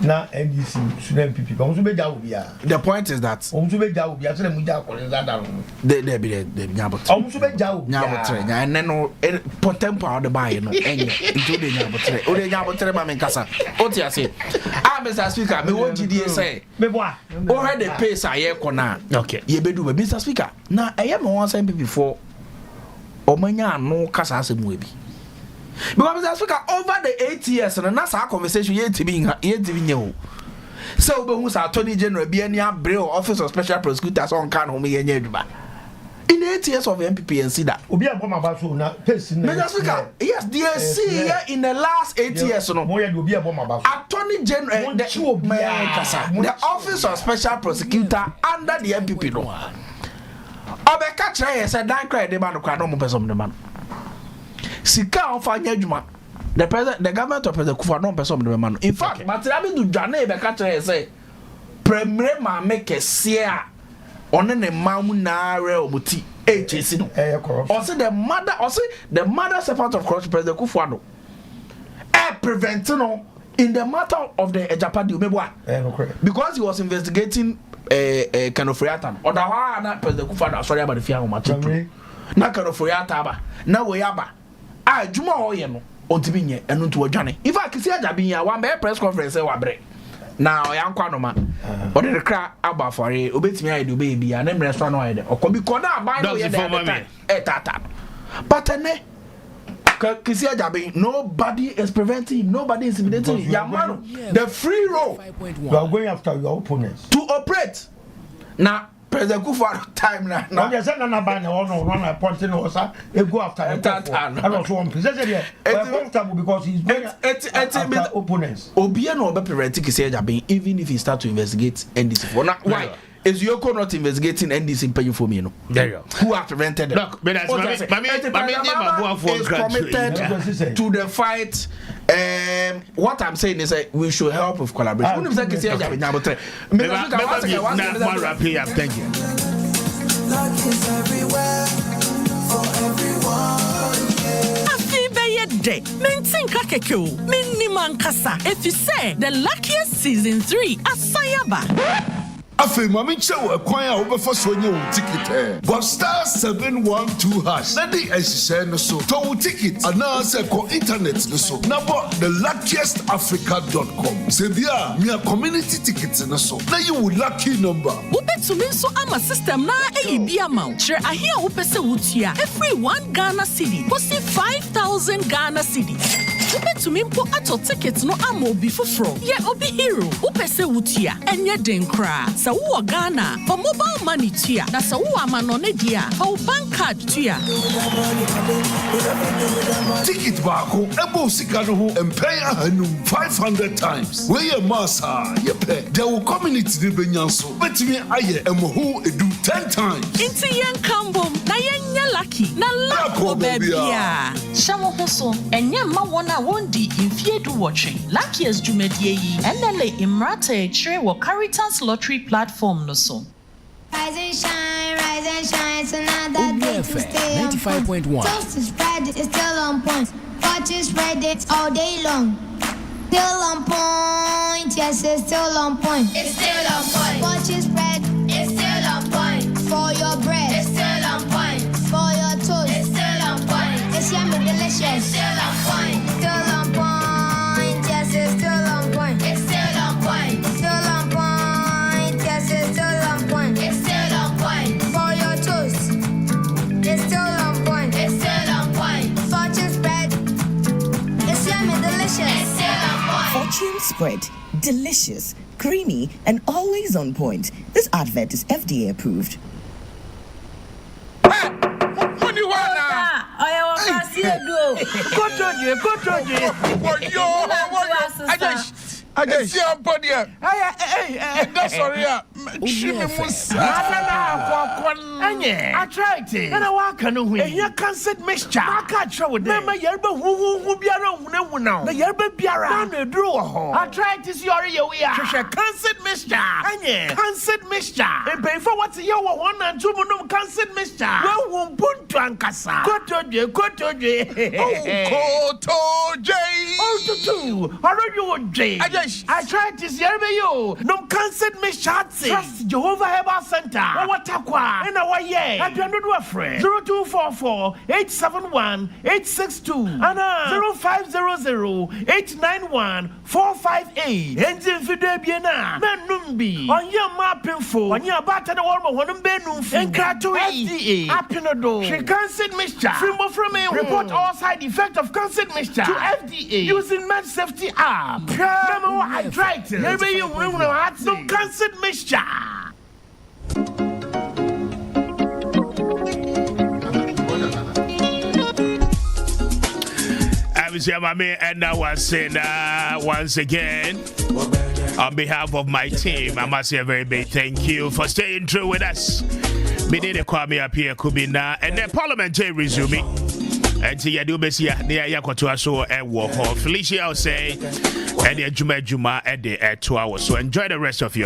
na NDC student PP but also be jaw bia. The point is that also be jaw bia so dem jaw college that down they be the nyabot also be jaw nyabotre and then no potempo the buy no enye into the nyabotre o the nyabotre ma me kasa o ti ase Mr. Speaker me won GDA say me boa o head the pace aye kona okay ye bedu Mr. Speaker na eye me wan say PP for o manya no kasa asemu ebi Because Mr. Speaker, over the 8 years, and that's our conversation, yet to be you. So, who's Attorney General, Yaa Brefo, Office of Special Prosecutors on Can Home in 8 years of MPP and see that. Mr. Speaker, yes, DSC here in the last 8 years. Attorney General, the Office of Special Prosecutor under the MPP. Obeka try said dan cry the man no mo person the man. Sika on fa nyadwuma. The government of President Kufuor no person the man. In fact, but abi do dwane be ka try say premier ma make kese a one ne mamu na re omuti HC no. Also the mother support of course President Kufuor no. Prevent no in the matter of the Ejapadi umebwa. Because he was investigating kind of Friatan or the one President Kufuor sorry about the fear of my na kind of Friata na we yaba juma oye no ontibinye enu nto adwane if I kisi ajabinya one be press conference wa bre na oyankwa no ma o de kra aba fore obetimi aye de obe bia na mre so no aye de okobi koda aban no ye de tata but ene kisi ajabin nobody is preventing him, nobody is intimidating him. Yamano, the free roll. You are going after your opponents to operate. Now, President Kufuor time now. Now, there's another banner or no one appointing us. They go after him. And also one president. We're comfortable because he's going after opponents. Obiano be preventing kisi ajabin even if he start to investigate NDC. Why? Is Yoko not investigating NDC paying for me? No. There you go. Who have prevented them? Look, but that's is committed to the fight. What I'm saying is that we should help with collaboration. Thank you. The luckiest season 3 Asayaba. Afi mami chewa kwan a obefa so nye wo ticket but star 712 hash na di ehihye no so to wo ticket ana se ko internet no so na bo theluckiestafrica.com se bia me community ticket no so na you lucky number wo betumi so ama system na bia ma chere ahia wo pese wutua every 1 Ghana cedi posi 5,000 Ghana cedi betumi mpo ato ticket no ama obi foforo ye obi hero wo pese wutua enye den kra sa wo Ghana for mobile money tua na sa wo amano ne dia for bank card tua ticket baako ebo sika no ho empay ahanum 500 times we ye massa ye pe there will community de benyanso betumi aye emoho edu 10 times inti yen kambom na yen nya lucky na luck bebia shamo hoso enye ma wona wondi infiedu watching luckiest jumedie yi enele imrata chere wo Caritas lottery platform no so rise and shine it's another day to stay 95.1 toast is spread it's still on point watch is spread it all day long still on point yes it's still on point watch is spread it's still on point for your bread it's still on point for your toast it's still on point it's yummy delicious it's still on point yes it's still on point it's still on point yes it's still on point it's still on point for your toast it's still on point it's still on point fortune spread it's yummy delicious it's still on point Fortune spread delicious creamy and always on point. This advert is FDA approved. I just see a body. That's sorry. Shimmy Musa. I tried it. And I walk on who you can't set mixture. I can't show it. Remember, Yerba who be around now. The Yerba Biara. I drew a hole. I tried to see your we are. Can't set mixture. Can't set mixture. And pay for what's your 1 and 2 monum can't set mixture. Well, won't put to Ankasa. Koto J. Oh, Koto J. 2. I tried this year, yo. No cancelled me shots. Trust Jehovah Herbal Center. Watakwa. And our yeah. I don't know a friend. 0244 871 862. And 0500 891 458. Engine Fidebiana. Menumbi. On your mapping for. On your batter the warm one benum. And Krato FDA. Apinodo. She cancelled mixture. From me. Report all side effect of cancelled mixture to FDA using Med Safety app. Remember what I tried to. Maybe you will not some cancelled mixture. And I was saying once again, on behalf of my team, I must say a very big thank you for staying true with us. Me did a Kwame Appiah Kubi and the parliamentary resume. And see, I do be here near Yakotua so and walk off. Felicia, I'll say, and the Juma at the 2 hours. So enjoy the rest of your